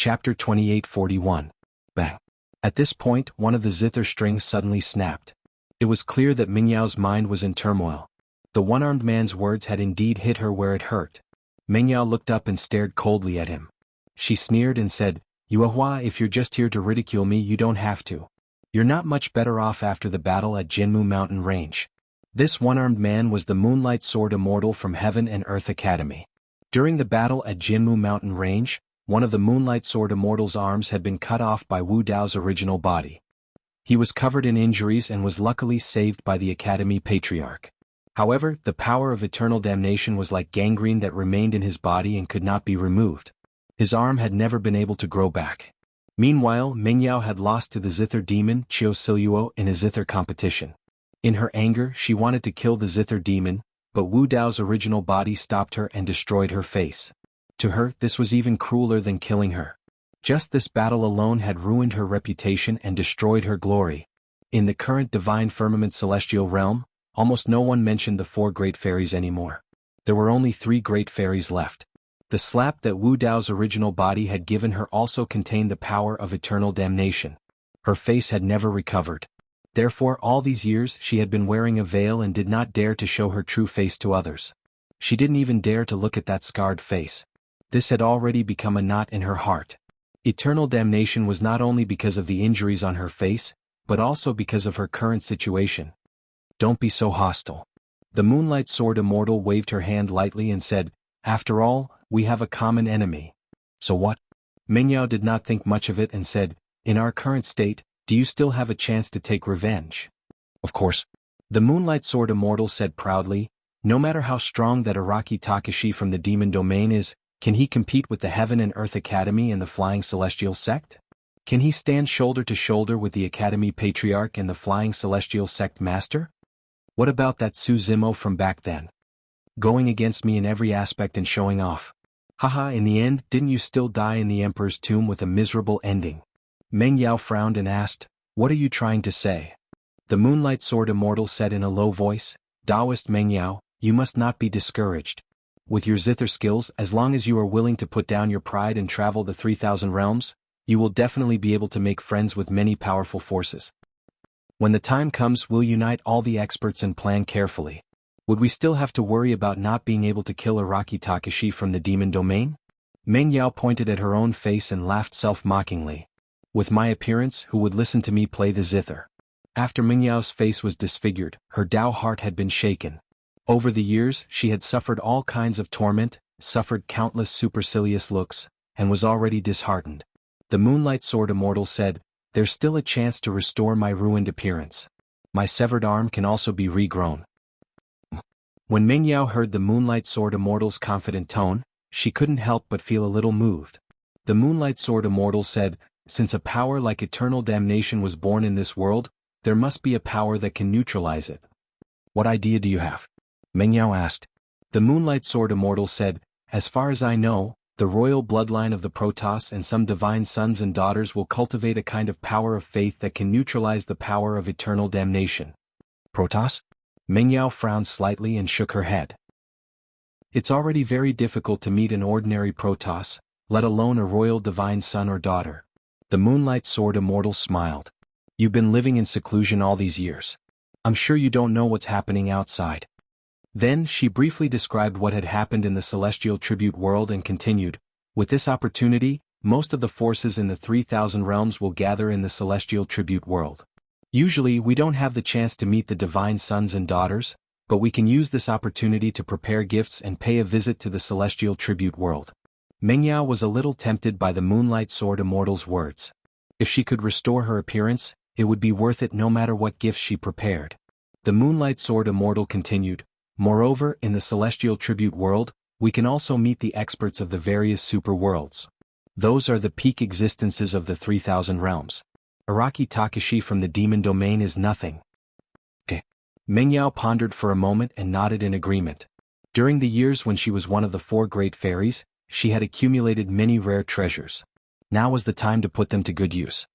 Chapter 2841. Bang. At this point, one of the zither strings suddenly snapped. It was clear that Mingyao's mind was in turmoil. The one-armed man's words had indeed hit her where it hurt. Mingyao looked up and stared coldly at him. She sneered and said, "Yuehua, if you're just here to ridicule me, you don't have to. You're not much better off after the battle at Jianghu mountain range." This one-armed man was the Moonlight Sword Immortal from Heaven and Earth Academy. During the battle at Jianghu mountain range, one of the Moonlight Sword Immortal's arms had been cut off by Wu Dao's original body. He was covered in injuries and was luckily saved by the Academy Patriarch. However, the power of eternal damnation was like gangrene that remained in his body and could not be removed. His arm had never been able to grow back. Meanwhile, Mingyao had lost to the zither demon Qiu Siluo in a zither competition. In her anger, she wanted to kill the zither demon, but Wu Dao's original body stopped her and destroyed her face. To her, this was even crueler than killing her. Just this battle alone had ruined her reputation and destroyed her glory. In the current divine firmament celestial realm, almost no one mentioned the 4 great fairies anymore. There were only 3 great fairies left. The slap that Wu Dao's original body had given her also contained the power of eternal damnation. Her face had never recovered. Therefore, all these years she had been wearing a veil and did not dare to show her true face to others. She didn't even dare to look at that scarred face. This had already become a knot in her heart. Eternal damnation was not only because of the injuries on her face, but also because of her current situation. "Don't be so hostile." The Moonlight Sword Immortal waved her hand lightly and said, "After all, we have a common enemy." "So what?" Mingyao did not think much of it and said, "In our current state, do you still have a chance to take revenge?" "Of course." The Moonlight Sword Immortal said proudly, "No matter how strong that Araki Takashi from the Demon Domain is, can he compete with the Heaven and Earth Academy and the Flying Celestial Sect? Can he stand shoulder to shoulder with the Academy Patriarch and the Flying Celestial Sect Master? What about that Su Zimo from back then? Going against me in every aspect and showing off. Haha, in the end, didn't you still die in the Emperor's tomb with a miserable ending?" Mingyao frowned and asked, "What are you trying to say?" The Moonlight Sword Immortal said in a low voice, "Taoist Mingyao, you must not be discouraged. With your zither skills, as long as you are willing to put down your pride and travel the 3,000 realms, you will definitely be able to make friends with many powerful forces. When the time comes, we'll unite all the experts and plan carefully. Would we still have to worry about not being able to kill Araki Takashi from the Demon Domain?" Mingyao pointed at her own face and laughed self-mockingly. "With my appearance, who would listen to me play the zither?" After Mingyao's face was disfigured, her Tao heart had been shaken. Over the years, she had suffered all kinds of torment, suffered countless supercilious looks, and was already disheartened. The Moonlight Sword Immortal said, "There's still a chance to restore my ruined appearance. My severed arm can also be regrown." When Mingyao heard the Moonlight Sword Immortal's confident tone, she couldn't help but feel a little moved. The Moonlight Sword Immortal said, "Since a power like eternal damnation was born in this world, there must be a power that can neutralize it." "What idea do you have?" Mingyao asked. The Moonlight Sword Immortal said, "As far as I know, the royal bloodline of the Protoss and some divine sons and daughters will cultivate a kind of power of faith that can neutralize the power of eternal damnation." "Protoss?" Mingyao frowned slightly and shook her head. "It's already very difficult to meet an ordinary Protoss, let alone a royal divine son or daughter." The Moonlight Sword Immortal smiled. "You've been living in seclusion all these years. I'm sure you don't know what's happening outside." Then she briefly described what had happened in the Celestial Tribute world and continued, "With this opportunity, most of the forces in the 3,000 realms will gather in the Celestial Tribute world. Usually we don't have the chance to meet the divine sons and daughters, but we can use this opportunity to prepare gifts and pay a visit to the Celestial Tribute world." Mingyao was a little tempted by the Moonlight Sword Immortal's words. If she could restore her appearance, it would be worth it no matter what gifts she prepared. The Moonlight Sword Immortal continued, "Moreover, in the Celestial Tribute world, we can also meet the experts of the various super worlds. Those are the peak existences of the 3,000 realms. Araki Takashi from the Demon Domain is nothing." Mingyao pondered for a moment and nodded in agreement. During the years when she was one of the 4 great fairies, she had accumulated many rare treasures. Now was the time to put them to good use.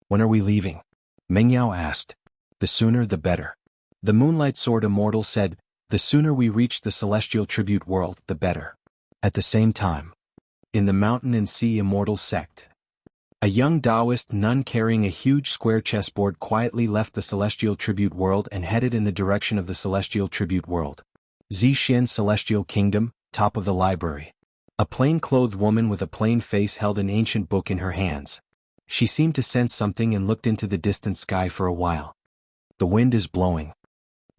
"When are we leaving?" Mingyao asked. "The sooner the better." The Moonlight Sword Immortal said, "The sooner we reach the Celestial Tribute world, the better." At the same time, in the Mountain and Sea Immortal Sect, A young Taoist nun carrying a huge square chessboard quietly left the celestial tribute world and headed in the direction of the celestial tribute world. Zixin Celestial Kingdom, top of the library. A plain-clothed woman with a plain face held an ancient book in her hands. She seemed to sense something and looked into the distant sky for a while. The wind is blowing.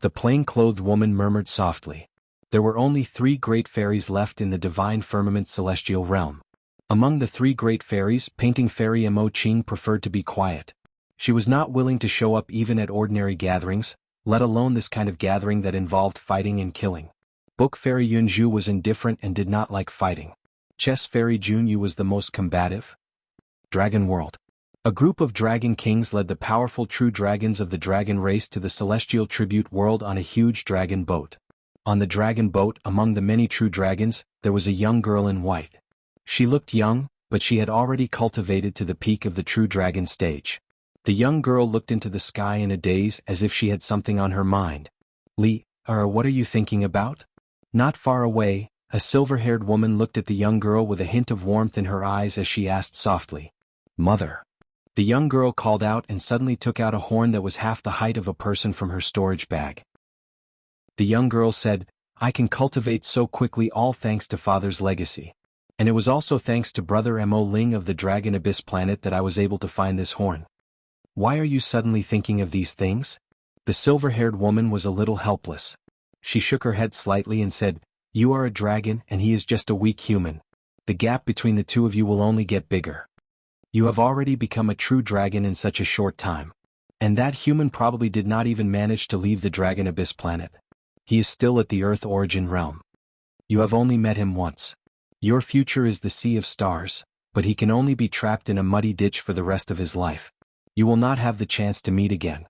The plain-clothed woman murmured softly. There were only 3 great fairies left in the divine firmament celestial realm. Among the 3 great fairies, painting fairy Mo Qing preferred to be quiet. She was not willing to show up even at ordinary gatherings, let alone this kind of gathering that involved fighting and killing. Book fairy Yunju was indifferent and did not like fighting. Chess fairy Junyu was the most combative. Dragon World. A group of dragon kings led the powerful true dragons of the dragon race to the celestial tribute world on a huge dragon boat. On the dragon boat, among the many true dragons, there was a young girl in white. She looked young, but she had already cultivated to the peak of the true dragon stage. The young girl looked into the sky in a daze as if she had something on her mind. What are you thinking about? Not far away, a silver-haired woman looked at the young girl with a hint of warmth in her eyes as she asked softly, "Mother." The young girl called out and suddenly took out a horn that was half the height of a person from her storage bag. The young girl said, "I can cultivate so quickly all thanks to Father's legacy. And it was also thanks to Brother Mo Ling of the Dragon Abyss planet that I was able to find this horn." "Why are you suddenly thinking of these things?" The silver-haired woman was a little helpless. She shook her head slightly and said, "You are a dragon and he is just a weak human. The gap between the two of you will only get bigger. You have already become a true dragon in such a short time. And that human probably did not even manage to leave the Dragon Abyss planet. He is still at the Earth origin realm. You have only met him once. Your future is the sea of stars, but he can only be trapped in a muddy ditch for the rest of his life. You will not have the chance to meet again.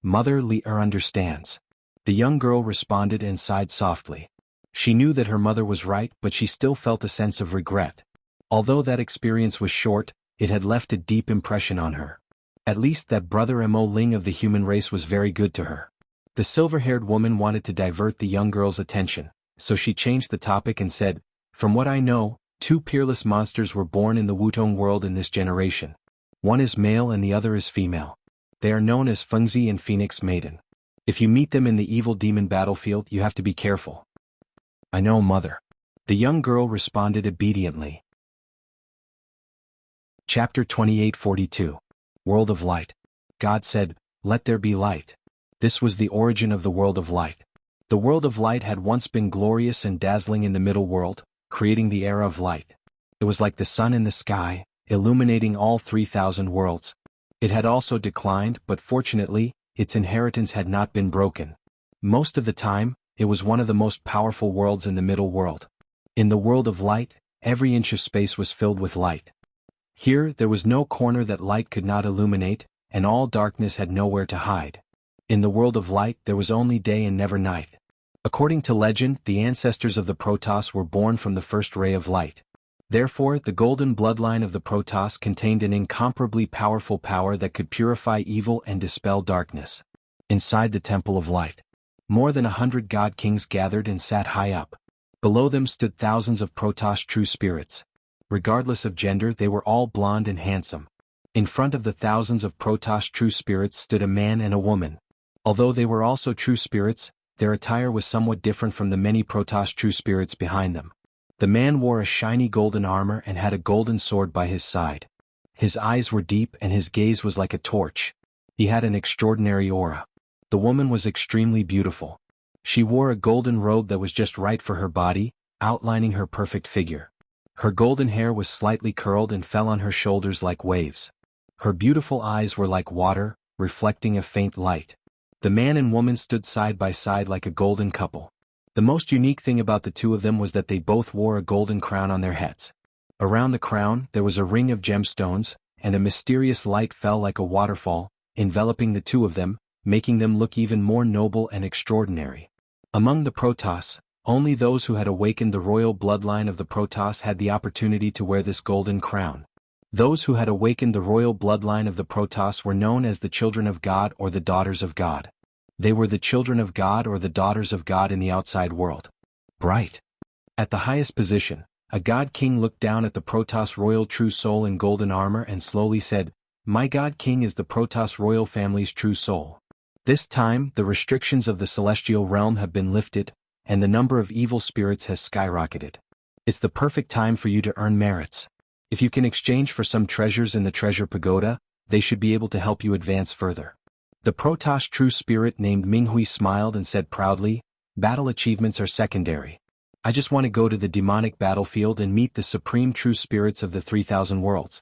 Mother Li-er understands." The young girl responded and sighed softly. She knew that her mother was right, but she still felt a sense of regret. Although that experience was short, it had left a deep impression on her. At least that Brother Mo Ling of the human race was very good to her. The silver-haired woman wanted to divert the young girl's attention, so she changed the topic and said, "From what I know, 2 peerless monsters were born in the Wutong world in this generation. One is male and the other is female. They are known as Fengzi and Phoenix Maiden. If you meet them in the evil demon battlefield, you have to be careful." "I know, Mother." The young girl responded obediently. Chapter 2842. World of Light. God said, "Let there be light." This was the origin of the world of light. The world of light had once been glorious and dazzling in the middle world, creating the era of light. It was like the sun in the sky, illuminating all 3,000 worlds. It had also declined, but fortunately, its inheritance had not been broken. Most of the time, it was one of the most powerful worlds in the middle world. In the world of light, every inch of space was filled with light. Here, there was no corner that light could not illuminate, and all darkness had nowhere to hide. In the world of light, there was only day and never night. According to legend, the ancestors of the Protoss were born from the first ray of light. Therefore, the golden bloodline of the Protoss contained an incomparably powerful power that could purify evil and dispel darkness. Inside the Temple of Light, more than 100 god kings gathered and sat high up. Below them stood thousands of Protoss true spirits. Regardless of gender, they were all blonde and handsome. In front of the thousands of Protoss true spirits stood a man and a woman. Although they were also true spirits, their attire was somewhat different from the many Protoss true spirits behind them. The man wore a shiny golden armor and had a golden sword by his side. His eyes were deep and his gaze was like a torch. He had an extraordinary aura. The woman was extremely beautiful. She wore a golden robe that was just right for her body, outlining her perfect figure. Her golden hair was slightly curled and fell on her shoulders like waves. Her beautiful eyes were like water, reflecting a faint light. The man and woman stood side by side like a golden couple. The most unique thing about the two of them was that they both wore a golden crown on their heads. Around the crown, there was a ring of gemstones, and a mysterious light fell like a waterfall, enveloping the two of them, making them look even more noble and extraordinary. Among the Protoss, only those who had awakened the royal bloodline of the Protoss had the opportunity to wear this golden crown. Those who had awakened the royal bloodline of the Protoss were known as the children of God or the daughters of God. They were the children of God or the daughters of God in the outside world. Bright. At the highest position, A god king looked down at the Protoss royal true soul in golden armor and slowly said, "My god king is the Protoss royal family's true soul. This time, the restrictions of the celestial realm have been lifted, and the number of evil spirits has skyrocketed. It's the perfect time for you to earn merits. If you can exchange for some treasures in the treasure pagoda, they should be able to help you advance further." The Protoss true spirit named Minghui smiled and said proudly, "Battle achievements are secondary. I just want to go to the demonic battlefield and meet the supreme true spirits of the 3,000 worlds.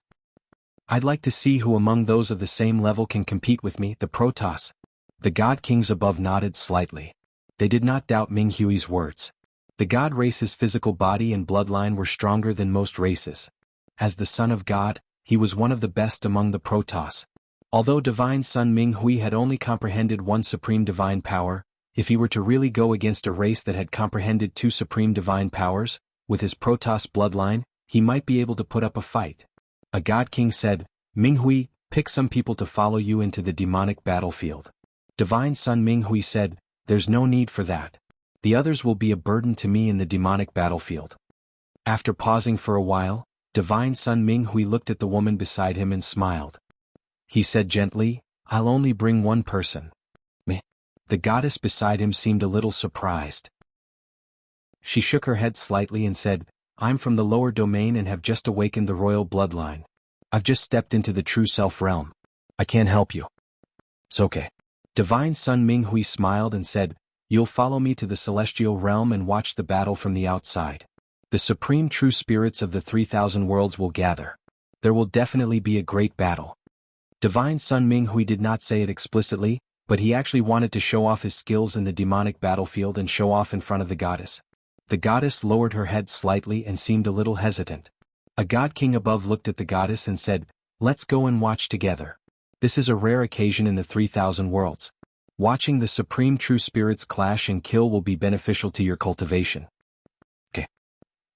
I'd like to see who among those of the same level can compete with me." The Protoss. The god kings above nodded slightly. They did not doubt Minghui's words. The god race's physical body and bloodline were stronger than most races. As the son of God, he was one of the best among the Protoss. Although Divine Son Minghui had only comprehended one supreme divine power, if he were to really go against a race that had comprehended two supreme divine powers, with his Protoss bloodline, he might be able to put up a fight. A god king said, "Minghui, pick some people to follow you into the demonic battlefield." Divine Son Minghui said, "There's no need for that. The others will be a burden to me in the demonic battlefield." After pausing for a while, Divine Son Minghui looked at the woman beside him and smiled. He said gently, "I'll only bring one person." Meh. The goddess beside him seemed a little surprised. She shook her head slightly and said, "I'm from the lower domain and have just awakened the royal bloodline. I've just stepped into the true self realm. I can't help you." "It's okay." Divine Son Minghui smiled and said, "You'll follow me to the celestial realm and watch the battle from the outside. The supreme true spirits of the 3,000 worlds will gather. There will definitely be a great battle." Divine Son Minghui did not say it explicitly, but he actually wanted to show off his skills in the demonic battlefield and show off in front of the goddess. The goddess lowered her head slightly and seemed a little hesitant. A god king above looked at the goddess and said, "Let's go and watch together. This is a rare occasion in the 3,000 worlds. Watching the supreme true spirits clash and kill will be beneficial to your cultivation." Okay.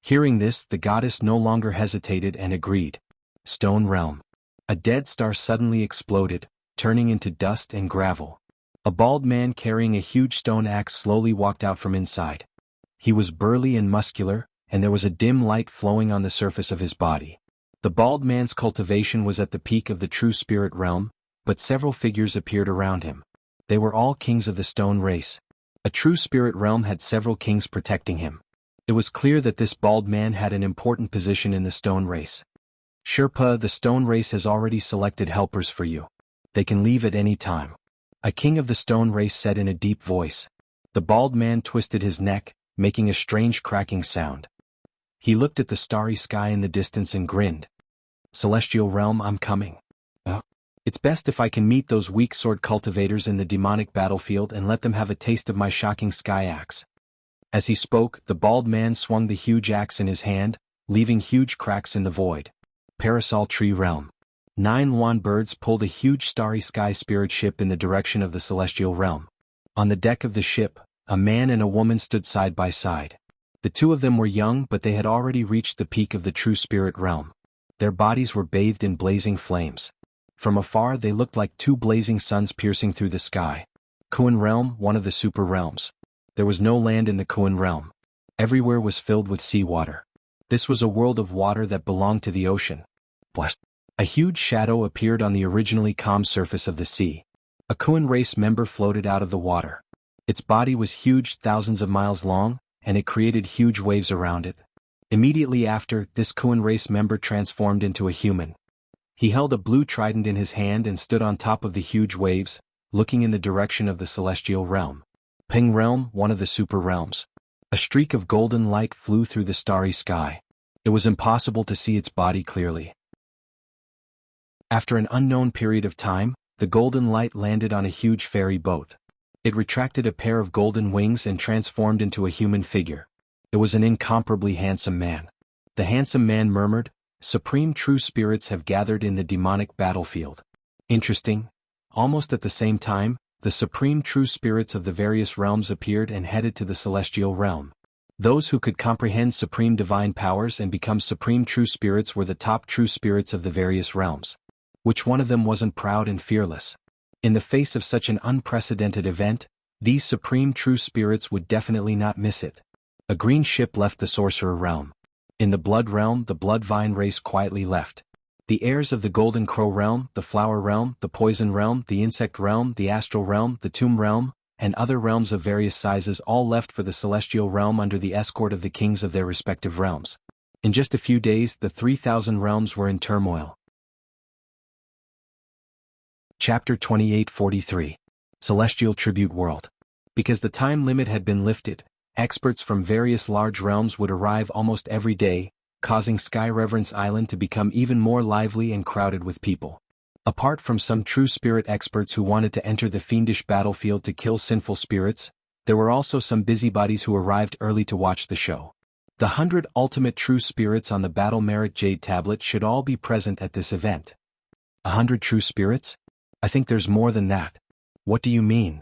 Hearing this, the goddess no longer hesitated and agreed. Stone Realm. A dead star suddenly exploded, turning into dust and gravel. A bald man carrying a huge stone axe slowly walked out from inside. He was burly and muscular, and there was a dim light flowing on the surface of his body. The bald man's cultivation was at the peak of the true spirit realm, but several figures appeared around him. They were all kings of the stone race. A true spirit realm had several kings protecting him. It was clear that this bald man had an important position in the stone race. "Sherpa, the stone race has already selected helpers for you. They can leave at any time," a king of the stone race said in a deep voice. The bald man twisted his neck, making a strange cracking sound. He looked at the starry sky in the distance and grinned. "Celestial realm, I'm coming. It's best if I can meet those weak sword cultivators in the demonic battlefield and let them have a taste of my shocking sky axe." As he spoke, the bald man swung the huge axe in his hand, leaving huge cracks in the void. Parasol Tree Realm. 9 Luan birds pulled a huge starry sky spirit ship in the direction of the celestial realm. On the deck of the ship, a man and a woman stood side by side. The two of them were young, but they had already reached the peak of the true spirit realm. Their bodies were bathed in blazing flames. From afar they looked like two blazing suns piercing through the sky. Kuan Realm, one of the super realms. There was no land in the Kuan Realm. Everywhere was filled with seawater. This was a world of water that belonged to the ocean. What? A huge shadow appeared on the originally calm surface of the sea. A Kuan race member floated out of the water. Its body was huge, thousands of miles long, and it created huge waves around it. Immediately after, this Kuan race member transformed into a human. He held a blue trident in his hand and stood on top of the huge waves, looking in the direction of the celestial realm. Ping Realm, one of the super realms. A streak of golden light flew through the starry sky. It was impossible to see its body clearly. After an unknown period of time, the golden light landed on a huge ferry boat. It retracted a pair of golden wings and transformed into a human figure. It was an incomparably handsome man. The handsome man murmured, "Supreme true spirits have gathered in the demonic battlefield." Interesting. Almost at the same time, the supreme true spirits of the various realms appeared and headed to the celestial realm. Those who could comprehend supreme divine powers and become supreme true spirits were the top true spirits of the various realms. Which one of them wasn't proud and fearless? In the face of such an unprecedented event, these supreme true spirits would definitely not miss it. A green ship left the sorcerer realm. In the blood realm, the blood vine race quietly left. The heirs of the golden crow realm, the flower realm, the poison realm, the insect realm, the astral realm, the tomb realm, and other realms of various sizes all left for the celestial realm under the escort of the kings of their respective realms. In just a few days, the 3,000 realms were in turmoil. Chapter 2843. Celestial Tribute World. Because the time limit had been lifted, experts from various large realms would arrive almost every day, causing Sky Reverence Island to become even more lively and crowded with people. Apart from some true spirit experts who wanted to enter the fiendish battlefield to kill sinful spirits, there were also some busybodies who arrived early to watch the show. The 100 ultimate true spirits on the Battle Merit Jade Tablet should all be present at this event. 100 true spirits? I think there's more than that. What do you mean?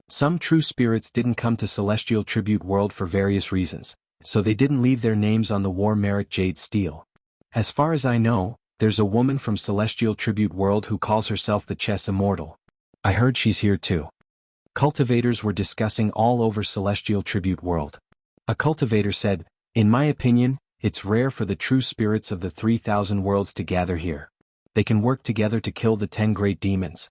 Some true spirits didn't come to Celestial Tribute World for various reasons, so they didn't leave their names on the War Merit Jade Steel. As far as I know, there's a woman from Celestial Tribute World who calls herself the Chess Immortal. I heard she's here too. Cultivators were discussing all over Celestial Tribute World. A cultivator said, "In my opinion, it's rare for the true spirits of the 3,000 worlds to gather here. They can work together to kill the 10 great demons."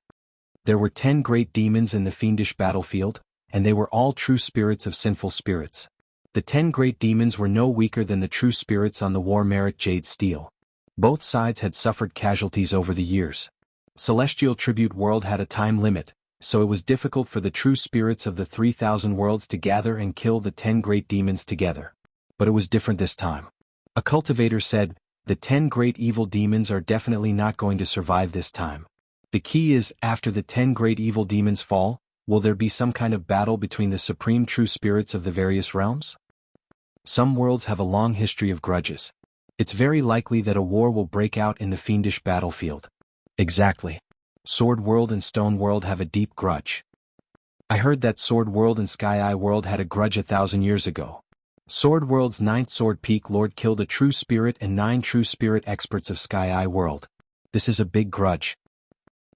There were 10 great demons in the fiendish battlefield, and they were all true spirits of sinful spirits. The 10 great demons were no weaker than the true spirits on the War Merit Jade Steel. Both sides had suffered casualties over the years. Celestial Tribute World had a time limit, so it was difficult for the true spirits of the 3,000 worlds to gather and kill the 10 great demons together. But it was different this time. A cultivator said, "The 10 great evil demons are definitely not going to survive this time. The key is, after the 10 great evil demons fall, will there be some kind of battle between the supreme true spirits of the various realms? Some worlds have a long history of grudges. It's very likely that a war will break out in the fiendish battlefield." Exactly. Sword World and Stone World have a deep grudge. I heard that Sword World and Sky Eye World had a grudge 1,000 years ago. Sword World's 9th Sword Peak Lord killed a true spirit and 9 true spirit experts of Sky Eye World. This is a big grudge.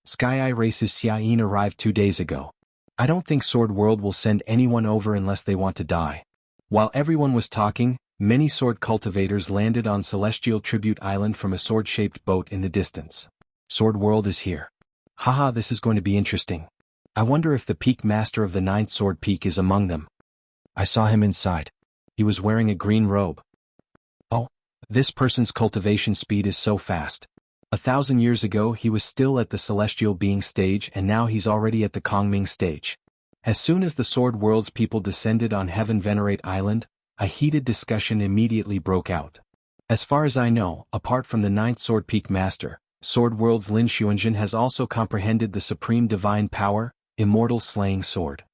Sky Eye Race's Xiayin arrived 2 days ago. I don't think Sword World will send anyone over unless they want to die. While everyone was talking, many sword cultivators landed on Celestial Tribute Island from a sword-shaped boat in the distance. Sword World is here. Haha, this is going to be interesting. I wonder if the Peak Master of the 9th Sword Peak is among them. I saw him inside. He was wearing a green robe. Oh, this person's cultivation speed is so fast. 1,000 years ago he was still at the Celestial Being stage and now he's already at the Kongming stage. As soon as the Sword World's people descended on Heaven Venerate Island, a heated discussion immediately broke out. As far as I know, apart from the 9th Sword Peak Master, Sword World's Lin Xuanjin has also comprehended the supreme divine power, immortal slaying sword.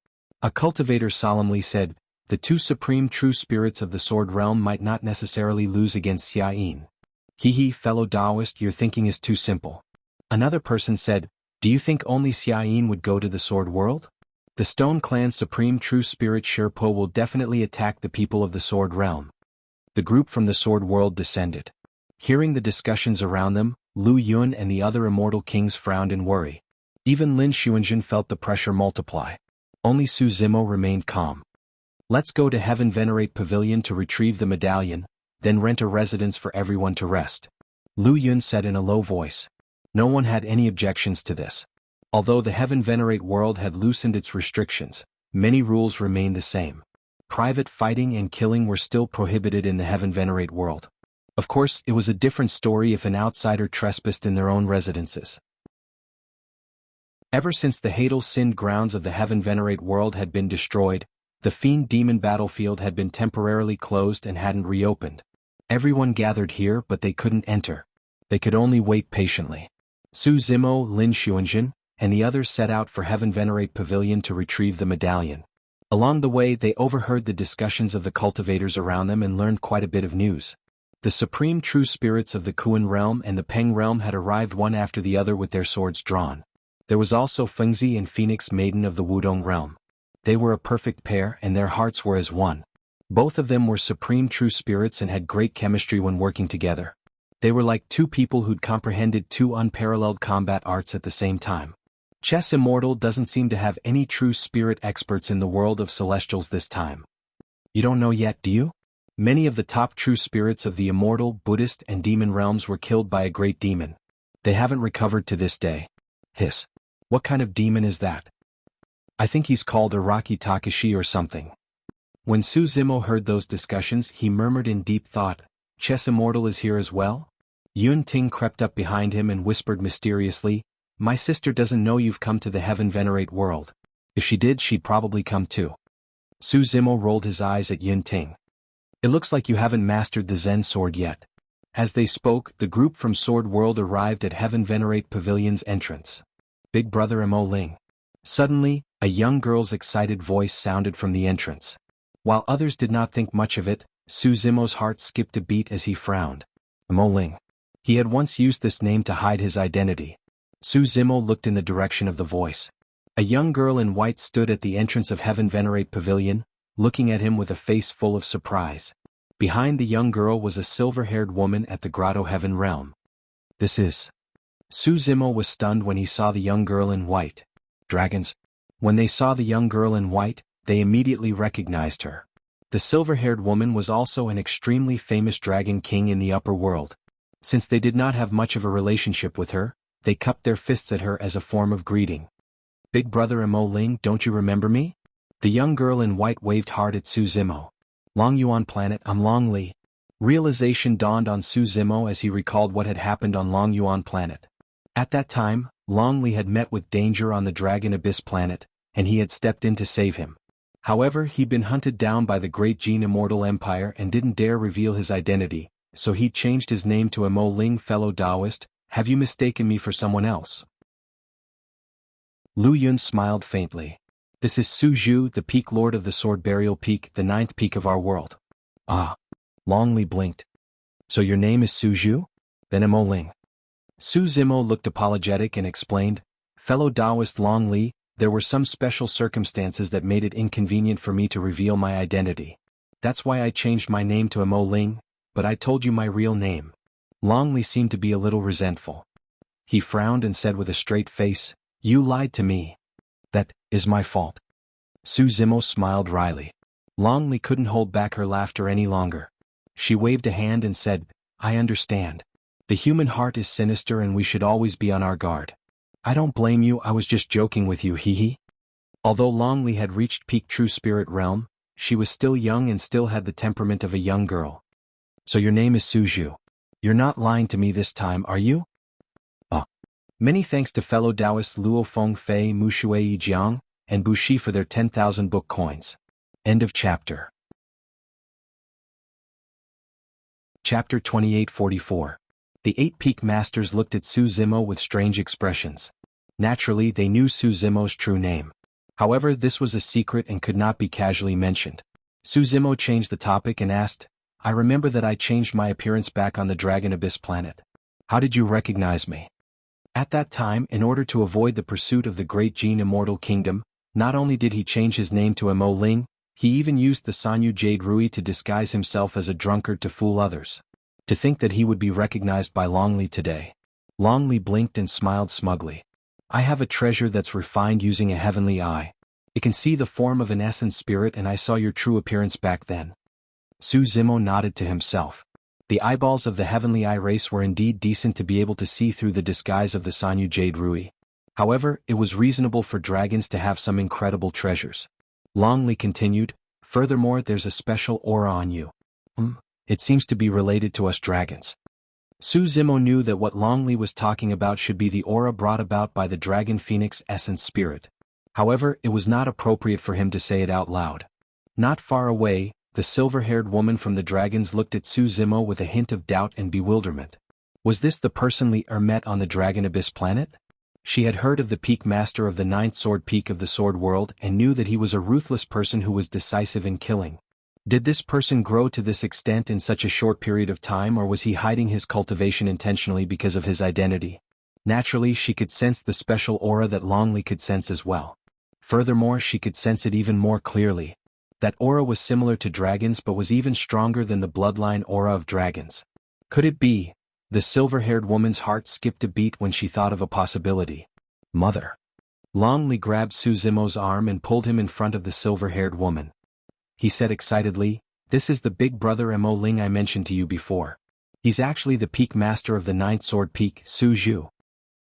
A cultivator solemnly said, "The 2 supreme true spirits of the sword realm might not necessarily lose against Xiayin." Hee, fellow Taoist, your thinking is too simple. Another person said, "Do you think only Xiayin would go to the Sword World? The Stone Clan's supreme true spirit Sherpo will definitely attack the people of the Sword Realm." The group from the Sword World descended. Hearing the discussions around them, Lu Yun and the other immortal kings frowned in worry. Even Lin Xuanjin felt the pressure multiply. Only Su Zimo remained calm. "Let's go to Heaven Venerate Pavilion to retrieve the medallion, then rent a residence for everyone to rest," Lu Yun said in a low voice. No one had any objections to this. Although the Heaven Venerate world had loosened its restrictions, many rules remained the same. Private fighting and killing were still prohibited in the Heaven Venerate world. Of course, it was a different story if an outsider trespassed in their own residences. Ever since the Hadal Sind grounds of the Heaven Venerate world had been destroyed, the Fiend Demon battlefield had been temporarily closed and hadn't reopened. Everyone gathered here but they couldn't enter. They could only wait patiently. Su Zimo, Lin Xuanjin, and the others set out for Heaven Venerate Pavilion to retrieve the medallion. Along the way they overheard the discussions of the cultivators around them and learned quite a bit of news. The supreme true spirits of the Kuan realm and the Peng realm had arrived one after the other with their swords drawn. There was also Fengzi and Phoenix Maiden of the Wudong realm. They were a perfect pair and their hearts were as one. Both of them were supreme true spirits and had great chemistry when working together. They were like 2 people who'd comprehended 2 unparalleled combat arts at the same time. Chess Immortal doesn't seem to have any true spirit experts in the world of Celestials this time. You don't know yet, do you? Many of the top true spirits of the immortal, Buddhist, and demon realms were killed by a great demon. They haven't recovered to this day. Hiss. What kind of demon is that? I think he's called Araki Takashi or something. When Suzimo heard those discussions, he murmured in deep thought, Chess Immortal is here as well? Yun Ting crept up behind him and whispered mysteriously, My sister doesn't know you've come to the Heaven Venerate world. If she did, she'd probably come too. Suzimo rolled his eyes at Yun Ting. It looks like you haven't mastered the Zen sword yet. As they spoke, the group from Sword World arrived at Heaven Venerate Pavilion's entrance. Big Brother Mo Ling. Suddenly, a young girl's excited voice sounded from the entrance. While others did not think much of it, Suzimo's heart skipped a beat as he frowned. Mo Ling. He had once used this name to hide his identity. Suzimo looked in the direction of the voice. A young girl in white stood at the entrance of Heaven Venerate Pavilion, looking at him with a face full of surprise. Behind the young girl was a silver-haired woman at the Grotto Heaven realm. This is... Suzimo was stunned when he saw the young girl in white. Dragons. When they saw the young girl in white, they immediately recognized her. The silver-haired woman was also an extremely famous dragon king in the upper world. Since they did not have much of a relationship with her, they cupped their fists at her as a form of greeting. Big Brother Mo Ling, don't you remember me? The young girl in white waved hard at Suzimo. Long Yuan planet, I'm Long Li. Realization dawned on Suzimo as he recalled what had happened on Long Yuan planet. At that time, Long Li had met with danger on the Dragon Abyss planet, and he had stepped in to save him. However, he'd been hunted down by the Great Jin Immortal Empire and didn't dare reveal his identity, so he changed his name to Mo Ling. Fellow Taoist, have you mistaken me for someone else? Lu Yun smiled faintly. This is Su Zhu, the Peak Lord of the Sword Burial Peak, the 9th peak of our world. Ah. Long Li blinked. So your name is Su Zhu? Then Mo Ling. Suzimo looked apologetic and explained, Fellow Taoist Long Li, there were some special circumstances that made it inconvenient for me to reveal my identity. That's why I changed my name to Mo Ling, but I told you my real name. Long Li seemed to be a little resentful. He frowned and said with a straight face, You lied to me. That is my fault. Suzimo smiled wryly. Long Li couldn't hold back her laughter any longer. She waved a hand and said, I understand. The human heart is sinister and we should always be on our guard. I don't blame you, I was just joking with you, hee hee. Although Long Li had reached peak true spirit realm, she was still young and still had the temperament of a young girl. So your name is Su Zhu. You're not lying to me this time, are you? Many thanks to fellow Taoists Luo Feng Fei Mushui Jiang and Bushi for their 10,000 book coins. End of chapter. Chapter 2844. The 8 Peak Masters looked at Suzimo with strange expressions. Naturally, they knew Suzimo's true name. However, this was a secret and could not be casually mentioned. Suzimo changed the topic and asked, I remember that I changed my appearance back on the Dragon Abyss planet. How did you recognize me? At that time, in order to avoid the pursuit of the Great Jin Immortal Kingdom, not only did he change his name to Mo Ling, he even used the Sanyu Jade Rui to disguise himself as a drunkard to fool others. To think that he would be recognized by Long Li today. Long Li blinked and smiled smugly. I have a treasure that's refined using a heavenly eye. It can see the form of an essence spirit and I saw your true appearance back then. Suzimo nodded to himself. The eyeballs of the heavenly eye race were indeed decent to be able to see through the disguise of the Sanyu Jade Rui. However, it was reasonable for dragons to have some incredible treasures. Long Li continued, furthermore there's a special aura on you. It seems to be related to us dragons. Suzimo knew that what Long Li was talking about should be the aura brought about by the dragon phoenix essence spirit. However, it was not appropriate for him to say it out loud. Not far away, the silver-haired woman from the dragons looked at Suzimo with a hint of doubt and bewilderment. Was this the person Li met on the Dragon Abyss planet? She had heard of the peak master of the 9th sword peak of the sword world and knew that he was a ruthless person who was decisive in killing. Did this person grow to this extent in such a short period of time, or was he hiding his cultivation intentionally because of his identity? Naturally, she could sense the special aura that Long Li could sense as well. Furthermore, she could sense it even more clearly. That aura was similar to dragons but was even stronger than the bloodline aura of dragons. Could it be? The silver-haired woman's heart skipped a beat when she thought of a possibility. Mother. Long Li grabbed Suzimo's arm and pulled him in front of the silver-haired woman. He said excitedly, This is the big brother Mo Ling I mentioned to you before. He's actually the peak master of the ninth sword peak, Su Zhu.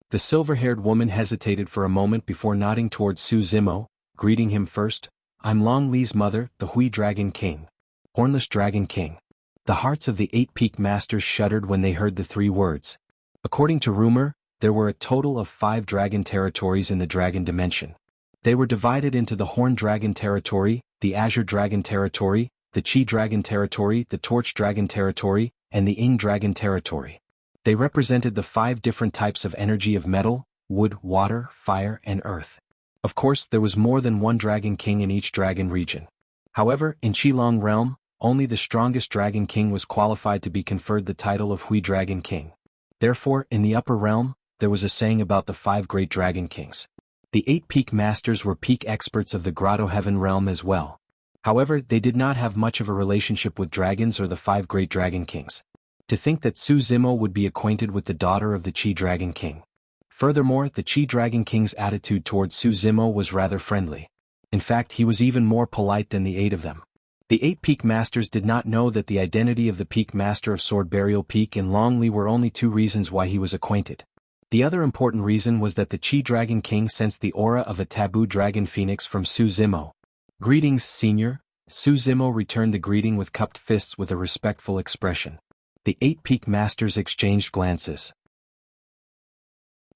The silver-haired woman hesitated for a moment before nodding towards Su Zimo, greeting him first. I'm Long Li's mother, the Hui Dragon King. Hornless Dragon King. The hearts of the 8 peak masters shuddered when they heard the 3 words. According to rumor, there were a total of 5 dragon territories in the dragon dimension. They were divided into the Horn Dragon Territory, the Azure Dragon Territory, the Qi Dragon Territory, the Torch Dragon Territory, and the Ing Dragon Territory. They represented the 5 different types of energy of metal, wood, water, fire, and earth. Of course, there was more than one Dragon King in each dragon region. However, in Qilong realm, only the strongest Dragon King was qualified to be conferred the title of Hui Dragon King. Therefore, in the upper realm, there was a saying about the 5 great Dragon Kings. The 8 peak masters were peak experts of the Grotto Heaven realm as well. However, they did not have much of a relationship with dragons or the 5 great Dragon Kings. To think that Su Zimo would be acquainted with the daughter of the Qi Dragon King. Furthermore, the Qi Dragon King's attitude towards Su Zimo was rather friendly. In fact, he was even more polite than the 8 of them. The 8 peak masters did not know that the identity of the peak master of Sword Burial Peak and Long Li were only 2 reasons why he was acquainted. The other important reason was that the Qi Dragon King sensed the aura of a taboo dragon phoenix from Su Zimo. Greetings, senior. Su Zimo returned the greeting with cupped fists with a respectful expression. The 8 peak masters exchanged glances.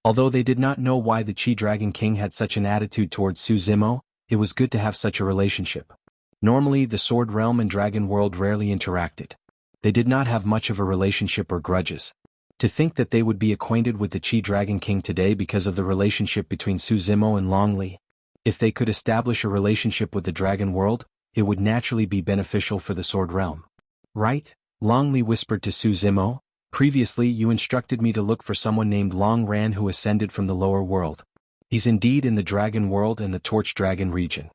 Although they did not know why the Qi Dragon King had such an attitude towards Su Zimo, it was good to have such a relationship. Normally, the Sword Realm and Dragon World rarely interacted. They did not have much of a relationship or grudges. To think that they would be acquainted with the Qi Dragon King today because of the relationship between Su Zimo and Long Li. If they could establish a relationship with the Dragon World, it would naturally be beneficial for the Sword Realm. Right? Long Li whispered to Su Zimo. Previously you instructed me to look for someone named Long Ran who ascended from the lower world. He's indeed in the Dragon World and the Torch Dragon region.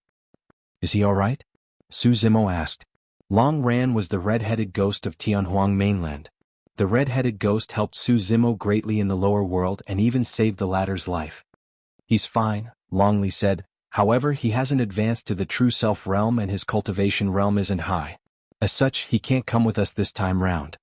Is he alright? Su Zimo asked. Long Ran was the red-headed ghost of Tianhuang mainland. The red-headed ghost helped Su Zimo greatly in the lower world and even saved the latter's life. He's fine, Long Li said, however he hasn't advanced to the true self realm and his cultivation realm isn't high. As such, he can't come with us this time round.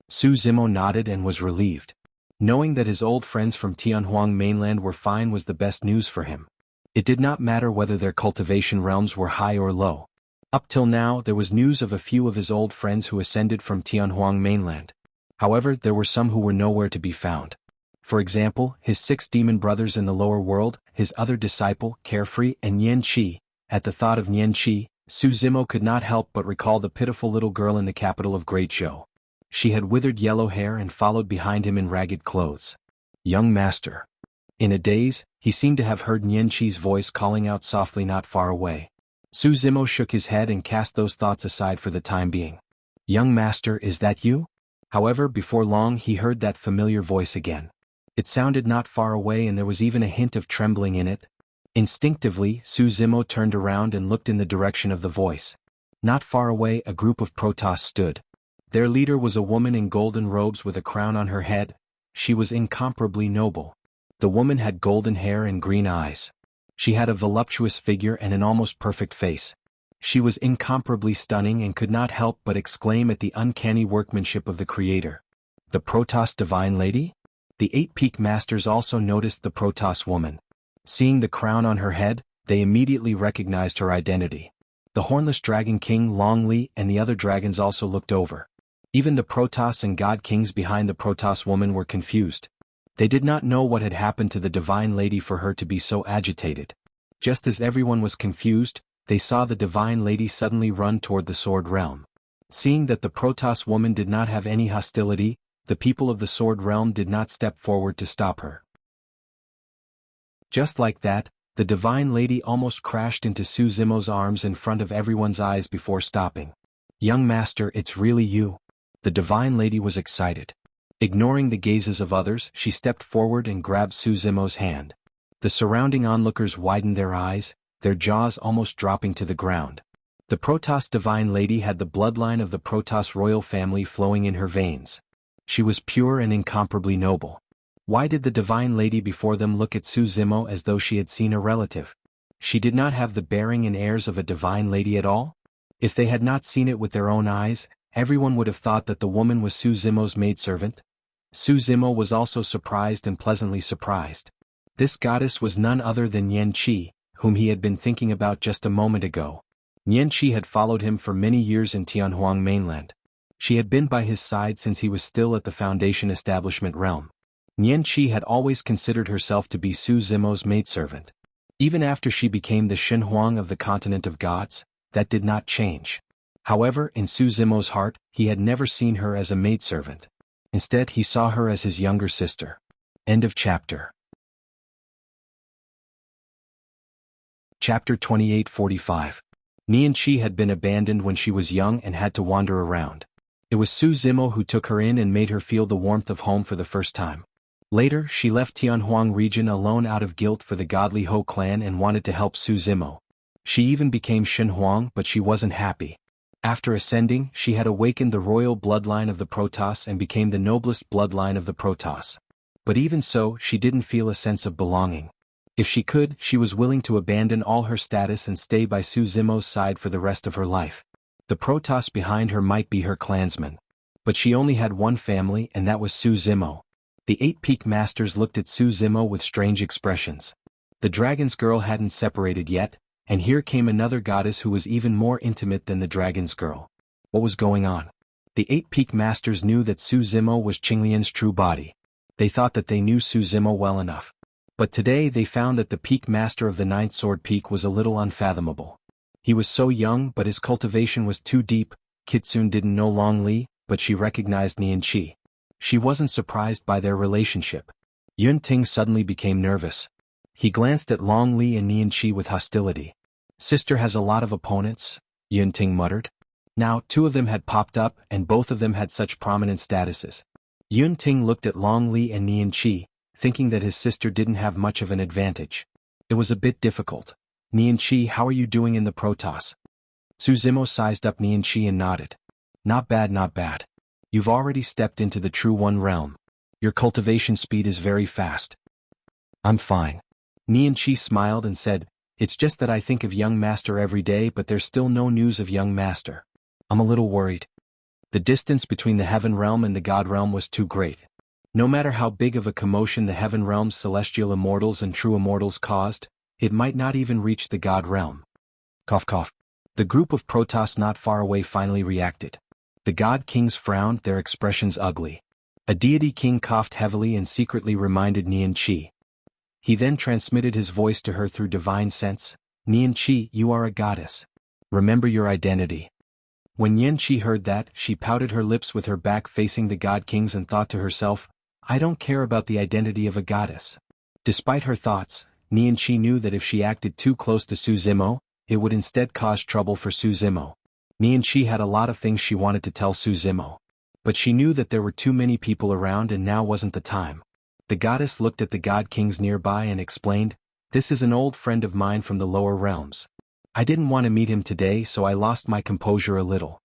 Su Zimo nodded and was relieved. Knowing that his old friends from Tianhuang mainland were fine was the best news for him. It did not matter whether their cultivation realms were high or low. Up till now, there was news of a few of his old friends who ascended from Tianhuang mainland. However, there were some who were nowhere to be found. For example, his 6 demon brothers in the lower world, his other disciple, Carefree, and Nian Qi. At the thought of Nian Qi, Su Zimo could not help but recall the pitiful little girl in the capital of Great Zhou. She had withered yellow hair and followed behind him in ragged clothes. Young master. In a daze, he seemed to have heard Nian Qi's voice calling out softly not far away. Su Zimo shook his head and cast those thoughts aside for the time being. Young master, is that you? However, before long he heard that familiar voice again. It sounded not far away and there was even a hint of trembling in it. Instinctively, Su Zimo turned around and looked in the direction of the voice. Not far away a group of Protoss stood. Their leader was a woman in golden robes with a crown on her head. She was incomparably noble. The woman had golden hair and green eyes. She had a voluptuous figure and an almost perfect face. She was incomparably stunning and could not help but exclaim at the uncanny workmanship of the Creator. The Protoss Divine Lady? The 8 peak masters also noticed the Protoss woman. Seeing the crown on her head, they immediately recognized her identity. The Hornless Dragon King Long Li and the other dragons also looked over. Even the Protoss and God Kings behind the Protoss woman were confused. They did not know what had happened to the Divine Lady for her to be so agitated. Just as everyone was confused, they saw the Divine Lady suddenly run toward the Sword Realm. Seeing that the Protoss woman did not have any hostility, the people of the Sword Realm did not step forward to stop her. Just like that, the Divine Lady almost crashed into Su Zimo's arms in front of everyone's eyes before stopping. Young master, it's really you. The Divine Lady was excited. Ignoring the gazes of others, she stepped forward and grabbed Su Zimo's hand. The surrounding onlookers widened their eyes, their jaws almost dropping to the ground. The Protoss Divine Lady had the bloodline of the Protoss royal family flowing in her veins. She was pure and incomparably noble. Why did the Divine Lady before them look at Su Zimo as though she had seen a relative? She did not have the bearing and airs of a Divine Lady at all? If they had not seen it with their own eyes, everyone would have thought that the woman was Su Zimo's maidservant. Su Zimo was also surprised and pleasantly surprised. This goddess was none other than Yan Qi, whom he had been thinking about just a moment ago. Yan Qi had followed him for many years in Tianhuang mainland. She had been by his side since he was still at the Foundation establishment realm. Yan Qi had always considered herself to be Su Zimo's maidservant. Even after she became the Xinhuang of the continent of gods, that did not change. However, in Su Zimo's heart, he had never seen her as a maidservant. Instead, he saw her as his younger sister. End of chapter. Chapter 2845. Nian Qi had been abandoned when she was young and had to wander around. It was Su Zimo who took her in and made her feel the warmth of home for the first time. Later, she left Tianhuang region alone out of guilt for the godly Ho clan and wanted to help Su Zimo. She even became Xinhuang, but she wasn't happy. After ascending, she had awakened the royal bloodline of the Protoss and became the noblest bloodline of the Protoss. But even so, she didn't feel a sense of belonging. If she could, she was willing to abandon all her status and stay by Su Zimo's side for the rest of her life. The Protoss behind her might be her clansmen. But she only had one family, and that was Su Zimo. The 8 Peak Masters looked at Su Zimo with strange expressions. The Dragon's Girl hadn't separated yet, and here came another goddess who was even more intimate than the Dragon's Girl. What was going on? The 8 Peak Masters knew that Su Zimo was Qinglian's true body. They thought that they knew Su Zimo well enough. But today they found that the Peak Master of the 9th Sword Peak was a little unfathomable. He was so young, but his cultivation was too deep. Kitsune didn't know Long Li, but she recognized Nian Qi. She wasn't surprised by their relationship. Yun Ting suddenly became nervous. He glanced at Long Li and Nian Qi with hostility. Sister has a lot of opponents, Yun Ting muttered. Now, 2 of them had popped up, and both of them had such prominent statuses. Yun Ting looked at Long Li and Nian Qi, thinking that his sister didn't have much of an advantage. It was a bit difficult. Nian Qi, how are you doing in the Protoss? Su Zimo sized up Nian Qi and nodded. Not bad, not bad. You've already stepped into the True One realm. Your cultivation speed is very fast. I'm fine. Nian Qi smiled and said, it's just that I think of young master every day, but there's still no news of young master. I'm a little worried. The distance between the heaven realm and the god realm was too great. No matter how big of a commotion the heaven realm's celestial immortals and true immortals caused, it might not even reach the god realm. Cough cough. The group of Protoss not far away finally reacted. The god kings frowned, their expressions ugly. A deity king coughed heavily and secretly reminded Nian Qi. He then transmitted his voice to her through divine sense. Nian Qi, you are a goddess. Remember your identity. When Yan Qi heard that, she pouted her lips with her back facing the god kings and thought to herself, I don't care about the identity of a goddess. Despite her thoughts, Nian Qi knew that if she acted too close to Su Zimo, it would instead cause trouble for Su Zimo. Nian Qi had a lot of things she wanted to tell Su Zimo. But she knew that there were too many people around and now wasn't the time. The goddess looked at the god kings nearby and explained, this is an old friend of mine from the lower realms. I didn't want to meet him today, so I lost my composure a little.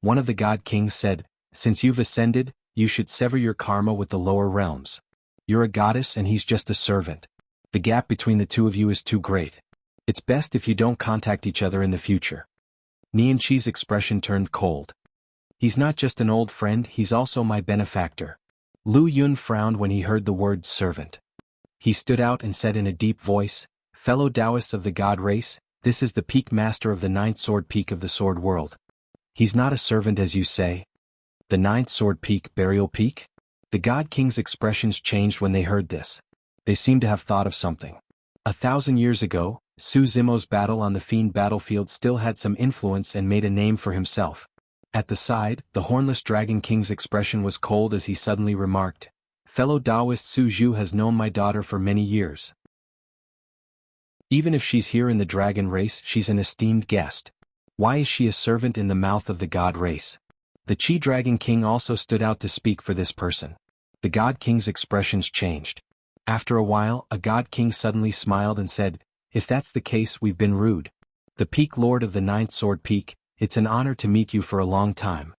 One of the god kings said, since you've ascended, you should sever your karma with the lower realms. You're a goddess and he's just a servant. The gap between the two of you is too great. It's best if you don't contact each other in the future. Nian Qi's expression turned cold. He's not just an old friend, he's also my benefactor. Lu Yun frowned when he heard the word servant. He stood out and said in a deep voice, fellow Taoists of the god race, this is the peak master of the 9th sword peak of the sword world. He's not a servant as you say. The 9th sword peak, burial peak? The god king's expressions changed when they heard this. They seemed to have thought of something. 1,000 years ago, Su Zimo's battle on the Fiend battlefield still had some influence and made a name for himself. At the side, the hornless dragon king's expression was cold as he suddenly remarked, fellow Taoist Su Zhu has known my daughter for many years. Even if she's here in the dragon race, she's an esteemed guest. Why is she a servant in the mouth of the god race? The Chi Dragon King also stood out to speak for this person. The god king's expressions changed. After a while, a god king suddenly smiled and said, if that's the case, we've been rude. The peak lord of the 9th sword peak, it's an honor to meet you for a long time.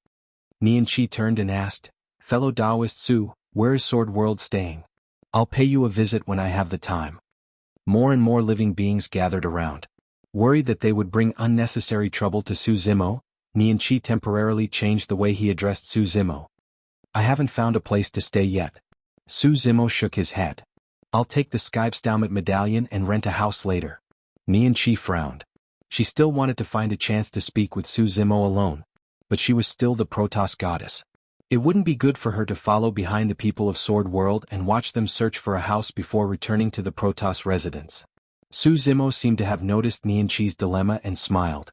Nian Qi turned and asked, fellow Taoist Su, where is Sword World staying? I'll pay you a visit when I have the time. More and more living beings gathered around. Worried that they would bring unnecessary trouble to Su Zimo, Nianqi temporarily changed the way he addressed Su Zimo. I haven't found a place to stay yet. Su Zimo shook his head. I'll take the Skypstalment medallion and rent a house later. Nianqi frowned. She still wanted to find a chance to speak with Su Zimo alone, but she was still the Protoss goddess. It wouldn't be good for her to follow behind the people of Sword World and watch them search for a house before returning to the Protoss residence. Su Zimo seemed to have noticed Nianqi's dilemma and smiled.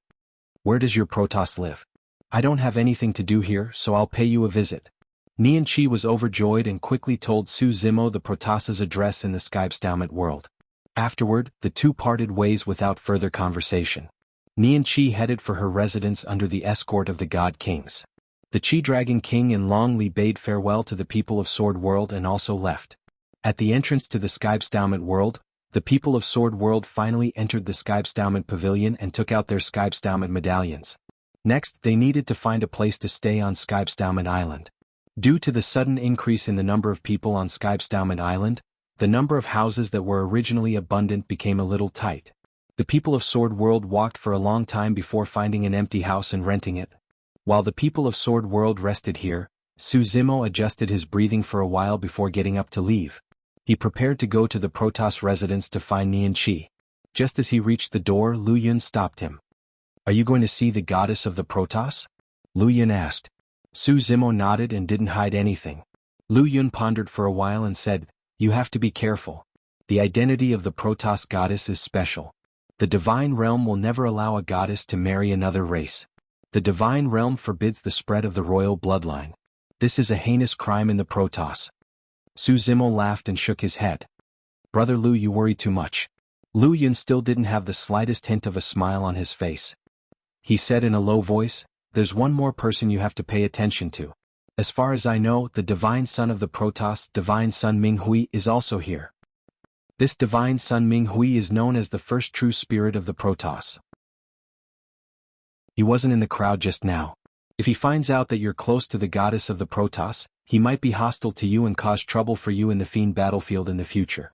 Where does your Protoss live? I don't have anything to do here, so I'll pay you a visit. Nianqi was overjoyed and quickly told Su Zimo the Protoss's address in the Skypstalment world. Afterward, the two parted ways without further conversation. Nianqi headed for her residence under the escort of the God Kings. The Chi Dragon King and Long Li bade farewell to the people of Sword World and also left. At the entrance to the Skypstalment world, the people of Sword World finally entered the Skypstalment pavilion and took out their Skypstalment medallions. Next, they needed to find a place to stay on Skypstalment Island. Due to the sudden increase in the number of people on Skypstalment Island, the number of houses that were originally abundant became a little tight. The people of Sword World walked for a long time before finding an empty house and renting it. While the people of Sword World rested here, Su Zimo adjusted his breathing for a while before getting up to leave. He prepared to go to the Protoss residence to find Nianqi. Just as he reached the door, Lu Yun stopped him. Are you going to see the goddess of the Protoss? Lu Yun asked. Su Zimo nodded and didn't hide anything. Lu Yun pondered for a while and said, You have to be careful. The identity of the Protoss goddess is special. The Divine Realm will never allow a goddess to marry another race. The Divine Realm forbids the spread of the royal bloodline. This is a heinous crime in the Protoss. Su Zimo laughed and shook his head. Brother Lu, you worry too much. Lu Yun still didn't have the slightest hint of a smile on his face. He said in a low voice, There's one more person you have to pay attention to. As far as I know, the Divine Son of the Protoss, Divine Son Ming Hui, is also here. This Divine Son Ming Hui is known as the first true spirit of the Protoss. He wasn't in the crowd just now. If he finds out that you're close to the goddess of the Protoss, he might be hostile to you and cause trouble for you in the Fiend battlefield in the future.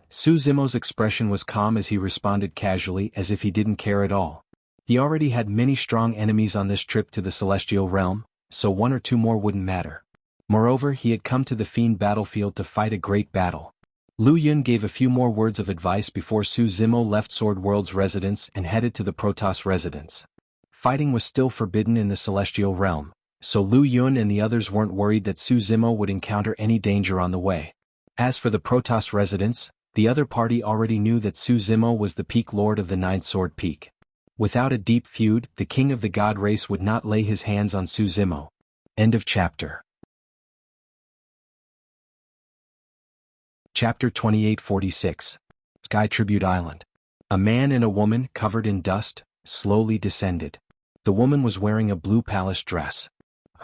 Su Zimo's expression was calm as he responded casually as if he didn't care at all. He already had many strong enemies on this trip to the Celestial Realm, so one or two more wouldn't matter. Moreover, he had come to the Fiend battlefield to fight a great battle. Lu Yun gave a few more words of advice before Su Zimo left Sword World's residence and headed to the Protoss residence. Fighting was still forbidden in the Celestial Realm, so Lu Yun and the others weren't worried that Su Zimo would encounter any danger on the way. As for the Protoss residence, the other party already knew that Su Zimo was the Peak Lord of the Ninth Sword Peak. Without a deep feud, the king of the god race would not lay his hands on Su Zimo. End of chapter. Chapter 2846. Sky Tribute Island. A man and a woman covered in dust slowly descended. The woman was wearing a blue palace dress.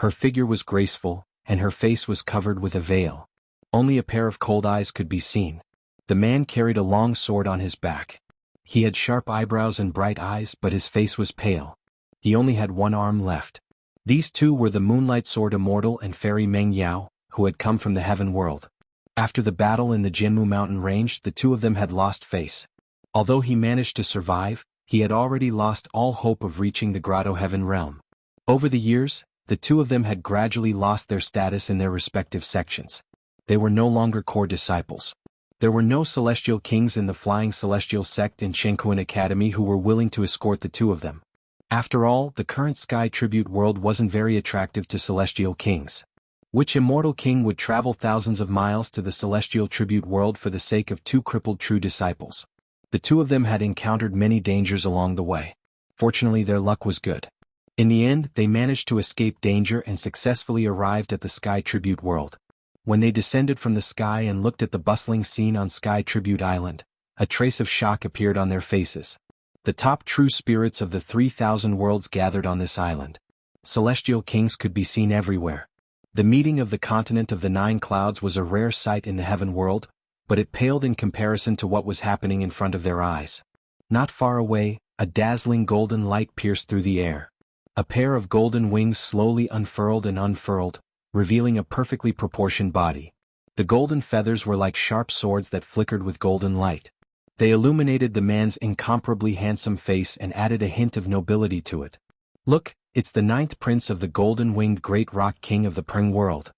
Her figure was graceful, and her face was covered with a veil. Only a pair of cold eyes could be seen. The man carried a long sword on his back. He had sharp eyebrows and bright eyes, but his face was pale. He only had one arm left. These two were the Moonlight Sword Immortal and Fairy Meng Yao, who had come from the Heaven World. After the battle in the Jianghu mountain range, the two of them had lost face. Although he managed to survive, he had already lost all hope of reaching the Grotto Heaven realm. Over the years, the two of them had gradually lost their status in their respective sections. They were no longer core disciples. There were no celestial kings in the Flying Celestial sect in Jianghu Academy who were willing to escort the two of them. After all, the current Sky Tribute world wasn't very attractive to celestial kings. Which immortal king would travel thousands of miles to the celestial tribute world for the sake of two crippled true disciples? The two of them had encountered many dangers along the way. Fortunately, their luck was good. In the end, they managed to escape danger and successfully arrived at the Sky Tribute world. When they descended from the sky and looked at the bustling scene on Sky Tribute Island, a trace of shock appeared on their faces. The top true spirits of the 3,000 worlds gathered on this island. Celestial kings could be seen everywhere. The meeting of the continent of the 9 clouds was a rare sight in the heaven world, but it paled in comparison to what was happening in front of their eyes. Not far away, a dazzling golden light pierced through the air. A pair of golden wings slowly unfurled and unfurled, revealing a perfectly proportioned body. The golden feathers were like sharp swords that flickered with golden light. They illuminated the man's incomparably handsome face and added a hint of nobility to it. "Look, it's the 9th prince of the golden-winged Great Rock King of the Pring world."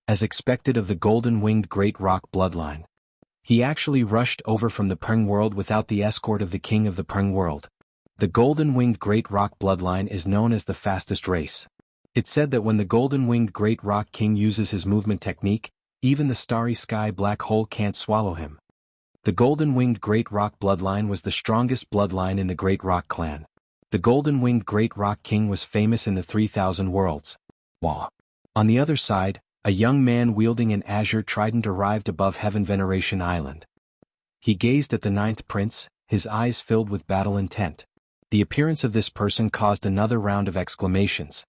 As expected of the golden-winged Great Rock bloodline, he actually rushed over from the Pring world without the escort of the King of the Pring world. The golden-winged Great Rock bloodline is known as the fastest race. It's said that when the golden-winged Great Rock King uses his movement technique, even the starry sky black hole can't swallow him. The golden-winged Great Rock bloodline was the strongest bloodline in the Great Rock clan. The golden-winged Great Rock King was famous in the 3,000 worlds. Wah. On the other side, a young man wielding an azure trident arrived above Heaven Veneration Island. He gazed at the 9th prince, his eyes filled with battle intent. The appearance of this person caused another round of exclamations.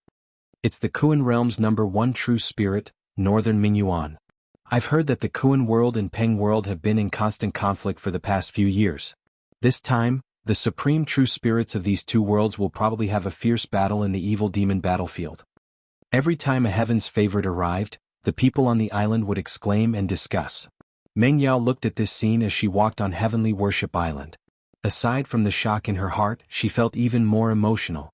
"It's the Kuan realm's #1 true spirit, Northern Mingyuan. I've heard that the Kuan world and Peng world have been in constant conflict for the past few years. This time, the supreme true spirits of these two worlds will probably have a fierce battle in the evil demon battlefield." Every time a heaven's favorite arrived, the people on the island would exclaim and discuss. Meng Yao looked at this scene as she walked on Heavenly Worship Island. Aside from the shock in her heart, she felt even more emotional.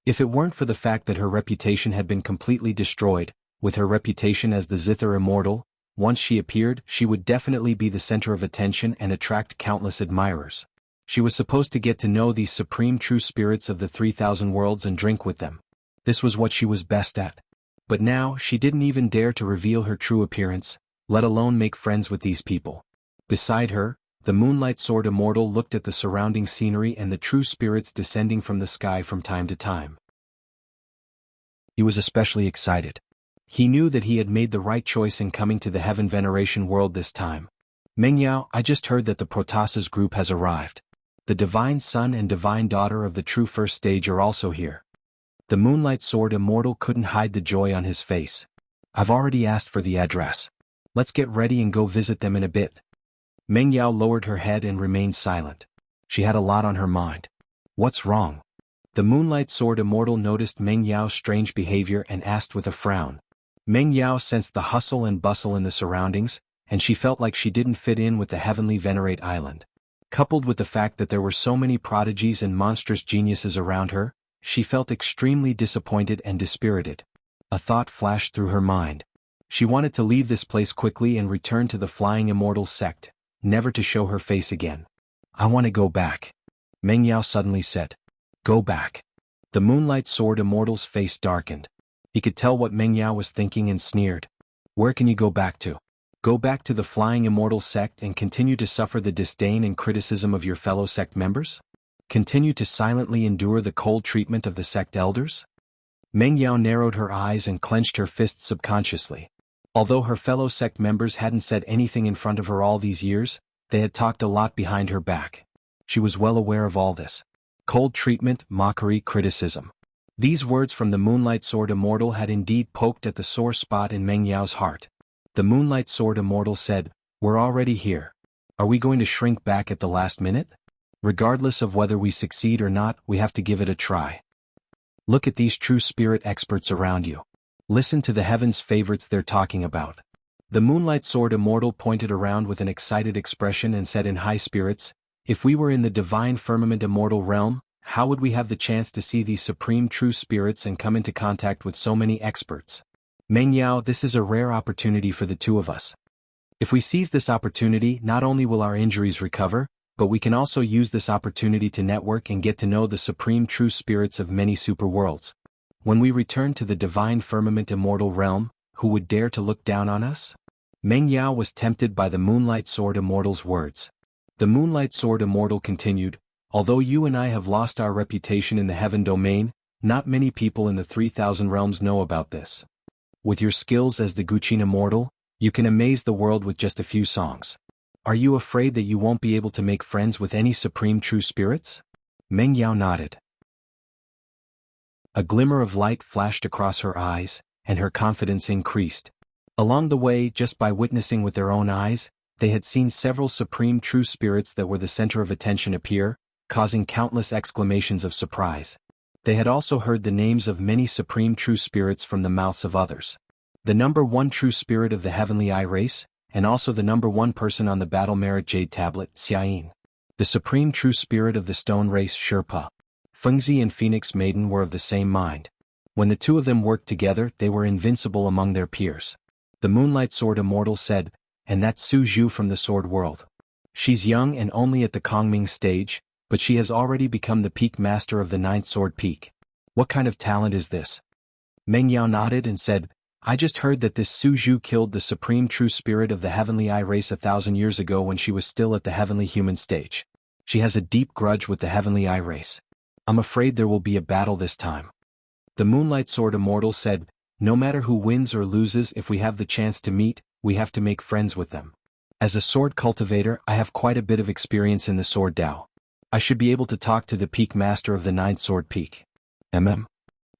If it weren't for the fact that her reputation had been completely destroyed, with her reputation as the Zither Immortal, once she appeared, she would definitely be the center of attention and attract countless admirers. She was supposed to get to know these supreme true spirits of the 3,000 worlds and drink with them. This was what she was best at. But now, she didn't even dare to reveal her true appearance, let alone make friends with these people. Beside her, the Moonlight Sword Immortal looked at the surrounding scenery and the true spirits descending from the sky from time to time. He was especially excited. He knew that he had made the right choice in coming to the Heaven Veneration world this time. "Meng Yao, I just heard that the Protasas group has arrived. The Divine Son and Divine Daughter of the true first stage are also here." The Moonlight Sword Immortal couldn't hide the joy on his face. "I've already asked for the address. Let's get ready and go visit them in a bit." Meng Yao lowered her head and remained silent. She had a lot on her mind. "What's wrong?" The Moonlight Sword Immortal noticed Meng Yao's strange behavior and asked with a frown. Meng Yao sensed the hustle and bustle in the surroundings, and she felt like she didn't fit in with the Heavenly Venerate Island. Coupled with the fact that there were so many prodigies and monstrous geniuses around her, she felt extremely disappointed and dispirited. A thought flashed through her mind. She wanted to leave this place quickly and return to the Flying Immortal sect, never to show her face again. "I want to go back," Meng Yao suddenly said. "Go back." The Moonlight Sword Immortal's face darkened. He could tell what Meng Yao was thinking and sneered. "Where can you go back to? Go back to the Flying Immortal sect and continue to suffer the disdain and criticism of your fellow sect members? Continue to silently endure the cold treatment of the sect elders?" Meng Yao narrowed her eyes and clenched her fists subconsciously. Although her fellow sect members hadn't said anything in front of her all these years, they had talked a lot behind her back. She was well aware of all this. Cold treatment, mockery, criticism. These words from the Moonlight Sword Immortal had indeed poked at the sore spot in Meng Yao's heart. The Moonlight Sword Immortal said, "We're already here. Are we going to shrink back at the last minute? Regardless of whether we succeed or not, we have to give it a try. Look at these true spirit experts around you. Listen to the heaven's favorites they're talking about." The Moonlight Sword Immortal pointed around with an excited expression and said in high spirits, "If we were in the Divine Firmament Immortal realm, how would we have the chance to see these supreme true spirits and come into contact with so many experts? Meng Yao, this is a rare opportunity for the two of us. If we seize this opportunity, not only will our injuries recover, but we can also use this opportunity to network and get to know the supreme true spirits of many superworlds. When we return to the Divine Firmament Immortal realm, who would dare to look down on us?" Meng Yao was tempted by the Moonlight Sword Immortal's words. The Moonlight Sword Immortal continued, "Although you and I have lost our reputation in the heaven domain, not many people in the 3,000 realms know about this. With your skills as the Guqin Immortal, you can amaze the world with just a few songs. Are you afraid that you won't be able to make friends with any supreme true spirits?" Meng Yao nodded. A glimmer of light flashed across her eyes, and her confidence increased. Along the way, just by witnessing with their own eyes, they had seen several supreme true spirits that were the center of attention appear, causing countless exclamations of surprise. They had also heard the names of many supreme true spirits from the mouths of others. The #1 true spirit of the Heavenly Eye race, and also the #1 person on the Battle Merit Jade Tablet, Xiayin. The supreme true spirit of the stone race Sherpa. Fengzi and Phoenix Maiden were of the same mind. When the two of them worked together, they were invincible among their peers. The Moonlight Sword Immortal said, and that's Su Zhu from the Sword World. She's young and only at the Kongming stage, but she has already become the peak master of the Ninth Sword Peak. What kind of talent is this? Meng Yao nodded and said, I just heard that this Su Zhu killed the supreme true spirit of the Heavenly Eye race 1,000 years ago when she was still at the Heavenly Human stage. She has a deep grudge with the Heavenly Eye race. I'm afraid there will be a battle this time. The Moonlight Sword Immortal said, no matter who wins or loses, if we have the chance to meet, we have to make friends with them. As a sword cultivator, I have quite a bit of experience in the sword Dao. I should be able to talk to the peak master of the Ninth Sword Peak.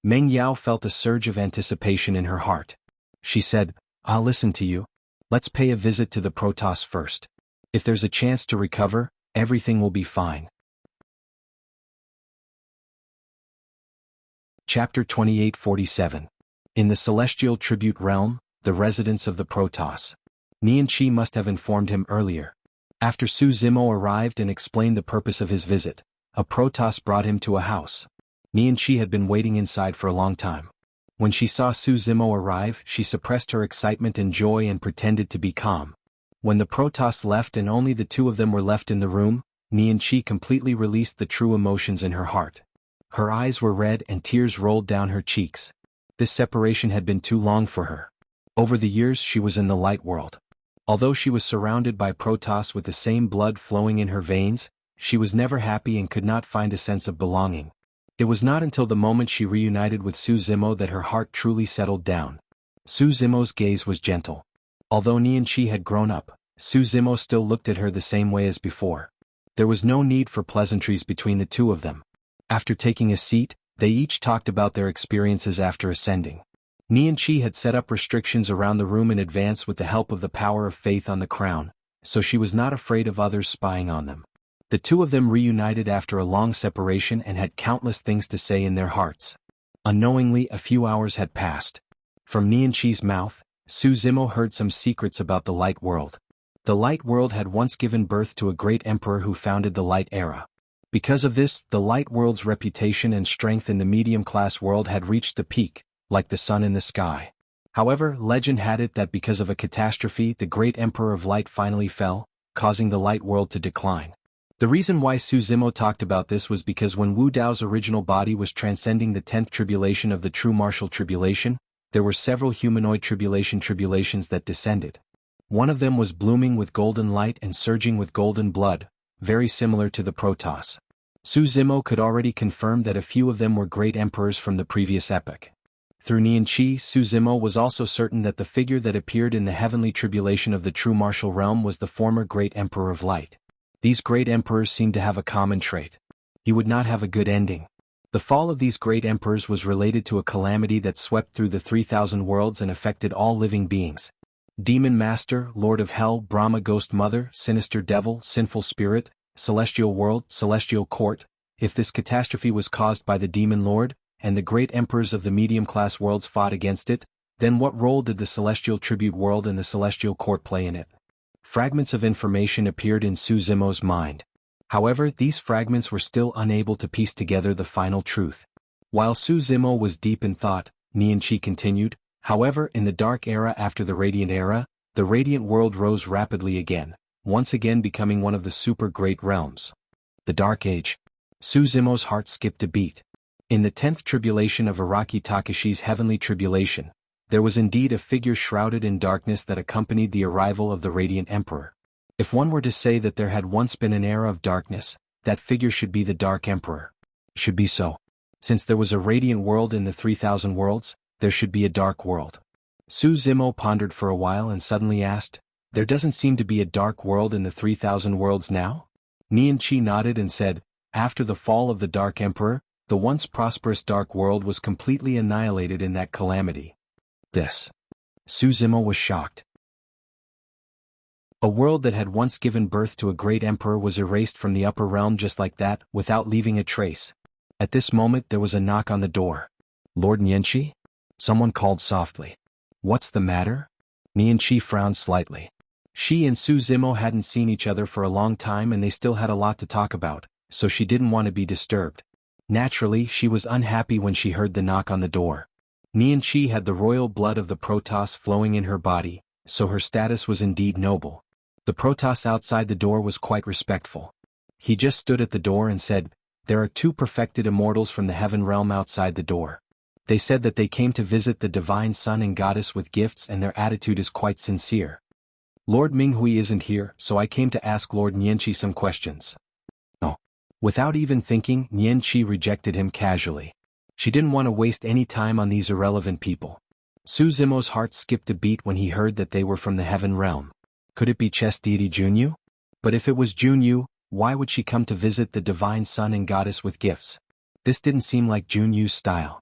Meng Yao felt a surge of anticipation in her heart. She said, I'll listen to you. Let's pay a visit to the Protoss first. If there's a chance to recover, everything will be fine. Chapter 2847. In the Celestial Tribute Realm, the residence of the Protoss. Nian Qi must have informed him earlier. After Su Zimo arrived and explained the purpose of his visit, a Protoss brought him to a house. Nian Qi had been waiting inside for a long time. When she saw Su Zimo arrive, she suppressed her excitement and joy and pretended to be calm. When the Protoss left and only the two of them were left in the room, Nian Qi completely released the true emotions in her heart. Her eyes were red and tears rolled down her cheeks. This separation had been too long for her. Over the years she was in the light world. Although she was surrounded by Protoss with the same blood flowing in her veins, she was never happy and could not find a sense of belonging. It was not until the moment she reunited with Su Zimo that her heart truly settled down. Su Zimo's gaze was gentle. Although Nian Qi had grown up, Su Zimo still looked at her the same way as before. There was no need for pleasantries between the two of them. After taking a seat, they each talked about their experiences after ascending. Nian Qi had set up restrictions around the room in advance with the help of the power of faith on the crown, so she was not afraid of others spying on them. The two of them reunited after a long separation and had countless things to say in their hearts. Unknowingly, a few hours had passed. From Nian Qi's mouth, Su Zimo heard some secrets about the Light World. The Light World had once given birth to a great emperor who founded the Light Era. Because of this, the Light World's reputation and strength in the medium-class world had reached the peak, like the sun in the sky. However, legend had it that because of a catastrophe, the great Emperor of Light finally fell, causing the Light World to decline. The reason why Su Zimo talked about this was because when Wu Dao's original body was transcending the 10th tribulation of the true martial tribulation, there were several humanoid tribulations that descended. One of them was blooming with golden light and surging with golden blood, very similar to the Protoss. Su Zimo could already confirm that a few of them were great emperors from the previous epoch. Through Nian Qi, Su Zimo was also certain that the figure that appeared in the heavenly tribulation of the true martial realm was the former great emperor of light. These great emperors seemed to have a common trait. He would not have a good ending. The fall of these great emperors was related to a calamity that swept through the 3,000 worlds and affected all living beings. Demon Master, Lord of Hell, Brahma Ghost Mother, Sinister Devil, Sinful Spirit, Celestial World, Celestial Court. If this catastrophe was caused by the Demon Lord, and the great emperors of the medium-class worlds fought against it, then what role did the Celestial Tribute World and the Celestial Court play in it? Fragments of information appeared in Su Zimo's mind. However, these fragments were still unable to piece together the final truth. While Su Zimo was deep in thought, Nian Qi continued, however, in the Dark Era after the Radiant Era, the Radiant World rose rapidly again, once again becoming one of the super great realms. The Dark Age. Su Zimo's heart skipped a beat. In the 10th tribulation of Araki Takashi's heavenly tribulation, there was indeed a figure shrouded in darkness that accompanied the arrival of the Radiant Emperor. If one were to say that there had once been an era of darkness, that figure should be the Dark Emperor. Should be so. Since there was a radiant world in the 3,000 worlds, there should be a dark world. Su Zimo pondered for a while and suddenly asked, there doesn't seem to be a dark world in the 3,000 worlds now? Nian Qi nodded and said, after the fall of the Dark Emperor, the once prosperous dark world was completely annihilated in that calamity. This. Su Zimo was shocked. A world that had once given birth to a great emperor was erased from the upper realm just like that, without leaving a trace. At this moment there was a knock on the door. Lord Nian Qi? Someone called softly. What's the matter? Nian Qi frowned slightly. She and Su Zimo hadn't seen each other for a long time and they still had a lot to talk about, so she didn't want to be disturbed. Naturally, she was unhappy when she heard the knock on the door. Nianqi had the royal blood of the Protoss flowing in her body, so her status was indeed noble. The Protoss outside the door was quite respectful. He just stood at the door and said, "There are two perfected immortals from the heaven realm outside the door. They said that they came to visit the divine son and goddess with gifts and their attitude is quite sincere. Lord Minghui isn't here, so I came to ask Lord Nianqi some questions." No. Without even thinking, Nianqi rejected him casually. She didn't want to waste any time on these irrelevant people. Su Zimo's heart skipped a beat when he heard that they were from the heaven realm. Could it be chess deity Junyu? But if it was Junyu, why would she come to visit the divine son and goddess with gifts? This didn't seem like Junyu's style.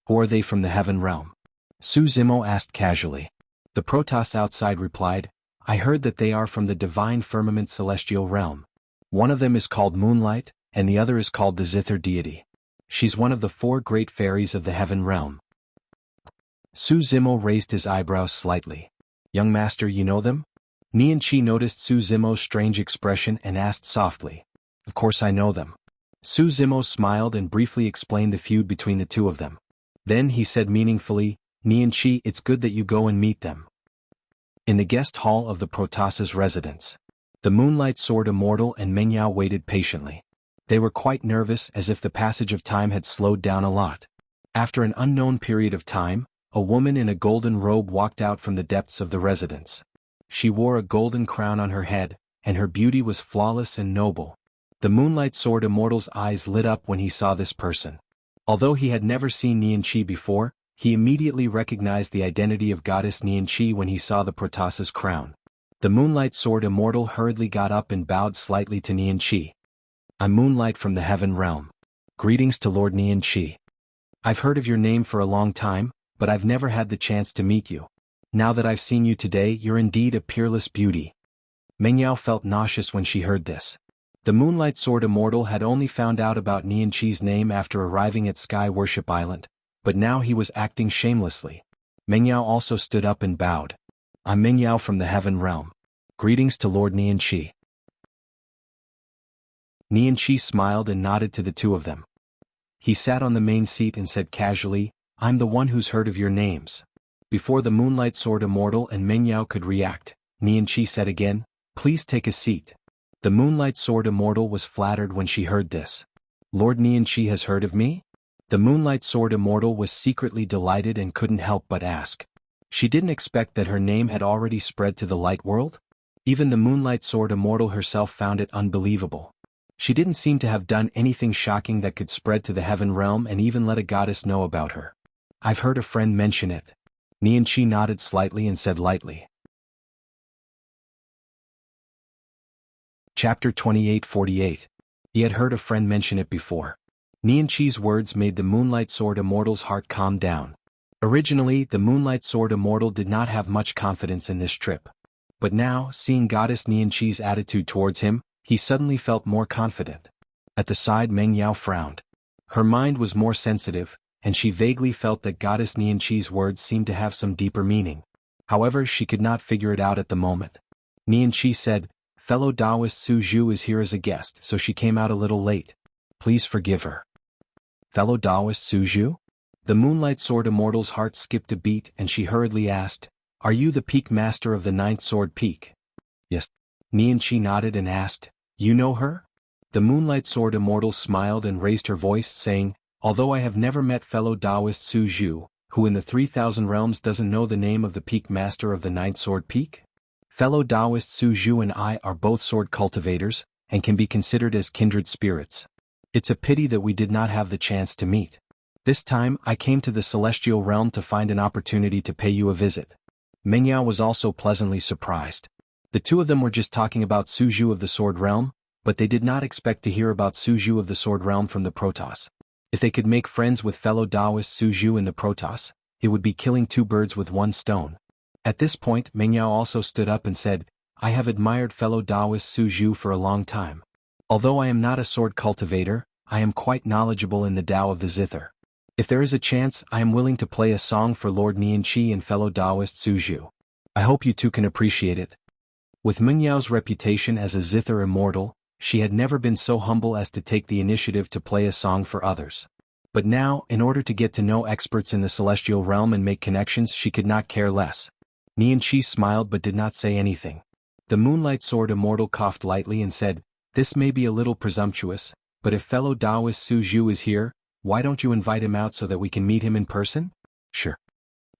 Or are they from the heaven realm? Su Zimo asked casually. The Protoss outside replied, "I heard that they are from the divine firmament celestial realm. One of them is called Moonlight, and the other is called the Zither deity. She's one of the 4 great fairies of the heaven realm." Su Zimo raised his eyebrows slightly. "Young master, you know them?" Nianqi noticed Su Zimo's strange expression and asked softly. "Of course I know them." Su Zimo smiled and briefly explained the feud between the two of them. Then he said meaningfully, "Nianqi, it's good that you go and meet them." In the guest hall of the Protoss's residence, the Moonlight Sword Immortal and Mengyao waited patiently. They were quite nervous, as if the passage of time had slowed down a lot. After an unknown period of time, a woman in a golden robe walked out from the depths of the residence. She wore a golden crown on her head, and her beauty was flawless and noble. The Moonlight Sword Immortal's eyes lit up when he saw this person. Although he had never seen Nianqi before, he immediately recognized the identity of goddess Nianqi when he saw the Protoss's crown. The Moonlight Sword Immortal hurriedly got up and bowed slightly to Nianqi. "I'm Moonlight from the heaven realm. Greetings to Lord Nianqi. I've heard of your name for a long time, but I've never had the chance to meet you. Now that I've seen you today, you're indeed a peerless beauty." Mengyao felt nauseous when she heard this. The Moonlight Sword Immortal had only found out about Nianqi's name after arriving at Sky Worship Island, but now he was acting shamelessly. Mengyao also stood up and bowed. "I'm Mengyao from the heaven realm. Greetings to Lord Nianqi." Nianqi smiled and nodded to the two of them. He sat on the main seat and said casually, "I'm the one who's heard of your names." Before the Moonlight Sword Immortal and Mengyao could react, Nianqi said again, "Please take a seat." The Moonlight Sword Immortal was flattered when she heard this. "Lord Nianqi has heard of me?" The Moonlight Sword Immortal was secretly delighted and couldn't help but ask. She didn't expect that her name had already spread to the light world. Even the Moonlight Sword Immortal herself found it unbelievable. She didn't seem to have done anything shocking that could spread to the heaven realm and even let a goddess know about her. "I've heard a friend mention it." Nianqi nodded slightly and said lightly. Chapter 2848. He had heard a friend mention it before. Nianqi's words made the Moonlight Sword Immortal's heart calm down. Originally, the Moonlight Sword Immortal did not have much confidence in this trip. But now, seeing Goddess Nianqi's attitude towards him, he suddenly felt more confident. At the side, Mengyao frowned. Her mind was more sensitive, and she vaguely felt that Goddess Nianqi's words seemed to have some deeper meaning. However, she could not figure it out at the moment. Nianqi said, "Fellow Taoist Su Zhu is here as a guest, so she came out a little late. Please forgive her." "Fellow Taoist Su Zhu?" The Moonlight Sword Immortal's heart skipped a beat and she hurriedly asked, "Are you the peak master of the Ninth Sword Peak?" "Yes." Nianqi nodded and asked, "You know her?" The Moonlight Sword Immortal smiled and raised her voice, saying, "Although I have never met fellow Taoist Su Zhu, who in the 3,000 realms doesn't know the name of the peak master of the Ninth Sword Peak? Fellow Taoist Su Zhu and I are both sword cultivators, and can be considered as kindred spirits. It's a pity that we did not have the chance to meet. This time, I came to the celestial realm to find an opportunity to pay you a visit." Mengyao was also pleasantly surprised. The two of them were just talking about Su Zhu of the Sword Realm, but they did not expect to hear about Su Zhu of the Sword Realm from the Protoss. If they could make friends with fellow Taoist Su Zhu in the Protoss, it would be killing two birds with one stone. At this point, Mengyao also stood up and said, "I have admired fellow Taoist Su Zhu for a long time. Although I am not a sword cultivator, I am quite knowledgeable in the Tao of the Zither. If there is a chance, I am willing to play a song for Lord Nianqi and fellow Taoist Su Zhu. I hope you two can appreciate it." With Mengyao's reputation as a zither immortal, she had never been so humble as to take the initiative to play a song for others. But now, in order to get to know experts in the celestial realm and make connections, she could not care less. Nianqi smiled but did not say anything. The Moonlight Sword Immortal coughed lightly and said, "This may be a little presumptuous, but if fellow Taoist Su Zhu is here, why don't you invite him out so that we can meet him in person?" "Sure."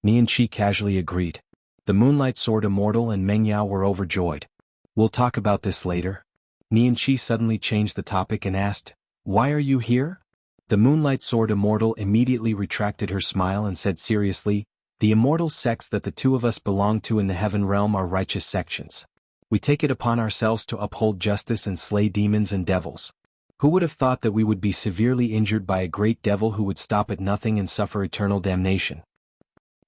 Nianqi casually agreed. The Moonlight Sword Immortal and Meng Yao were overjoyed. "We'll talk about this later." Nianqi suddenly changed the topic and asked, "Why are you here?" The Moonlight Sword Immortal immediately retracted her smile and said seriously, "The immortal sects that the two of us belong to in the heaven realm are righteous sections. We take it upon ourselves to uphold justice and slay demons and devils. Who would have thought that we would be severely injured by a great devil who would stop at nothing and suffer eternal damnation?"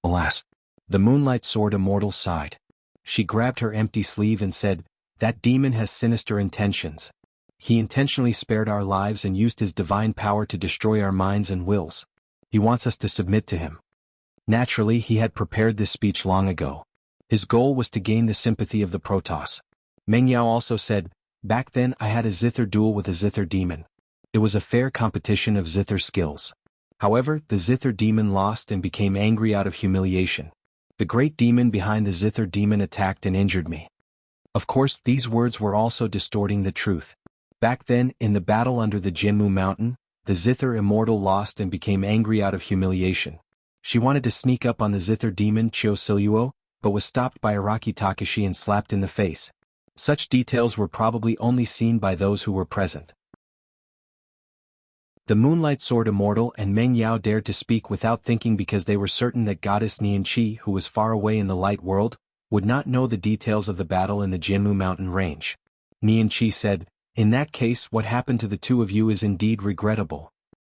Alas! The Moonlight Sword Immortal sighed. She grabbed her empty sleeve and said, "That demon has sinister intentions. He intentionally spared our lives and used his divine power to destroy our minds and wills. He wants us to submit to him." Naturally, he had prepared this speech long ago. His goal was to gain the sympathy of the Protoss. Meng Yao also said, "Back then I had a zither duel with a zither demon. It was a fair competition of zither skills. However, the zither demon lost and became angry out of humiliation. The great demon behind the zither demon attacked and injured me." Of course, these words were also distorting the truth. Back then, in the battle under the Jianghu mountain, the zither immortal lost and became angry out of humiliation. She wanted to sneak up on the zither demon Chiu Siluo, but was stopped by Araki Takashi and slapped in the face. Such details were probably only seen by those who were present. The Moonlight Sword Immortal and Meng Yao dared to speak without thinking because they were certain that Goddess Nianqi, who was far away in the light world, would not know the details of the battle in the Jianghu mountain range. Nianqi said, "In that case, what happened to the two of you is indeed regrettable.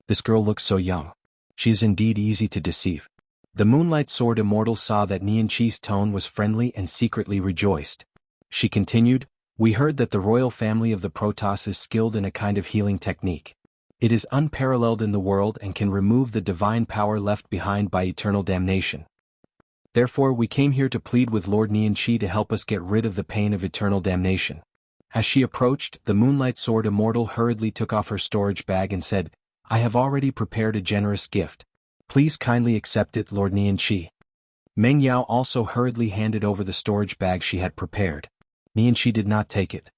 This girl looks so young. She is indeed easy to deceive." The Moonlight Sword Immortal saw that Nianqi's tone was friendly and secretly rejoiced. She continued, "We heard that the royal family of the Protoss is skilled in a kind of healing technique. It is unparalleled in the world and can remove the divine power left behind by eternal damnation. Therefore we came here to plead with Lord Nianqi to help us get rid of the pain of eternal damnation." As she approached, the Moonlight Sword Immortal hurriedly took off her storage bag and said, "I have already prepared a generous gift. Please kindly accept it, Lord Nianqi." Meng Yao also hurriedly handed over the storage bag she had prepared. Nianqi did not take it.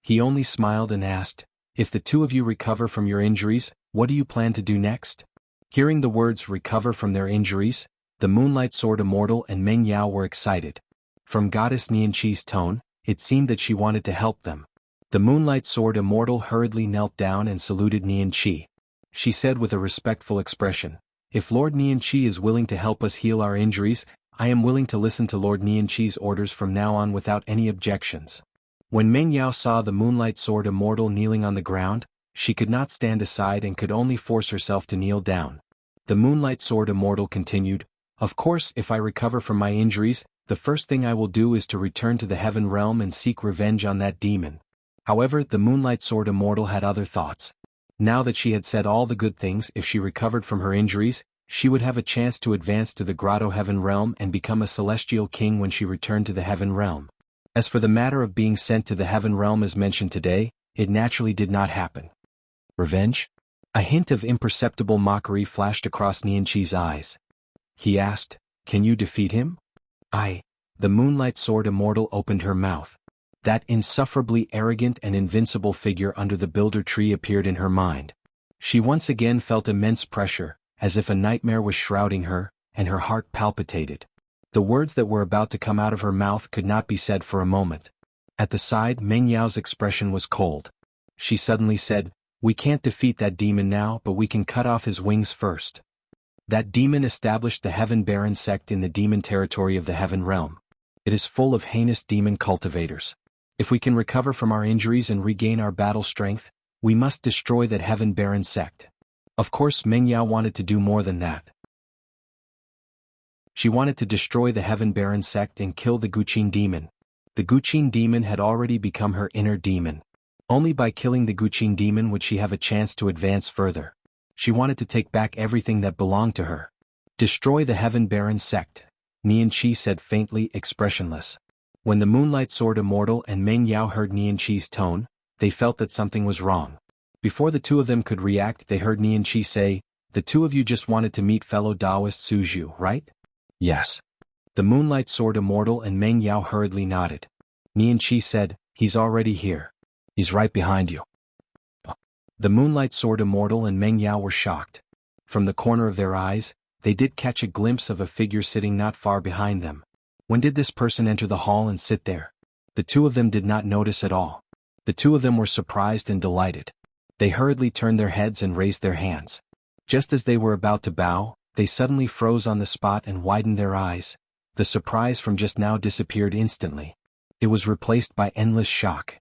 He only smiled and asked, "If the two of you recover from your injuries, what do you plan to do next?" Hearing the words "recover from their injuries," the Moonlight Sword Immortal and Meng Yao were excited. From Goddess Nianqi's tone, it seemed that she wanted to help them. The Moonlight Sword Immortal hurriedly knelt down and saluted Nianqi. She said with a respectful expression, "If Lord Nianqi is willing to help us heal our injuries, I am willing to listen to Lord Nianqi's orders from now on without any objections." When Meng Yao saw the Moonlight Sword Immortal kneeling on the ground, she could not stand aside and could only force herself to kneel down. The Moonlight Sword Immortal continued, "Of course, if I recover from my injuries, the first thing I will do is to return to the heaven realm and seek revenge on that demon." However, the Moonlight Sword Immortal had other thoughts. Now that she had said all the good things, if she recovered from her injuries, she would have a chance to advance to the Grotto Heaven Realm and become a celestial king when she returned to the Heaven Realm. As for the matter of being sent to the Heaven Realm as mentioned today, it naturally did not happen. Revenge? A hint of imperceptible mockery flashed across Nianqi's eyes. He asked, "Can you defeat him?" The Moonlight Sword Immortal opened her mouth. That insufferably arrogant and invincible figure under the builder tree appeared in her mind. She once again felt immense pressure, as if a nightmare was shrouding her, and her heart palpitated. The words that were about to come out of her mouth could not be said for a moment. At the side, Meng Yao's expression was cold. She suddenly said, "We can't defeat that demon now, but we can cut off his wings first." That demon established the Heaven Baron sect in the demon territory of the Heaven Realm. It is full of heinous demon cultivators. If we can recover from our injuries and regain our battle strength, we must destroy that Heaven Baron sect. Of course, Meng Yao wanted to do more than that. She wanted to destroy the Heaven Baron sect and kill the Guqin demon. The Guqin demon had already become her inner demon. Only by killing the Guqin demon would she have a chance to advance further. She wanted to take back everything that belonged to her. "Destroy the Heaven Baron sect," Nianqi said faintly, expressionless. When the Moonlight Sword Immortal and Meng Yao heard Nian Qi's tone, they felt that something was wrong. Before the two of them could react, they heard Nian Qi say, "The two of you just wanted to meet fellow Taoist Su Zhu, right?" "Yes." The Moonlight Sword Immortal and Meng Yao hurriedly nodded. Nian Qi said, "He's already here. He's right behind you." The Moonlight Sword Immortal and Meng Yao were shocked. From the corner of their eyes, they did catch a glimpse of a figure sitting not far behind them. When did this person enter the hall and sit there? The two of them did not notice at all. The two of them were surprised and delighted. They hurriedly turned their heads and raised their hands. Just as they were about to bow, they suddenly froze on the spot and widened their eyes. The surprise from just now disappeared instantly. It was replaced by endless shock.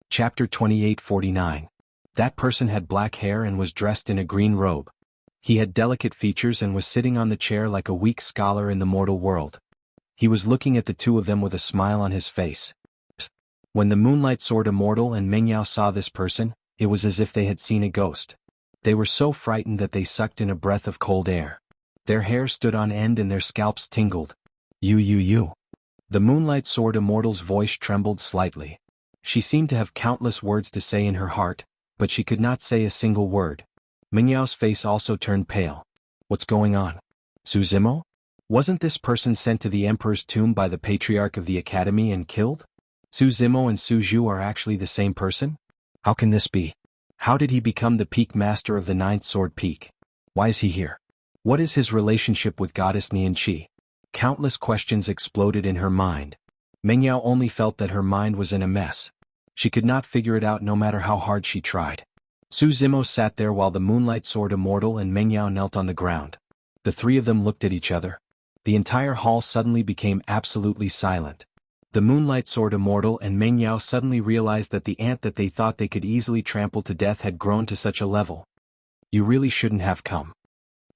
Chapter 28:49. That person had black hair and was dressed in a green robe. He had delicate features and was sitting on the chair like a weak scholar in the mortal world. He was looking at the two of them with a smile on his face. When the Moonlight Sword Immortal and Meng Yao saw this person, it was as if they had seen a ghost. They were so frightened that they sucked in a breath of cold air. Their hair stood on end and their scalps tingled. You. The Moonlight Sword Immortal's voice trembled slightly. She seemed to have countless words to say in her heart, but she could not say a single word. Meng Yao's face also turned pale. What's going on? Su Zimo? Wasn't this person sent to the Emperor's tomb by the Patriarch of the Academy and killed? Su Zimo and Su Zhu are actually the same person? How can this be? How did he become the peak master of the Ninth Sword Peak? Why is he here? What is his relationship with Goddess Nian Qi? Countless questions exploded in her mind. Meng Yao only felt that her mind was in a mess. She could not figure it out no matter how hard she tried. Su Zimo sat there while the Moonlight Sword Immortal and Meng Yao knelt on the ground. The three of them looked at each other. The entire hall suddenly became absolutely silent. The Moonlight Sword Immortal and Meng Yao suddenly realized that the ant that they thought they could easily trample to death had grown to such a level. You really shouldn't have come.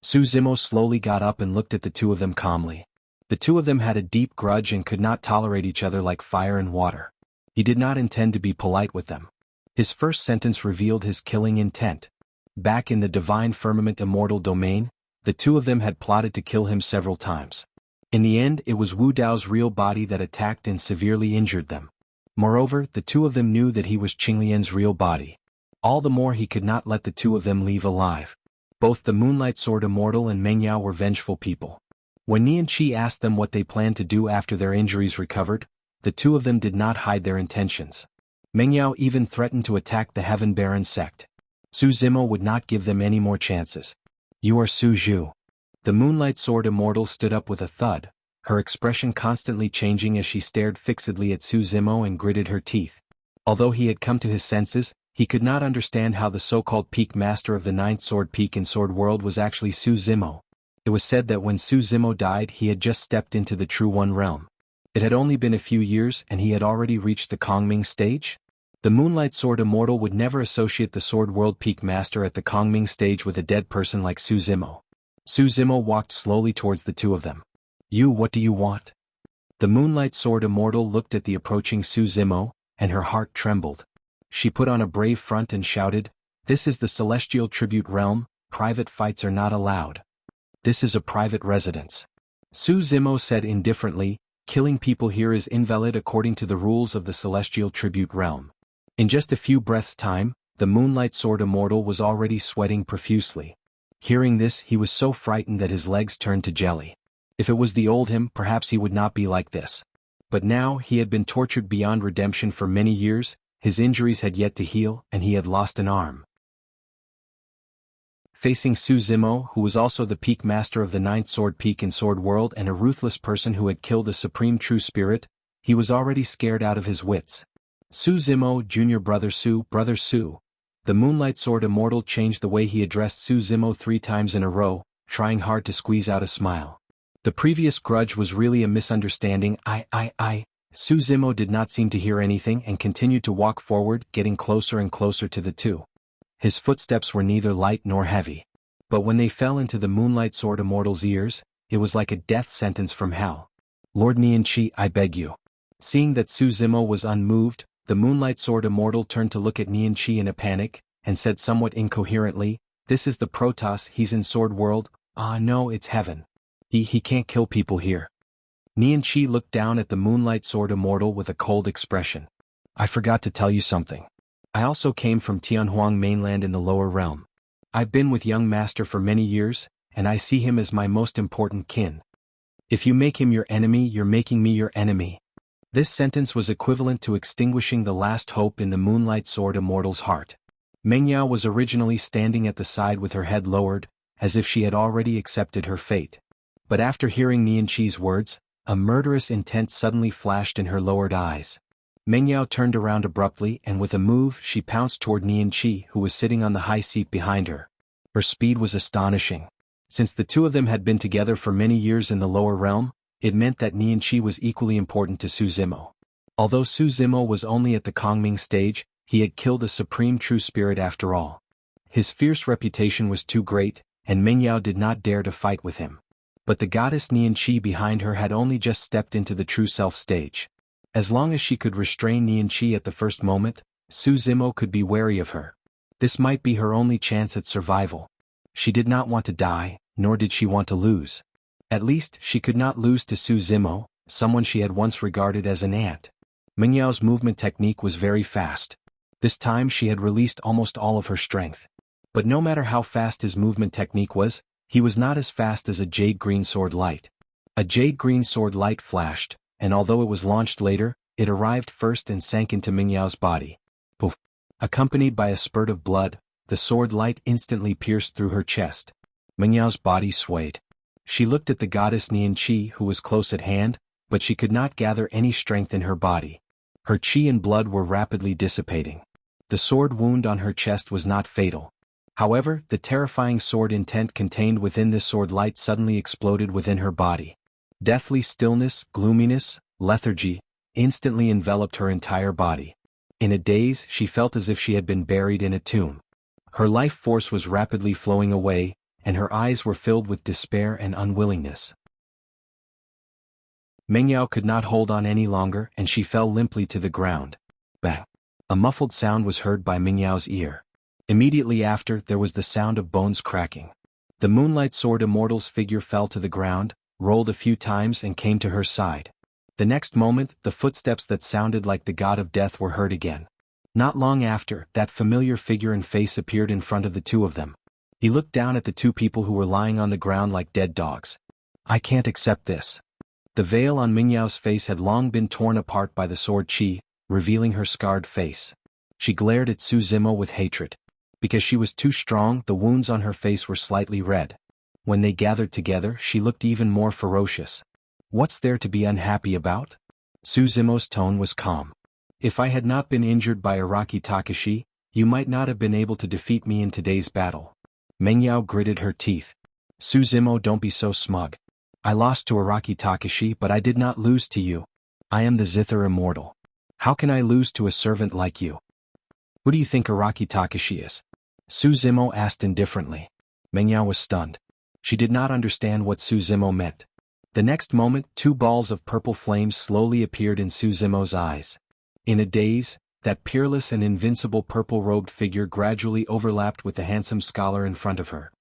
Su Zimo slowly got up and looked at the two of them calmly. The two of them had a deep grudge and could not tolerate each other like fire and water. He did not intend to be polite with them. His first sentence revealed his killing intent. Back in the Divine Firmament Immortal Domain, the two of them had plotted to kill him several times. In the end, it was Wu Dao's real body that attacked and severely injured them. Moreover, the two of them knew that he was Qinglian's real body. All the more he could not let the two of them leave alive. Both the Moonlight Sword Immortal and Meng Yao were vengeful people. When Nian Qi asked them what they planned to do after their injuries recovered, the two of them did not hide their intentions. Meng Yao even threatened to attack the Heaven Baron sect. Su Zimo would not give them any more chances. You are Su Zhu. The Moonlight Sword Immortal stood up with a thud, her expression constantly changing as she stared fixedly at Su Zimo and gritted her teeth. Although he had come to his senses, he could not understand how the so-called peak master of the Ninth Sword Peak in Sword World was actually Su Zimo. It was said that when Su Zimo died he had just stepped into the True One realm. It had only been a few years and he had already reached the Kongming stage? The Moonlight Sword Immortal would never associate the Sword World Peak Master at the Kongming stage with a dead person like Su Zimo. Su Zimo walked slowly towards the two of them. What do you want? The Moonlight Sword Immortal looked at the approaching Su Zimo, and her heart trembled. She put on a brave front and shouted, "This is the Celestial Tribute Realm, private fights are not allowed. This is a private residence." Su Zimo said indifferently, "Killing people here is invalid according to the rules of the Celestial Tribute Realm." In just a few breaths' time, the Moonlight Sword Immortal was already sweating profusely. Hearing this, he was so frightened that his legs turned to jelly. If it was the old him, perhaps he would not be like this. But now, he had been tortured beyond redemption for many years, his injuries had yet to heal, and he had lost an arm. Facing Su Zimo, who was also the peak master of the Ninth Sword Peak in Sword World and a ruthless person who had killed a supreme true spirit, he was already scared out of his wits. Su Zimo, Junior Brother Su. The Moonlight Sword Immortal changed the way he addressed Su Zimo 3 times in a row, trying hard to squeeze out a smile. The previous grudge was really a misunderstanding. Su Zimo did not seem to hear anything and continued to walk forward, getting closer and closer to the two. His footsteps were neither light nor heavy. But when they fell into the Moonlight Sword Immortal's ears, it was like a death sentence from hell. "Lord Nian Qi, I beg you." Seeing that Su Zimo was unmoved, the Moonlight Sword Immortal turned to look at Nian Qi in a panic, and said somewhat incoherently, "This is the Protoss, he's in Sword World." "Ah no, it's heaven." He can't kill people here. Nian Qi looked down at the Moonlight Sword Immortal with a cold expression. I forgot to tell you something. I also came from Tianhuang mainland in the lower realm. I've been with young master for many years, and I see him as my most important kin. If you make him your enemy, you're making me your enemy. This sentence was equivalent to extinguishing the last hope in the Moonlight Sword Immortal's heart. Mengyao was originally standing at the side with her head lowered, as if she had already accepted her fate. But after hearing Nian Qi's words, a murderous intent suddenly flashed in her lowered eyes. Mengyao turned around abruptly and with a move she pounced toward Nian Qi who was sitting on the high seat behind her. Her speed was astonishing. Since the two of them had been together for many years in the lower realm, it meant that Nian Qi was equally important to Su Zimo. Although Su Zimo was only at the Kongming stage, he had killed a supreme true spirit after all. His fierce reputation was too great, and Mengyao did not dare to fight with him. But the goddess Nian Qi behind her had only just stepped into the true self stage. As long as she could restrain Nian Qi at the first moment, Su Zimo could be wary of her. This might be her only chance at survival. She did not want to die, nor did she want to lose. At least, she could not lose to Su Zimo, someone she had once regarded as an ant. Mengyao's movement technique was very fast. This time she had released almost all of her strength. But no matter how fast his movement technique was, he was not as fast as a jade green sword light. A jade green sword light flashed, and although it was launched later, it arrived first and sank into Mengyao's body. Poof! Accompanied by a spurt of blood, the sword light instantly pierced through her chest. Mengyao's body swayed. She looked at the goddess Nian Qi who was close at hand, but she could not gather any strength in her body. Her qi and blood were rapidly dissipating. The sword wound on her chest was not fatal. However, the terrifying sword intent contained within this sword light suddenly exploded within her body. Deathly stillness, gloominess, lethargy, instantly enveloped her entire body. In a daze, she felt as if she had been buried in a tomb. Her life force was rapidly flowing away, and her eyes were filled with despair and unwillingness. Mengyao could not hold on any longer and she fell limply to the ground. Bang! A muffled sound was heard by Mengyao's ear. Immediately after, there was the sound of bones cracking. The Moonlight Sword Immortal's figure fell to the ground, rolled a few times and came to her side. The next moment, the footsteps that sounded like the god of death were heard again. Not long after, that familiar figure and face appeared in front of the two of them. He looked down at the two people who were lying on the ground like dead dogs. I can't accept this. The veil on Mengyao's face had long been torn apart by the sword qi, revealing her scarred face. She glared at Su Zimo with hatred. Because she was too strong, the wounds on her face were slightly red. When they gathered together, she looked even more ferocious. What's there to be unhappy about? Su Zimo's tone was calm. If I had not been injured by Araki Takashi, you might not have been able to defeat me in today's battle. Mengyao gritted her teeth. Su Zimo, don't be so smug. I lost to Araki Takashi but I did not lose to you. I am the Zither Immortal. How can I lose to a servant like you? Who do you think Araki Takashi is? Su Zimo asked indifferently. Mengyao was stunned. She did not understand what Su Zimo meant. The next moment, two balls of purple flames slowly appeared in Su Zimo's eyes. In a daze, that peerless and invincible purple-robed figure gradually overlapped with the handsome scholar in front of her.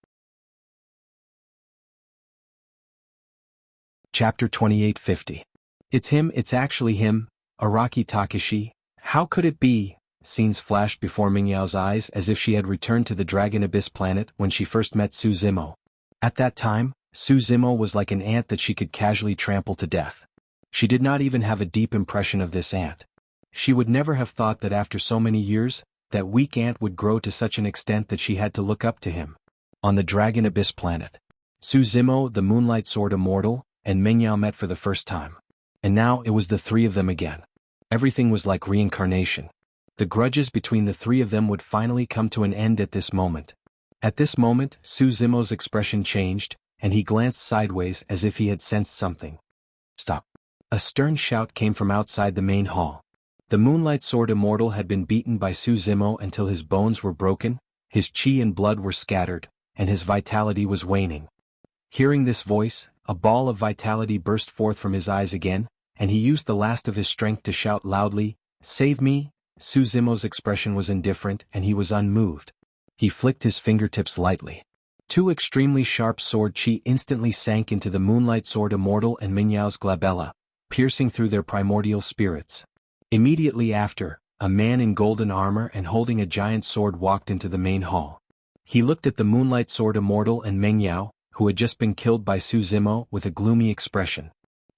Chapter 2850. It's him, it's actually him, Araki Takashi. How could it be? Scenes flashed before Mengyao's eyes as if she had returned to the Dragon Abyss planet when she first met Su Zimo. At that time, Su Zimo was like an ant that she could casually trample to death. She did not even have a deep impression of this ant. She would never have thought that after so many years, that weak ant would grow to such an extent that she had to look up to him. On the Dragon Abyss planet, Su Zimo, the Moonlight Sword Immortal, and Mengyao met for the first time. And now it was the three of them again. Everything was like reincarnation. The grudges between the three of them would finally come to an end at this moment. At this moment, Su Zimo's expression changed, and he glanced sideways as if he had sensed something. Stop. A stern shout came from outside the main hall. The Moonlight Sword Immortal had been beaten by Su Zimo until his bones were broken, his qi and blood were scattered, and his vitality was waning. Hearing this voice, a ball of vitality burst forth from his eyes again, and he used the last of his strength to shout loudly, "Save me!" Su Zimo's expression was indifferent and he was unmoved. He flicked his fingertips lightly. Two extremely sharp sword chi instantly sank into the Moonlight Sword Immortal and Mingyao's glabella, piercing through their primordial spirits. Immediately after, a man in golden armor and holding a giant sword walked into the main hall. He looked at the Moonlight Sword Immortal and Mingyao, who had just been killed by Su Zimo, with a gloomy expression.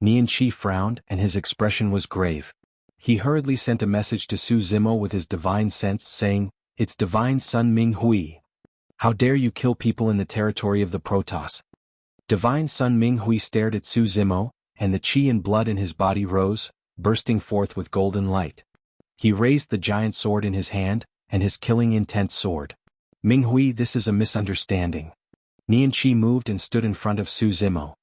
Nian Qi frowned and his expression was grave. He hurriedly sent a message to Su Zimo with his divine sense saying, "It's Divine Sun Ming Hui. How dare you kill people in the territory of the Protoss?" Divine Sun Ming Hui stared at Su Zimo, and the qi and blood in his body rose, bursting forth with golden light. He raised the giant sword in his hand, and his killing intent soared. "Ming Hui, this is a misunderstanding." Nian Qi moved and stood in front of Su Zimo.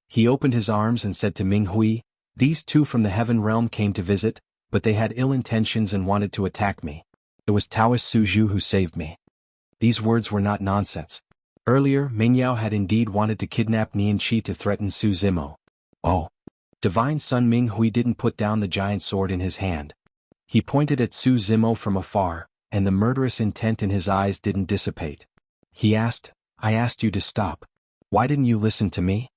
He opened his arms and said to Ming Hui, "These two from the heaven realm came to visit, but they had ill intentions and wanted to attack me. It was Taoist Su Zhu who saved me." These words were not nonsense. Earlier, Mingyao had indeed wanted to kidnap Nian Qi to threaten Su Zimo. Oh. Divine Sun Ming Hui didn't put down the giant sword in his hand. He pointed at Su Zimo from afar, and the murderous intent in his eyes didn't dissipate. He asked, "I asked you to stop. Why didn't you listen to me?"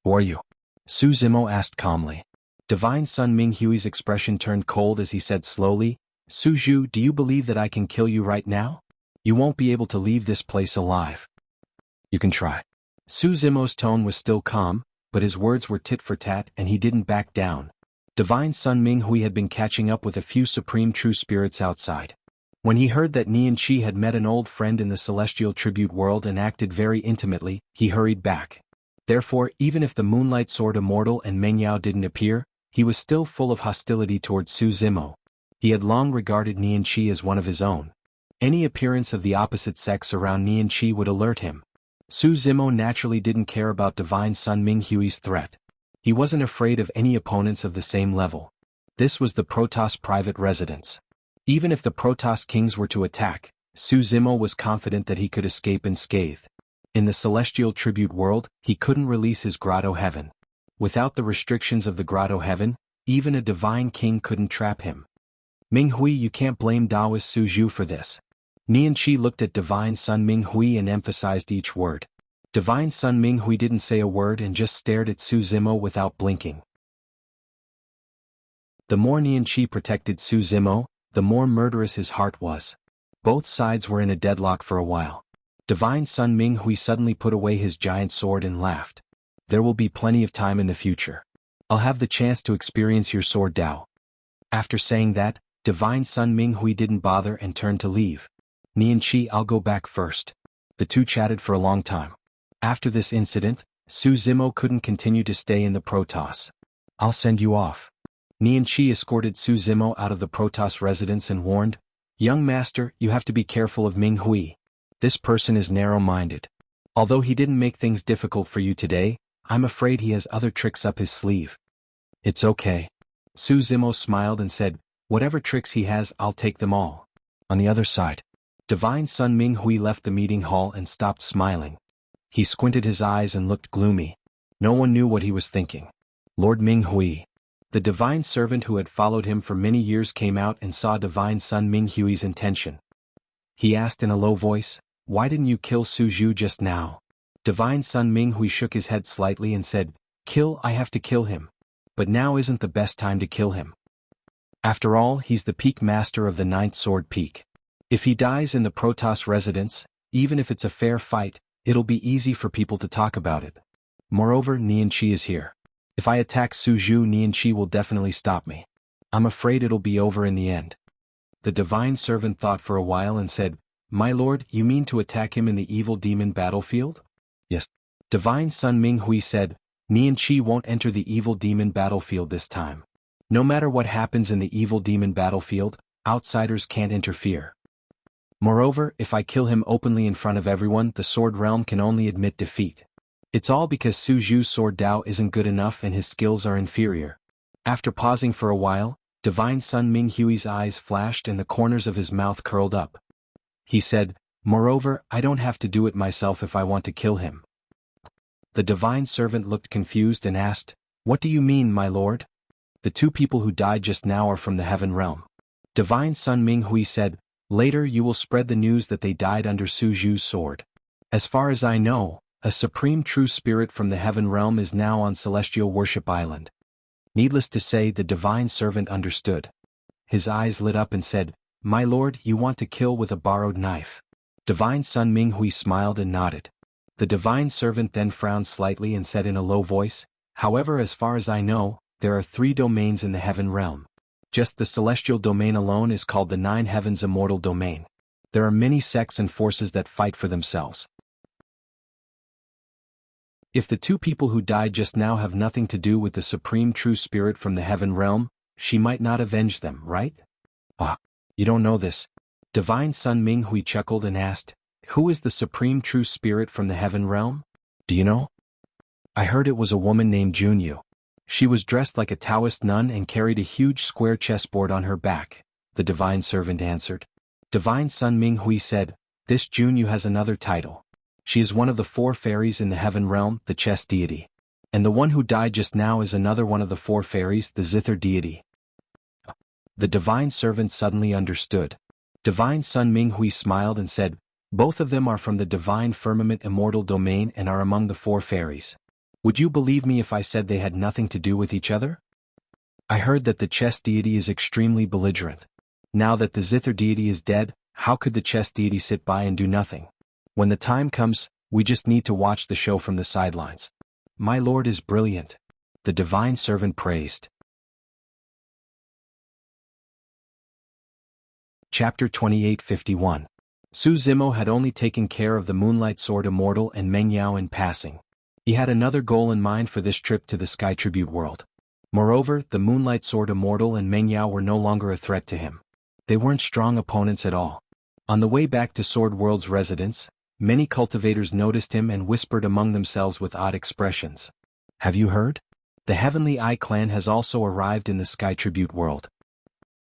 "Who are you?" Su Zimo asked calmly. Divine Sun Ming Hui's expression turned cold as he said slowly, "Su Zhu, do you believe that I can kill you right now? You won't be able to leave this place alive." "You can try." Su Zimo's tone was still calm, but his words were tit for tat and he didn't back down. Divine Sun Ming Hui had been catching up with a few supreme true spirits outside. When he heard that Nian Qi had met an old friend in the celestial tribute world and acted very intimately, he hurried back. Therefore, even if the Moonlight Sword Immortal and Mengyao didn't appear, he was still full of hostility towards Su Zimo. He had long regarded Nian Qi as one of his own. Any appearance of the opposite sex around Nian Qi would alert him. Su Zimo naturally didn't care about Divine Sun Ming Hui's threat. He wasn't afraid of any opponents of the same level. This was the Protoss private residence. Even if the Protoss kings were to attack, Su Zimo was confident that he could escape unscathed. In the celestial tribute world, he couldn't release his grotto heaven. Without the restrictions of the grotto heaven, even a divine king couldn't trap him. "Ming Hui, you can't blame Taoist Su Zhu for this." Nian Qi looked at Divine Sun Ming Hui and emphasized each word. Divine Sun Ming Hui didn't say a word and just stared at Su Zimo without blinking. The more Nian Qi protected Su Zimo, the more murderous his heart was. Both sides were in a deadlock for a while. Divine Sun Ming Hui suddenly put away his giant sword and laughed. "There will be plenty of time in the future. I'll have the chance to experience your sword Dao." After saying that, Divine Sun Ming Hui didn't bother and turned to leave. "Nian Qi, I'll go back first." The two chatted for a long time. After this incident, Su Zimo couldn't continue to stay in the Protoss. "I'll send you off." Nian Qi escorted Su Zimo out of the Protoss residence and warned, "Young master, you have to be careful of Ming Hui. This person is narrow-minded. Although he didn't make things difficult for you today, I'm afraid he has other tricks up his sleeve." "It's okay." Su Zimo smiled and said, "Whatever tricks he has, I'll take them all." On the other side, Divine Sun Ming Hui left the meeting hall and stopped smiling. He squinted his eyes and looked gloomy. No one knew what he was thinking. Lord Ming Hui. The divine servant who had followed him for many years came out and saw Divine Sun Ming Hui's intention. He asked in a low voice, "Why didn't you kill Su Zhu just now?" Divine Sun Ming Hui shook his head slightly and said, I have to kill him. But now isn't the best time to kill him. After all, he's the peak master of the 9th Sword Peak. If he dies in the Protoss residence, even if it's a fair fight, it'll be easy for people to talk about it. Moreover, Nian Qi is here. If I attack Su Zhu, Nian Qi will definitely stop me. I'm afraid it'll be over in the end. The divine servant thought for a while and said, "My lord, you mean to attack him in the evil demon battlefield?" "Yes." Divine Sun Ming Hui said, "Nian Qi won't enter the evil demon battlefield this time. No matter what happens in the evil demon battlefield, outsiders can't interfere. Moreover, if I kill him openly in front of everyone, the Sword Realm can only admit defeat. It's all because Su Zhu's sword Dao isn't good enough and his skills are inferior." After pausing for a while, Divine Sun Ming Hui's eyes flashed and the corners of his mouth curled up. He said, "Moreover, I don't have to do it myself if I want to kill him." The divine servant looked confused and asked, "What do you mean, my lord?" "The two people who died just now are from the Heaven Realm." Divine Sun Ming Hui said, "Later you will spread the news that they died under Su Zhu's sword. As far as I know, a supreme true spirit from the heaven realm is now on Celestial Worship Island. Needless to say, the divine servant understood. His eyes lit up and said, "My lord, you want to kill with a borrowed knife." Divine Sun Minghui smiled and nodded. The divine servant then frowned slightly and said in a low voice, "However, as far as I know, there are 3 domains in the heaven realm. Just the celestial domain alone is called the 9 heavens immortal domain. There are many sects and forces that fight for themselves. If the 2 people who died just now have nothing to do with the supreme true spirit from the heaven realm, she might not avenge them, right?" "Ah, you don't know this." Divine Sun Minghui chuckled and asked, "Who is the supreme true spirit from the heaven realm? Do you know?" "I heard it was a woman named Jianghu. She was dressed like a Taoist nun and carried a huge square chessboard on her back," the divine servant answered. Divine Sun Minghui said, "This Jianghu has another title. She is one of the 4 fairies in the heaven realm, the chess deity. And the one who died just now is another one of the 4 fairies, the zither deity." The divine servant suddenly understood. Divine Sun Minghui smiled and said, "Both of them are from the divine firmament immortal domain and are among the 4 fairies. Would you believe me if I said they had nothing to do with each other? I heard that the chess deity is extremely belligerent. Now that the zither deity is dead, how could the chess deity sit by and do nothing? When the time comes, we just need to watch the show from the sidelines." "My lord is brilliant," the divine servant praised. Chapter 2851. Su Zimo had only taken care of the Moonlight Sword Immortal and Meng Yao in passing. He had another goal in mind for this trip to the Sky Tribute world. Moreover, the Moonlight Sword Immortal and Meng Yao were no longer a threat to him. They weren't strong opponents at all. On the way back to Sword World's residence, many cultivators noticed him and whispered among themselves with odd expressions. "Have you heard? The Heavenly Eye clan has also arrived in the Sky Tribute world.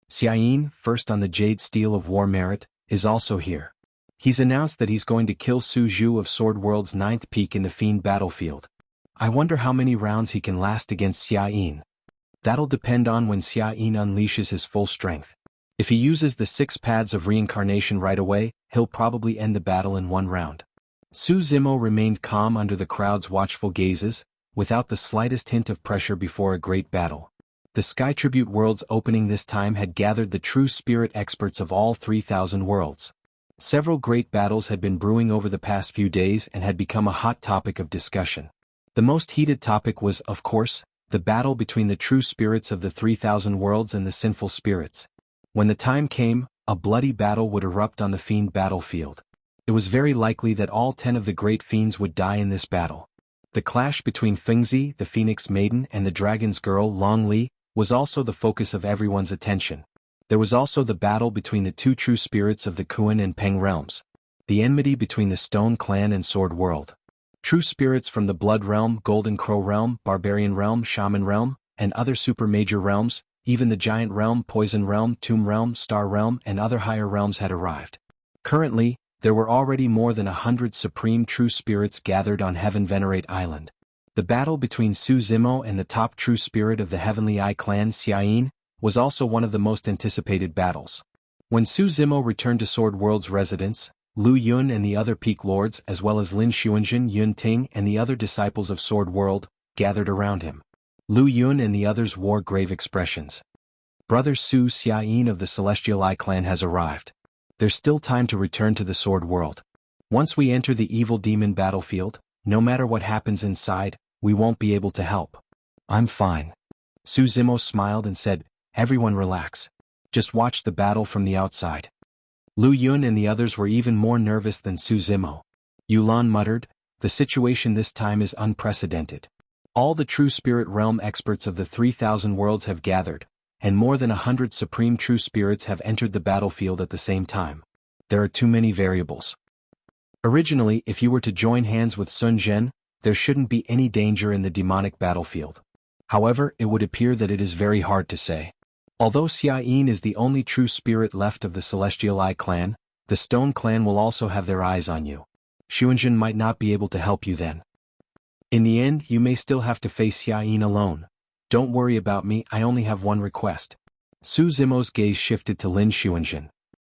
Xiayin, first on the Jade Steel of War merit, is also here. He's announced that he's going to kill Su Zhu of Sword World's 9th peak in the Fiend battlefield. I wonder how many rounds he can last against Xiayin. That'll depend on when Xiayin unleashes his full strength. If he uses the 6 paths of reincarnation right away, he'll probably end the battle in 1 round." Su Zimo remained calm under the crowd's watchful gazes, without the slightest hint of pressure before a great battle. The Sky Tribute world's opening this time had gathered the true spirit experts of all 3,000 worlds. Several great battles had been brewing over the past few days and had become a hot topic of discussion. The most heated topic was, of course, the battle between the true spirits of the 3,000 worlds and the sinful spirits. When the time came, a bloody battle would erupt on the Fiend battlefield. It was very likely that all 10 of the great fiends would die in this battle. The clash between Fengzi, the Phoenix Maiden, and the Dragon's Girl, Long Li, was also the focus of everyone's attention. There was also the battle between the 2 true spirits of the Kuan and Peng realms. The enmity between the Stone Clan and Sword World. True spirits from the Blood Realm, Golden Crow Realm, Barbarian Realm, Shaman Realm, and other super major realms, even the Giant Realm, Poison Realm, Tomb Realm, Star Realm, and other higher realms had arrived. Currently, there were already more than 100 supreme true spirits gathered on Heaven Venerate Island. The battle between Su Zimo and the top true spirit of the Heavenly Eye clan, Xiayin, was also one of the most anticipated battles. When Su Zimo returned to Sword World's residence, Lu Yun and the other peak lords as well as Lin Xuanjun, Yun Ting and the other disciples of Sword World, gathered around him. Lu Yun and the others wore grave expressions. "Brother Su Xiayin of the Celestial Eye clan has arrived. There's still time to return to the Sword World. Once we enter the evil demon battlefield, no matter what happens inside, we won't be able to help." "I'm fine." Su Zimo smiled and said, "Everyone relax. Just watch the battle from the outside." Lu Yun and the others were even more nervous than Su Zimo. Yulan muttered, "The situation this time is unprecedented. All the true spirit realm experts of the 3,000 worlds have gathered, and more than 100 supreme true spirits have entered the battlefield at the same time. There are too many variables. Originally, if you were to join hands with Sun Zhen, there shouldn't be any danger in the demonic battlefield. However, it would appear that it is very hard to say. Although Xiayin is the only true spirit left of the Celestial Eye clan, the Stone clan will also have their eyes on you. Xuanjun might not be able to help you then. In the end, you may still have to face Xiayin alone. Don't worry about me, I only have one request." Su Zimo's gaze shifted to Lin Xuanjun.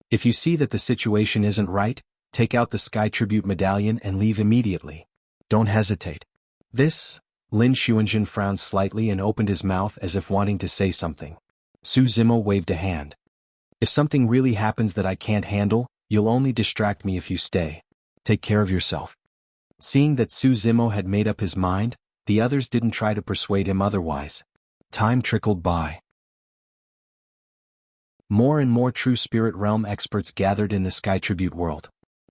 "If you see that the situation isn't right, Take out the Sky Tribute medallion and leave immediately. Don't hesitate. This? Lin Xuanzhen frowned slightly and opened his mouth as if wanting to say something. Su Zimo waved a hand. If something really happens that I can't handle, you'll only distract me if you stay. Take care of yourself. Seeing that Su Zimo had made up his mind, the others didn't try to persuade him otherwise. Time trickled by. More and more true spirit realm experts gathered in the Sky Tribute world.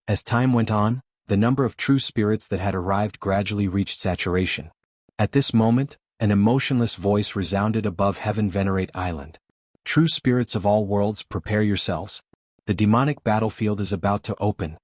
As time went on, the number of true spirits that had arrived gradually reached saturation. At this moment, an emotionless voice resounded above Heaven Venerate Island. True spirits of all worlds, prepare yourselves. The demonic battlefield is about to open.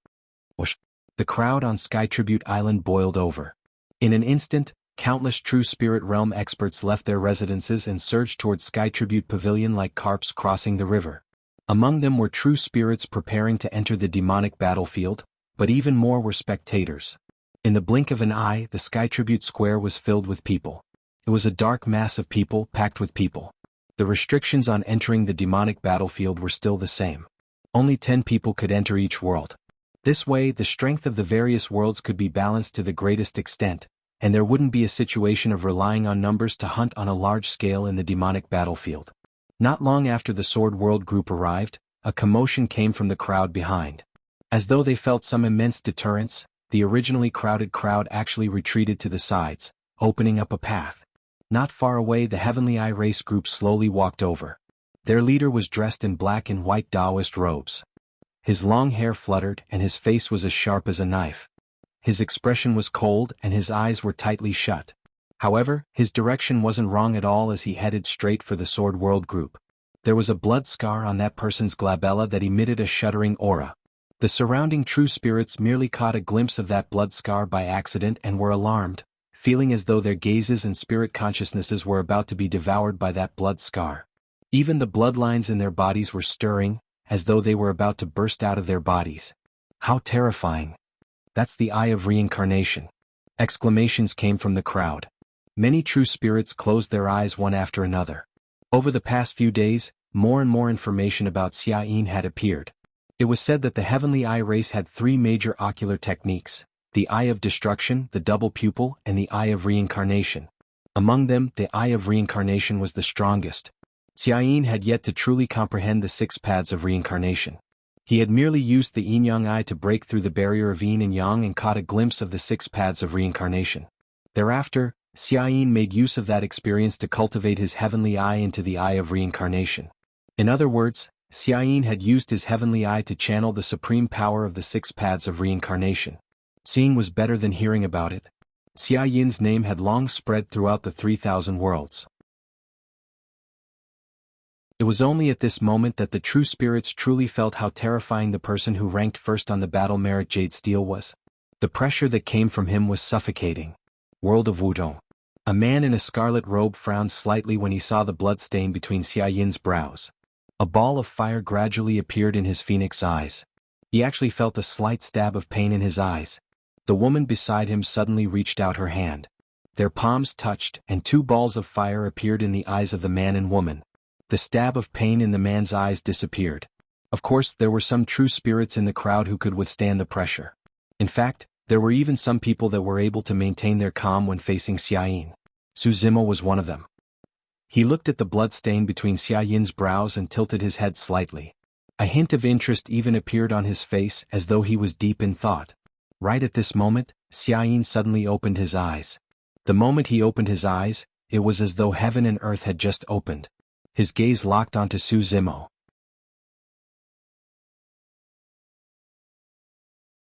Whoosh! The crowd on Sky Tribute Island boiled over. In an instant, countless true spirit realm experts left their residences and surged towards Sky Tribute Pavilion like carps crossing the river. Among them were true spirits preparing to enter the demonic battlefield, but even more were spectators. In the blink of an eye, the Sky Tribute Square was filled with people. It was a dark mass of people packed with people. The restrictions on entering the demonic battlefield were still the same. Only 10 people could enter each world. This way, the strength of the various worlds could be balanced to the greatest extent, and there wouldn't be a situation of relying on numbers to hunt on a large scale in the demonic battlefield. Not long after the Sword World group arrived, a commotion came from the crowd behind. As though they felt some immense deterrence, the originally crowded crowd actually retreated to the sides, opening up a path. Not far away, the Heavenly Eye race group slowly walked over. Their leader was dressed in black and white Taoist robes. His long hair fluttered and his face was as sharp as a knife. His expression was cold and his eyes were tightly shut. However, his direction wasn't wrong at all as he headed straight for the Sword World group. There was a blood scar on that person's glabella that emitted a shuddering aura. The surrounding true spirits merely caught a glimpse of that blood scar by accident and were alarmed, feeling as though their gazes and spirit consciousnesses were about to be devoured by that blood scar. Even the bloodlines in their bodies were stirring, as though they were about to burst out of their bodies. How terrifying! That's the Eye of Reincarnation. Exclamations came from the crowd. Many true spirits closed their eyes one after another. Over the past few days, more and more information about Xia Yin had appeared. It was said that the Heavenly Eye race had 3 major ocular techniques: the Eye of Destruction, the Double Pupil, and the Eye of Reincarnation. Among them, the Eye of Reincarnation was the strongest. Xia Yin had yet to truly comprehend the 6 paths of reincarnation. He had merely used the Yin-Yang Eye to break through the barrier of Yin and Yang and caught a glimpse of the 6 paths of reincarnation. Thereafter, Xia Yin made use of that experience to cultivate his Heavenly Eye into the Eye of Reincarnation. In other words, Xia Yin had used his Heavenly Eye to channel the supreme power of the 6 paths of reincarnation. Seeing was better than hearing about it. Xia Yin's name had long spread throughout the 3,000 worlds. It was only at this moment that the true spirits truly felt how terrifying the person who ranked first on the battle merit Jade Steel was. The pressure that came from him was suffocating. World of Wudong. A man in a scarlet robe frowned slightly when he saw the blood stain between Xia Yin's brows. A ball of fire gradually appeared in his phoenix eyes. He actually felt a slight stab of pain in his eyes. The woman beside him suddenly reached out her hand. Their palms touched, and 2 balls of fire appeared in the eyes of the man and woman. The stab of pain in the man's eyes disappeared. Of course, there were some true spirits in the crowd who could withstand the pressure. In fact, there were even some people that were able to maintain their calm when facing Xia Yin. Su Zimo was one of them. He looked at the blood stain between Xia Yin's brows and tilted his head slightly. A hint of interest even appeared on his face as though he was deep in thought. Right at this moment, Xia Yin suddenly opened his eyes. The moment he opened his eyes, it was as though heaven and earth had just opened. His gaze locked onto Su Zimo.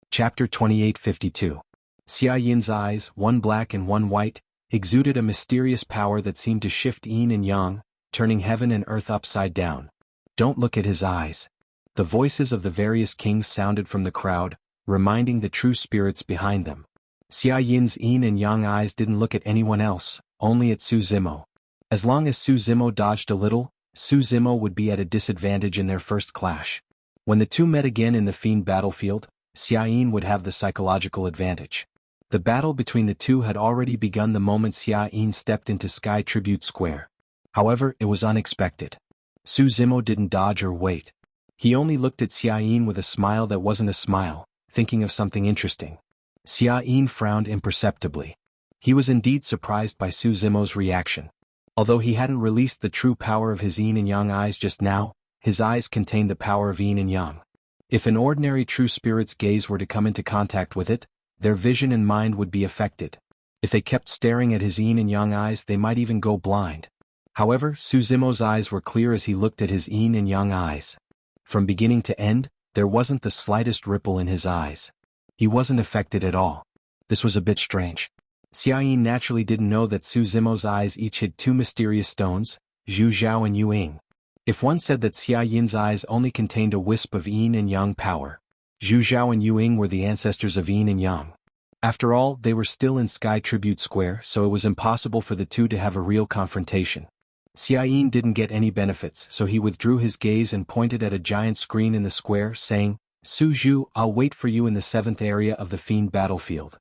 Chapter 2852. Xia Yin's eyes, one black and one white, exuded a mysterious power that seemed to shift yin and yang, turning heaven and earth upside down. Don't look at his eyes. The voices of the various kings sounded from the crowd, reminding the true spirits behind them. Xia Yin's yin and yang eyes didn't look at anyone else, only at Su Zimo. As long as Su Zimo dodged a little, Su Zimo would be at a disadvantage in their first clash. When the two met again in the Fiend battlefield, Xia Yin would have the psychological advantage. The battle between the two had already begun the moment Xia Yin stepped into Sky Tribute Square. However, it was unexpected. Su Zimo didn't dodge or wait. He only looked at Xia Yin with a smile that wasn't a smile, thinking of something interesting. Xia Yin frowned imperceptibly. He was indeed surprised by Su Zimo's reaction. Although he hadn't released the true power of his yin and yang eyes just now, his eyes contained the power of yin and yang. If an ordinary true spirit's gaze were to come into contact with it, their vision and mind would be affected. If they kept staring at his yin and yang eyes, they might even go blind. However, Su Zimo's eyes were clear as he looked at his yin and yang eyes. From beginning to end, there wasn't the slightest ripple in his eyes. He wasn't affected at all. This was a bit strange. Xia Yin naturally didn't know that Su Zimo's eyes each hid two mysterious stones, Zhu Zhao and Yu Ying. If one said that Xia Yin's eyes only contained a wisp of yin and yang power, Zhu Zhao and Yu Ying were the ancestors of yin and yang. After all, they were still in Sky Tribute Square, so it was impossible for the two to have a real confrontation. Xia Yin didn't get any benefits, so he withdrew his gaze and pointed at a giant screen in the square, saying, "Su Zhu, I'll wait for you in the 7th area of the Fiend battlefield."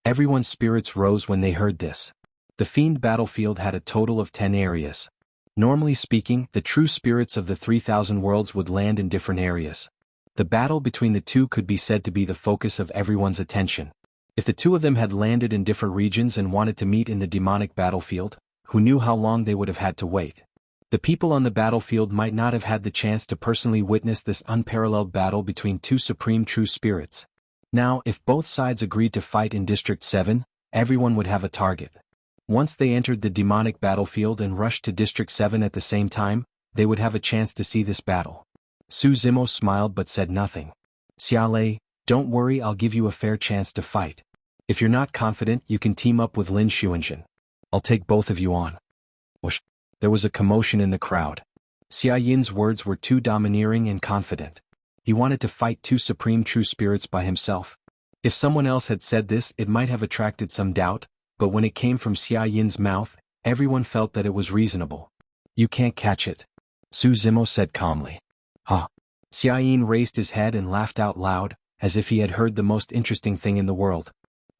Everyone's spirits rose when they heard this. The Fiend battlefield had a total of 10 areas. Normally speaking, the true spirits of the 3,000 worlds would land in different areas. The battle between the two could be said to be the focus of everyone's attention. If the two of them had landed in different regions and wanted to meet in the demonic battlefield, who knew how long they would have had to wait? The people on the battlefield might not have had the chance to personally witness this unparalleled battle between two supreme true spirits. Now, if both sides agreed to fight in District 7, everyone would have a target. Once they entered the demonic battlefield and rushed to District 7 at the same time, they would have a chance to see this battle. Su Zimo smiled but said nothing. "Xia Lei, don't worry, I'll give you a fair chance to fight. If you're not confident, you can team up with Lin Xuanzhen. I'll take both of you on." Whoosh. There was a commotion in the crowd. Xia Yin's words were too domineering and confident. He wanted to fight two supreme true spirits by himself. If someone else had said this, it might have attracted some doubt, but when it came from Xia Yin's mouth, everyone felt that it was reasonable. "You can't catch it," Su Zimo said calmly. "Huh." Xia Yin raised his head and laughed out loud, as if he had heard the most interesting thing in the world.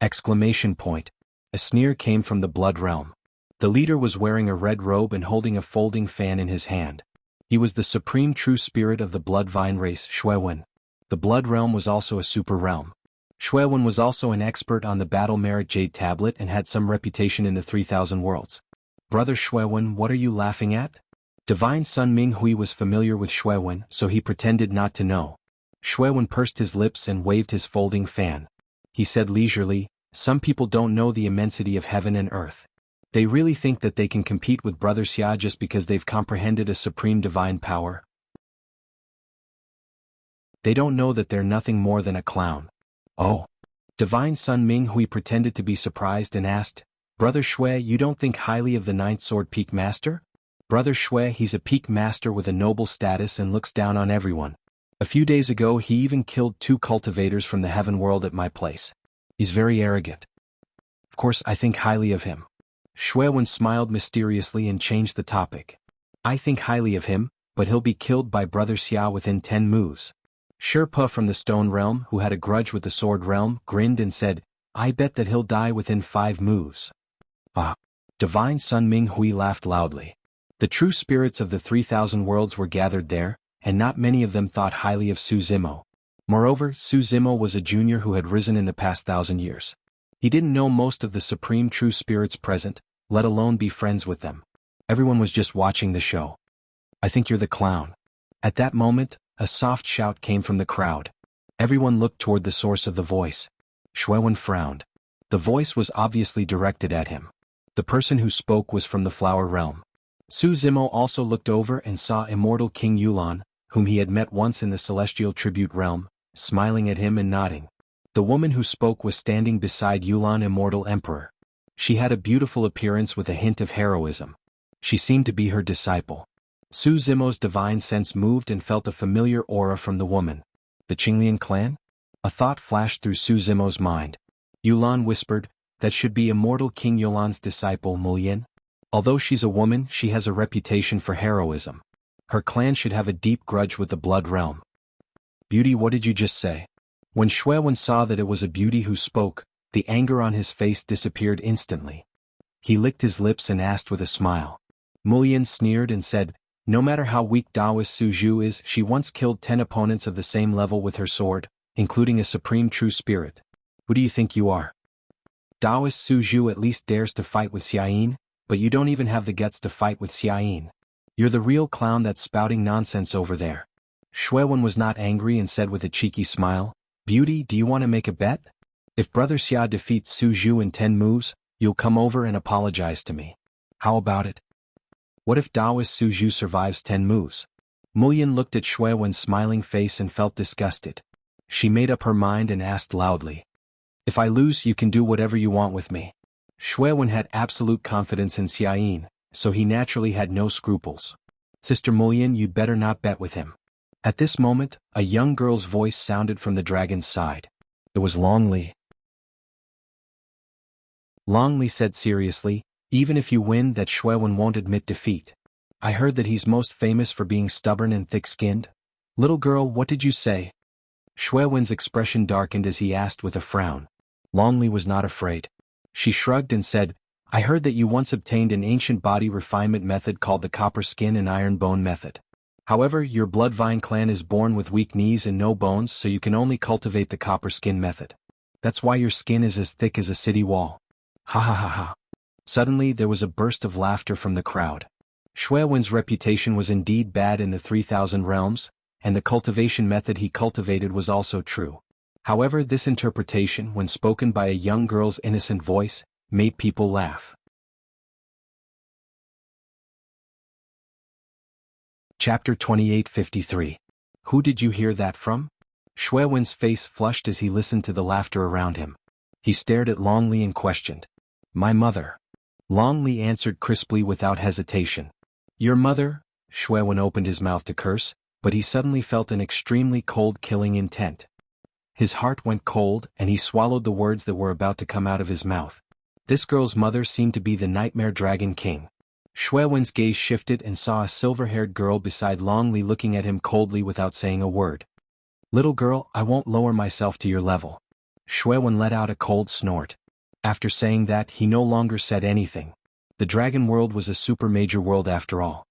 Exclamation point. A sneer came from the Blood Realm. The leader was wearing a red robe and holding a folding fan in his hand. He was the supreme true spirit of the Blood Vine race, Xuewen. The Blood Realm was also a super realm. Xuewen was also an expert on the Battle Merit Jade Tablet and had some reputation in the 3,000 worlds. "Brother Xuewen, what are you laughing at?" Divine Sun Minghui was familiar with Xuewen, so he pretended not to know. Xuewen pursed his lips and waved his folding fan. He said leisurely, "Some people don't know the immensity of heaven and earth. They really think that they can compete with Brother Xia just because they've comprehended a supreme divine power. They don't know that they're nothing more than a clown." "Oh." Divine Sun Minghui pretended to be surprised and asked, "Brother Xue, you don't think highly of the 9th Sword Peak Master?" "Brother Xue, he's a peak master with a noble status and looks down on everyone. A few days ago he even killed 2 cultivators from the heaven world at my place. He's very arrogant. Of course I think highly of him." Xuewen smiled mysteriously and changed the topic. "I think highly of him, but he'll be killed by Brother Xia within 10 moves. Sherpa from the Stone Realm, who had a grudge with the Sword Realm, grinned and said, "I bet that he'll die within 5 moves. Ah. Divine Sun Minghui laughed loudly. The true spirits of the 3,000 worlds were gathered there, and not many of them thought highly of Su Zimo. Moreover, Su Zimo was a junior who had risen in the past 1,000 years. He didn't know most of the supreme true spirits present, let alone be friends with them. Everyone was just watching the show. "I think you're the clown." At that moment, a soft shout came from the crowd. Everyone looked toward the source of the voice. Xuewen frowned. The voice was obviously directed at him. The person who spoke was from the Flower Realm. Su Zimo also looked over and saw immortal King Yulan, whom he had met once in the Celestial Tribute Realm, smiling at him and nodding. The woman who spoke was standing beside Yulan, Immortal Emperor. She had a beautiful appearance with a hint of heroism. She seemed to be her disciple. Su Zimo's divine sense moved and felt a familiar aura from the woman. The Qinglian clan? A thought flashed through Su Zimo's mind. Yulan whispered, "That should be immortal King Yulan's disciple Mulian. Although she's a woman, she has a reputation for heroism. Her clan should have a deep grudge with the Blood Realm." "Beauty, what did you just say?" When Xuewen saw that it was a beauty who spoke, the anger on his face disappeared instantly. He licked his lips and asked with a smile. Mulian sneered and said, "No matter how weak Daoist Su Zhu is, she once killed 10 opponents of the same level with her sword, including a supreme true spirit. Who do you think you are? Taoist Su Zhu at least dares to fight with Xiayin, but you don't even have the guts to fight with Xiayin. You're the real clown that's spouting nonsense over there. Shui Wen was not angry and said with a cheeky smile, Beauty, do you want to make a bet? If Brother Xia defeats Su Zhu in 10 moves, you'll come over and apologize to me. How about it? What if Taoist Su Zhu survives 10 moves? Muyin looked at Shui Wen's smiling face and felt disgusted. She made up her mind and asked loudly. If I lose, you can do whatever you want with me. Shui Wen had absolute confidence in Xiayin, so he naturally had no scruples. Sister Muyin, you'd better not bet with him. At this moment, a young girl's voice sounded from the dragon's side. It was Long Li. Long Li said seriously, even if you win, that Shui Wen won't admit defeat. I heard that he's most famous for being stubborn and thick-skinned. Little girl, what did you say? Shui Wen's expression darkened as he asked with a frown. Long Li was not afraid. She shrugged and said, I heard that you once obtained an ancient body refinement method called the copper skin and iron bone method. However, your Bloodvine clan is born with weak knees and no bones, so you can only cultivate the copper skin method. That's why your skin is as thick as a city wall. Ha ha ha ha. Suddenly there was a burst of laughter from the crowd. Shui Wen's reputation was indeed bad in the 3,000 realms, and the cultivation method he cultivated was also true. However, this interpretation, when spoken by a young girl's innocent voice, made people laugh. Chapter 2853. Who did you hear that from? Shui Wen's face flushed as he listened to the laughter around him. He stared at Long Li and questioned. My mother. Long Li answered crisply without hesitation. Your mother? Shui Wen opened his mouth to curse, but he suddenly felt an extremely cold killing intent. His heart went cold and he swallowed the words that were about to come out of his mouth. This girl's mother seemed to be the Nightmare Dragon King. Shui Wen's gaze shifted and saw a silver-haired girl beside Long Li looking at him coldly without saying a word. Little girl, I won't lower myself to your level. Shui Wen let out a cold snort. After saying that, he no longer said anything. The dragon world was a super major world after all.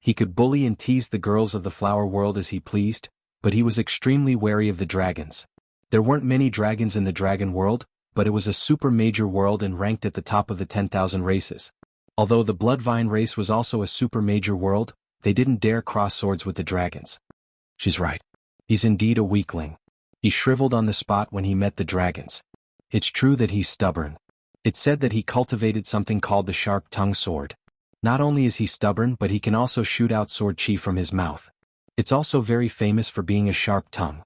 He could bully and tease the girls of the flower world as he pleased, but he was extremely wary of the dragons. There weren't many dragons in the dragon world, but it was a super major world and ranked at the top of the 10,000 races. Although the Bloodvine race was also a super major world, they didn't dare cross swords with the dragons. She's right. He's indeed a weakling. He shriveled on the spot when he met the dragons. It's true that he's stubborn. It's said that he cultivated something called the sharp-tongue sword. Not only is he stubborn, but he can also shoot out sword chi from his mouth. It's also very famous for being a sharp tongue.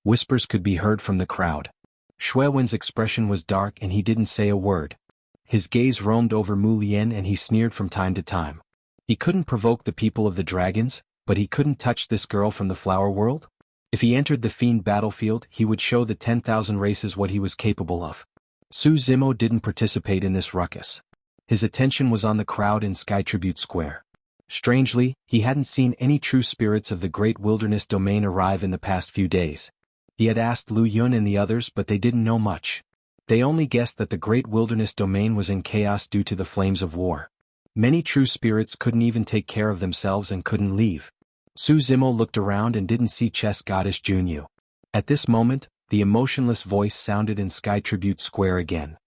Whispers could be heard from the crowd. Shui Wen's expression was dark and he didn't say a word. His gaze roamed over Mu Lian and he sneered from time to time. He couldn't provoke the people of the dragons, but he couldn't touch this girl from the flower world? If he entered the fiend battlefield, he would show the 10,000 races what he was capable of. Su Zimo didn't participate in this ruckus. His attention was on the crowd in Sky Tribute Square. Strangely, he hadn't seen any true spirits of the Great Wilderness Domain arrive in the past few days. He had asked Lu Yun and the others, but they didn't know much. They only guessed that the Great Wilderness Domain was in chaos due to the flames of war. Many true spirits couldn't even take care of themselves and couldn't leave. Su Zimo looked around and didn't see chess goddess Jianghu. At this moment, the emotionless voice sounded in Sky Tribute Square again.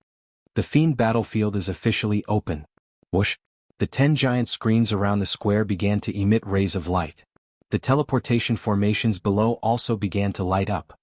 The fiend battlefield is officially open. Whoosh! The 10 giant screens around the square began to emit rays of light. The teleportation formations below also began to light up.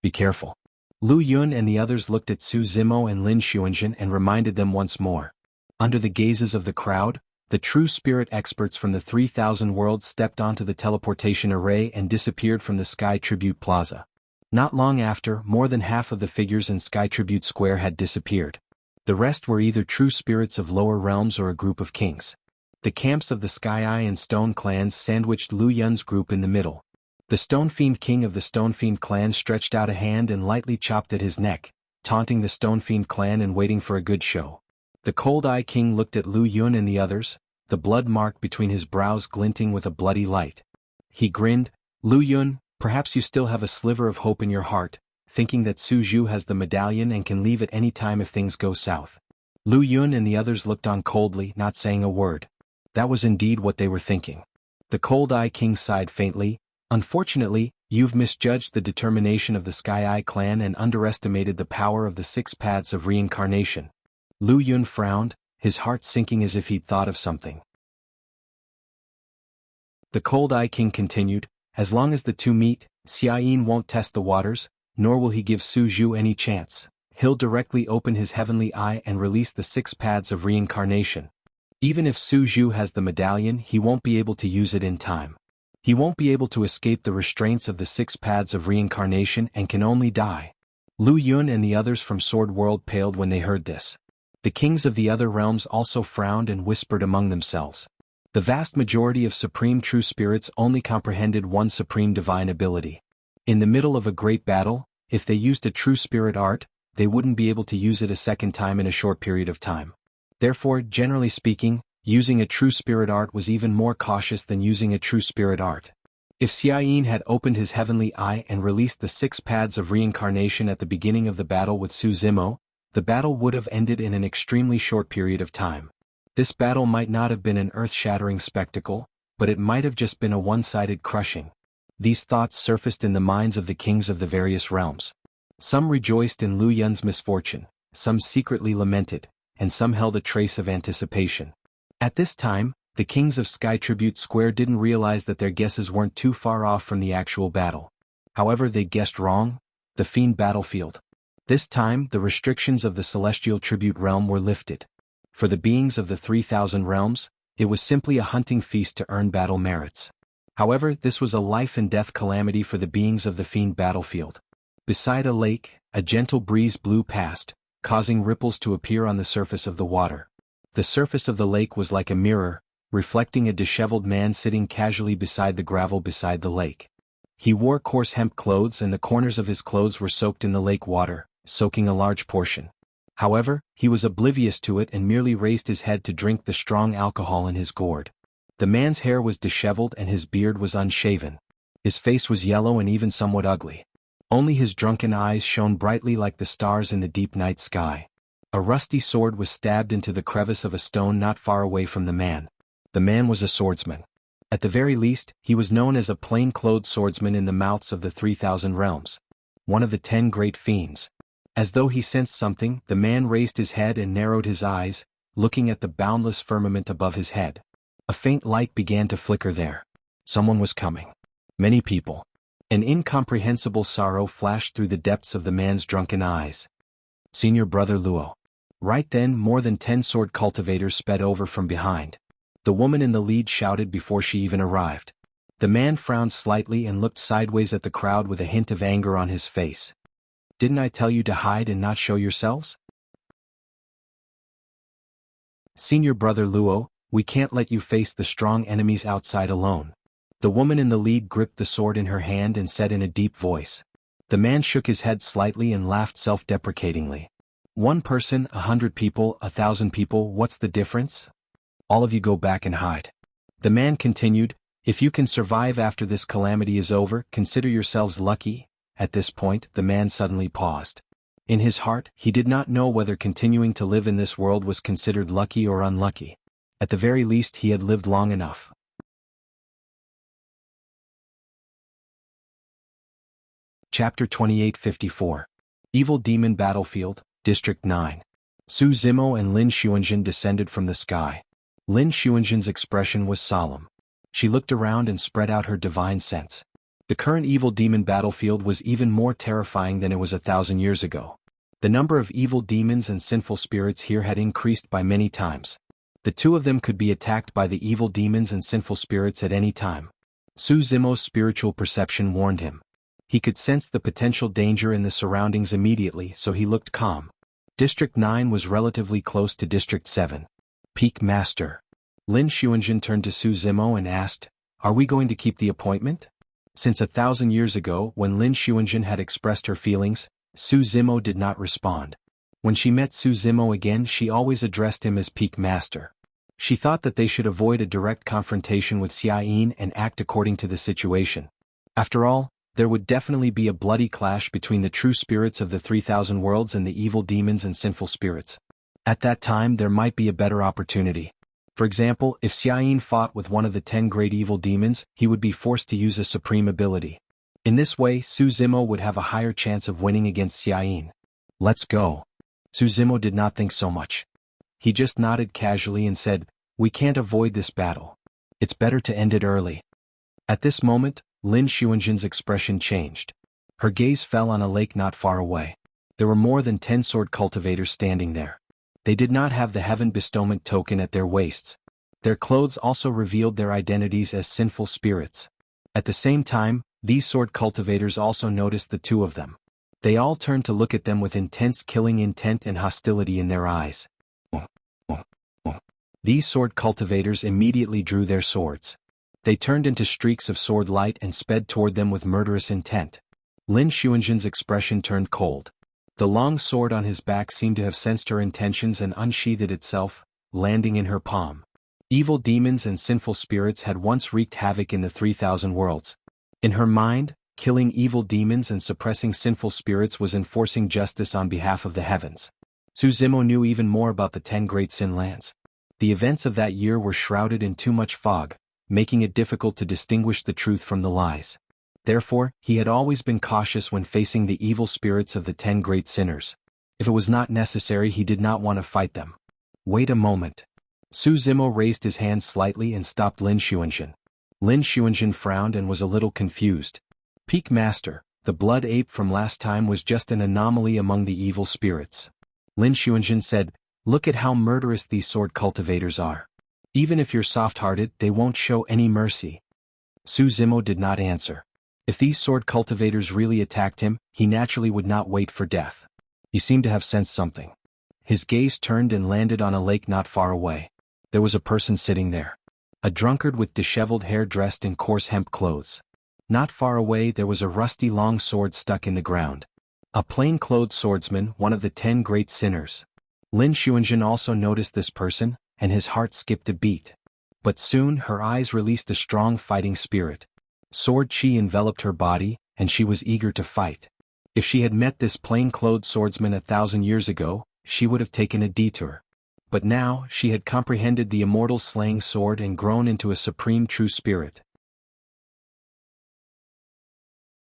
Be careful. Lu Yun and the others looked at Su Zimo and Lin Xuanjin and reminded them once more. Under the gazes of the crowd, the true spirit experts from the 3,000 worlds stepped onto the teleportation array and disappeared from the Sky Tribute Plaza. Not long after, more than half of the figures in Sky Tribute Square had disappeared. The rest were either true spirits of lower realms or a group of kings. The camps of the Sky Eye and Stone clans sandwiched Lu Yun's group in the middle. The Stone Fiend king of the Stone Fiend clan stretched out a hand and lightly chopped at his neck, taunting the Stone Fiend clan and waiting for a good show. The Cold Eye king looked at Lu Yun and the others, the blood mark between his brows glinting with a bloody light. He grinned. Lu Yun, perhaps you still have a sliver of hope in your heart, thinking that Su Zhu has the medallion and can leave at any time if things go south. Lu Yun and the others looked on coldly, not saying a word. That was indeed what they were thinking. The Cold Eye king sighed faintly. Unfortunately, You've misjudged the determination of the Sky Eye clan and underestimated the power of the 6 paths of reincarnation. Lu Yun frowned, his heart sinking as if he'd thought of something. The Cold Eye King continued, as long as the two meet, Xiayin won't test the waters, nor will he give Su Zhu any chance. He'll directly open his heavenly eye and release the 6 paths of reincarnation. Even if Su Zhu has the medallion, he won't be able to use it in time. He won't be able to escape the restraints of the 6 paths of reincarnation and can only die. Lu Yun and the others from Sword World paled when they heard this. The kings of the other realms also frowned and whispered among themselves. The vast majority of supreme true spirits only comprehended one supreme divine ability. In the middle of a great battle, if they used a true spirit art, they wouldn't be able to use it a second time in a short period of time. Therefore, generally speaking, using a true spirit art was even more cautious than using a true spirit art. If Xiayin had opened his heavenly eye and released the 6 paths of reincarnation at the beginning of the battle with Su Zimo, the battle would have ended in an extremely short period of time. This battle might not have been an earth-shattering spectacle, but it might have just been a one-sided crushing. These thoughts surfaced in the minds of the kings of the various realms. Some rejoiced in Lu Yun's misfortune, some secretly lamented, and some held a trace of anticipation. At this time, the kings of Sky Tribute Square didn't realize that their guesses weren't too far off from the actual battle. However, they guessed wrong: the Fiend battlefield. This time, the restrictions of the Celestial Tribute realm were lifted. For the beings of the 3,000 realms, it was simply a hunting feast to earn battle merits. However, this was a life-and-death calamity for the beings of the Fiend battlefield. Beside a lake, a gentle breeze blew past, causing ripples to appear on the surface of the water. The surface of the lake was like a mirror, reflecting a disheveled man sitting casually beside the gravel beside the lake. He wore coarse hemp clothes and the corners of his clothes were soaked in the lake water, soaking a large portion. However, he was oblivious to it and merely raised his head to drink the strong alcohol in his gourd. The man's hair was disheveled and his beard was unshaven. His face was yellow and even somewhat ugly. Only his drunken eyes shone brightly like the stars in the deep night sky. A rusty sword was stabbed into the crevice of a stone not far away from the man. The man was a swordsman. At the very least, he was known as a plain-clothed swordsman in the mouths of the 3,000 realms. One of the 10 great fiends. As though he sensed something, the man raised his head and narrowed his eyes, looking at the boundless firmament above his head. A faint light began to flicker there. Someone was coming. Many people. An incomprehensible sorrow flashed through the depths of the man's drunken eyes. Senior Brother Luo. Right then, more than 10 sword cultivators sped over from behind. The woman in the lead shouted before she even arrived. The man frowned slightly and looked sideways at the crowd with a hint of anger on his face. Didn't I tell you to hide and not show yourselves? Senior Brother Luo, we can't let you face the strong enemies outside alone. The woman in the lead gripped the sword in her hand and said in a deep voice. The man shook his head slightly and laughed self-deprecatingly. 1 person, 100 people, 1,000 people, what's the difference? All of you go back and hide. The man continued, if you can survive after this calamity is over, consider yourselves lucky. At this point, the man suddenly paused. In his heart, he did not know whether continuing to live in this world was considered lucky or unlucky. At the very least, he had lived long enough. Chapter 2854. Evil Demon Battlefield, District 9. Su Zimo and Lin Xuanjin descended from the sky. Lin Xuanjin's expression was solemn. She looked around and spread out her divine sense. The current evil demon battlefield was even more terrifying than it was 1,000 years ago. The number of evil demons and sinful spirits here had increased by many times. The two of them could be attacked by the evil demons and sinful spirits at any time. Su Zimo's spiritual perception warned him. He could sense the potential danger in the surroundings immediately, so he looked calm. District 9 was relatively close to District 7. Peak Master. Lin Xuanjin turned to Su Zimo and asked, are we going to keep the appointment? Since 1,000 years ago, when Lin Xuanjin had expressed her feelings, Su Zimo did not respond. When she met Su Zimo again, she always addressed him as Peak Master. She thought that they should avoid a direct confrontation with Xiayin and act according to the situation. After all, there would definitely be a bloody clash between the true spirits of the 3,000 worlds and the evil demons and sinful spirits. At that time, there might be a better opportunity. For example, if Xiayin fought with one of the 10 great evil demons, he would be forced to use a supreme ability. In this way, Su Zimo would have a higher chance of winning against Xiaoyin. Let's go. Su Zimo did not think so much. He just nodded casually and said, we can't avoid this battle. It's better to end it early. At this moment, Lin Xuanjin's expression changed. Her gaze fell on a lake not far away. There were more than 10 sword cultivators standing there. They did not have the heaven bestowment token at their waists. Their clothes also revealed their identities as sinful spirits. At the same time, these sword cultivators also noticed the two of them. They all turned to look at them with intense killing intent and hostility in their eyes. These sword cultivators immediately drew their swords. They turned into streaks of sword light and sped toward them with murderous intent. Lin Xuanjin's expression turned cold. The long sword on his back seemed to have sensed her intentions and unsheathed itself, landing in her palm. Evil demons and sinful spirits had once wreaked havoc in the 3,000 worlds. In her mind, killing evil demons and suppressing sinful spirits was enforcing justice on behalf of the heavens. Su Zimo knew even more about the 10 great sin lands. The events of that year were shrouded in too much fog, making it difficult to distinguish the truth from the lies. Therefore, he had always been cautious when facing the evil spirits of the 10 great sinners. If it was not necessary, he did not want to fight them. Wait a moment. Su Zimo raised his hand slightly and stopped Lin Xuanjin. Lin Xuanjin frowned and was a little confused. Peak Master, the blood ape from last time was just an anomaly among the evil spirits. Lin Xuanjin said, look at how murderous these sword cultivators are. Even if you're soft-hearted, they won't show any mercy. Su Zimo did not answer. If these sword cultivators really attacked him, he naturally would not wait for death. He seemed to have sensed something. His gaze turned and landed on a lake not far away. There was a person sitting there. A drunkard with disheveled hair dressed in coarse hemp clothes. Not far away there was a rusty long sword stuck in the ground. A plain-clothed swordsman, one of the 10 great sinners. Lin Xuanjin also noticed this person, and his heart skipped a beat. But soon her eyes released a strong fighting spirit. Sword chi enveloped her body, and she was eager to fight. If she had met this plain-clothed swordsman 1,000 years ago, she would have taken a detour. But now, she had comprehended the immortal slaying sword and grown into a supreme true spirit.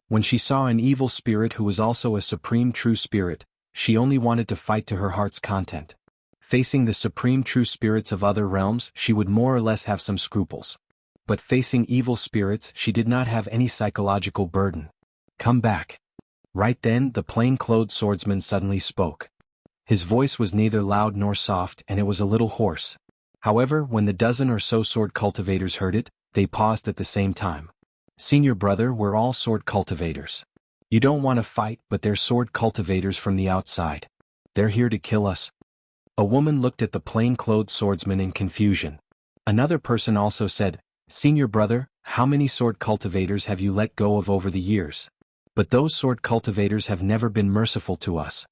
When she saw an evil spirit who was also a supreme true spirit, she only wanted to fight to her heart's content. Facing the supreme true spirits of other realms, she would more or less have some scruples. But facing evil spirits, she did not have any psychological burden. Come back. Right then, the plain-clothed swordsman suddenly spoke. His voice was neither loud nor soft, and it was a little hoarse. However, when the dozen or so sword cultivators heard it, they paused at the same time. Senior brother, we're all sword cultivators. You don't want to fight, but they're sword cultivators from the outside. They're here to kill us. A woman looked at the plain-clothed swordsman in confusion. Another person also said, Senior brother, how many sword cultivators have you let go of over the years? But those sword cultivators have never been merciful to us.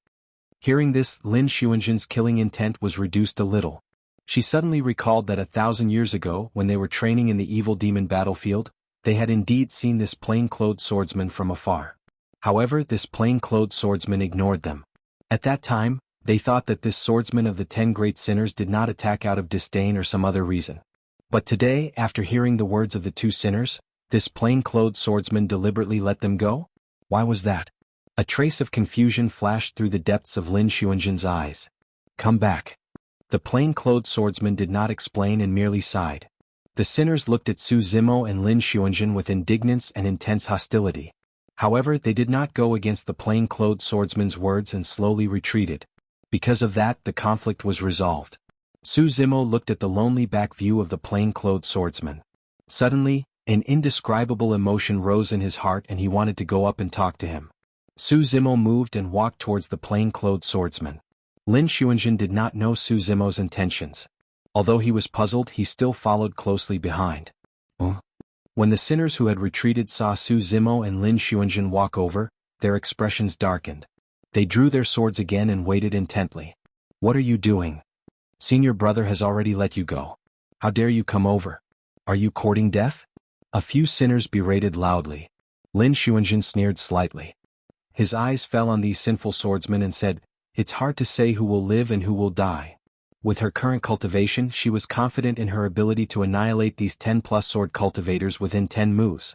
Hearing this, Lin Xuanjin's killing intent was reduced a little. She suddenly recalled that 1,000 years ago, when they were training in the evil demon battlefield, they had indeed seen this plain-clothed swordsman from afar. However, this plain-clothed swordsman ignored them. At that time, they thought that this swordsman of the 10 great sinners did not attack out of disdain or some other reason. But today, after hearing the words of the 2 sinners, this plain-clothed swordsman deliberately let them go? Why was that? A trace of confusion flashed through the depths of Lin Xuanjin's eyes. Come back. The plain-clothed swordsman did not explain and merely sighed. The sinners looked at Su Zimo and Lin Xuanjin with indignance and intense hostility. However, they did not go against the plain-clothed swordsman's words and slowly retreated. Because of that, the conflict was resolved. Su Zimo looked at the lonely back view of the plain-clothed swordsman. Suddenly, an indescribable emotion rose in his heart and he wanted to go up and talk to him. Su Zimo moved and walked towards the plain-clothed swordsman. Lin Xuanjin did not know Su Zimo's intentions. Although he was puzzled, he still followed closely behind. When the sinners who had retreated saw Su Zimo and Lin Xuanjin walk over, their expressions darkened. They drew their swords again and waited intently. What are you doing? Senior brother has already let you go. How dare you come over? Are you courting death? A few sinners berated loudly. Lin Xuanjin sneered slightly. His eyes fell on these sinful swordsmen and said, It's hard to say who will live and who will die. With her current cultivation, she was confident in her ability to annihilate these 10+ sword cultivators within 10 moves.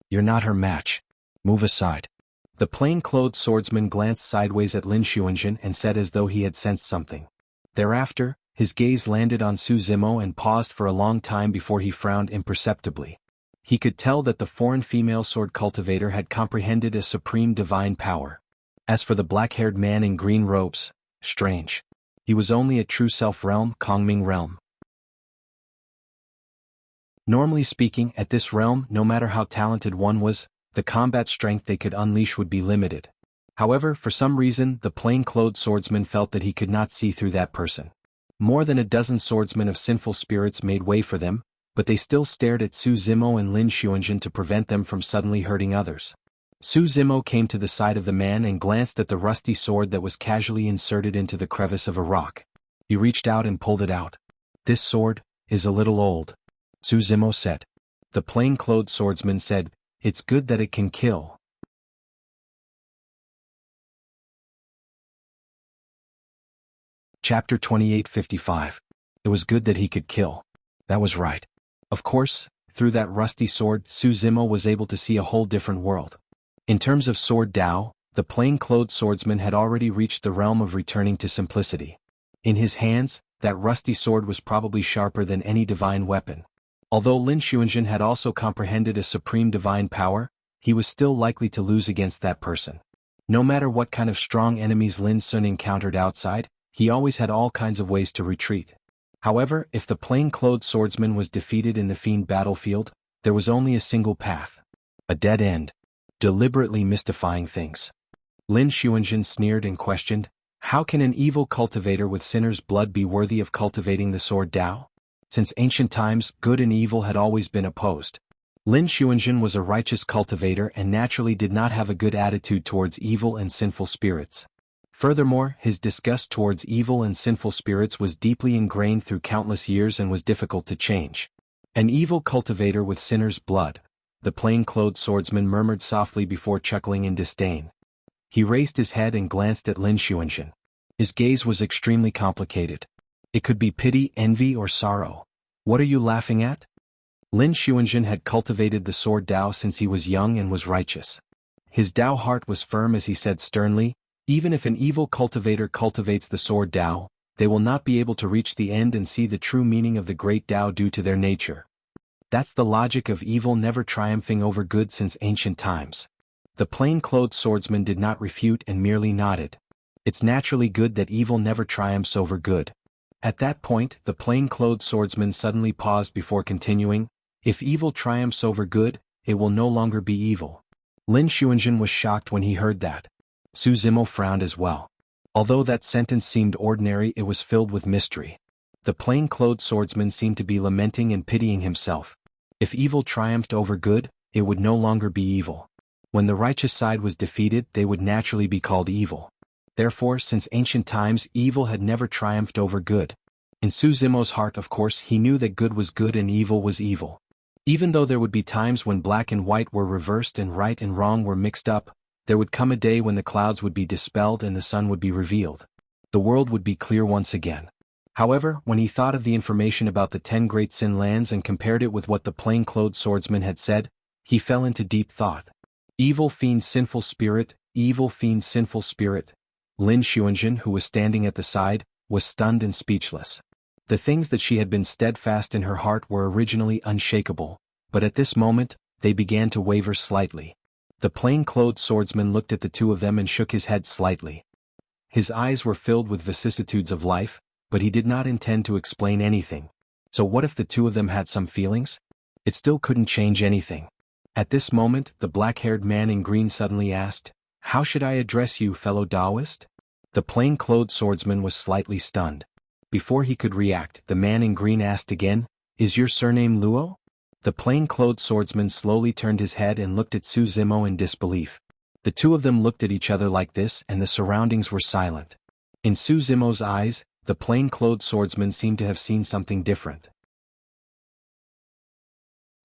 You're not her match. Move aside. The plain-clothed swordsman glanced sideways at Lin Xuanjun and said as though he had sensed something. Thereafter, his gaze landed on Su Zimo and paused for a long time before he frowned imperceptibly. He could tell that the foreign female sword cultivator had comprehended a supreme divine power. As for the black-haired man in green robes, strange. He was only a true self-realm, Kongming realm. Normally speaking, at this realm, no matter how talented one was, the combat strength they could unleash would be limited. However, for some reason, the plain-clothed swordsman felt that he could not see through that person. More than a dozen swordsmen of sinful spirits made way for them, but they still stared at Su Zimo and Lin Xuanjun to prevent them from suddenly hurting others. Su Zimo came to the side of the man and glanced at the rusty sword that was casually inserted into the crevice of a rock. He reached out and pulled it out. "This sword is a little old," Su Zimo said. The plain-clothed swordsman said, "It's good that it can kill." Chapter 28:55. It was good that he could kill. That was right. Of course, through that rusty sword, Su Zimo was able to see a whole different world. In terms of sword Dao, the plain-clothed swordsman had already reached the realm of returning to simplicity. In his hands, that rusty sword was probably sharper than any divine weapon. Although Lin Xuanjun had also comprehended a supreme divine power, he was still likely to lose against that person. No matter what kind of strong enemies Lin Sun encountered outside, he always had all kinds of ways to retreat. However, if the plain-clothed swordsman was defeated in the fiend battlefield, there was only a single path. A dead end. Deliberately mystifying things. Lin Xuanjun sneered and questioned, "How can an evil cultivator with sinner's blood be worthy of cultivating the sword Dao?" Since ancient times, good and evil had always been opposed. Lin Xuanjun was a righteous cultivator and naturally did not have a good attitude towards evil and sinful spirits. Furthermore, his disgust towards evil and sinful spirits was deeply ingrained through countless years and was difficult to change. An evil cultivator with sinner's blood, the plain-clothed swordsman murmured softly before chuckling in disdain. He raised his head and glanced at Lin Xuanjun. His gaze was extremely complicated. It could be pity, envy, or sorrow. "What are you laughing at?" Lin Xuanjun had cultivated the sword Dao since he was young and was righteous. His Dao heart was firm as he said sternly, "Even if an evil cultivator cultivates the sword Dao, they will not be able to reach the end and see the true meaning of the great Dao due to their nature. That's the logic of evil never triumphing over good since ancient times." The plain-clothed swordsman did not refute and merely nodded. It's naturally good that evil never triumphs over good. At that point, the plain-clothed swordsman suddenly paused before continuing, "If evil triumphs over good, it will no longer be evil." Lin Xuanjun was shocked when he heard that. Su Zimo frowned as well. Although that sentence seemed ordinary, it was filled with mystery. The plain-clothed swordsman seemed to be lamenting and pitying himself. If evil triumphed over good, it would no longer be evil. When the righteous side was defeated, they would naturally be called evil. Therefore, since ancient times, evil had never triumphed over good. In Su Zimo's heart, of course, he knew that good was good and evil was evil. Even though there would be times when black and white were reversed and right and wrong were mixed up, there would come a day when the clouds would be dispelled and the sun would be revealed. The world would be clear once again. However, when he thought of the information about the 10 great sin lands and compared it with what the plain-clothed swordsman had said, he fell into deep thought. Evil fiend sinful spirit, evil fiend sinful spirit. Lin Xuanjun, who was standing at the side, was stunned and speechless. The things that she had been steadfast in her heart were originally unshakable, but at this moment, they began to waver slightly. The plain-clothed swordsman looked at the two of them and shook his head slightly. His eyes were filled with vicissitudes of life, but he did not intend to explain anything. So what if the two of them had some feelings? It still couldn't change anything. At this moment, the black-haired man in green suddenly asked, "How should I address you, fellow Taoist?" The plain-clothed swordsman was slightly stunned. Before he could react, the man in green asked again, "Is your surname Luo?" The plain-clothed swordsman slowly turned his head and looked at Su Zimo in disbelief. The two of them looked at each other like this and the surroundings were silent. In Su Zimo's eyes, the plain-clothed swordsman seemed to have seen something different.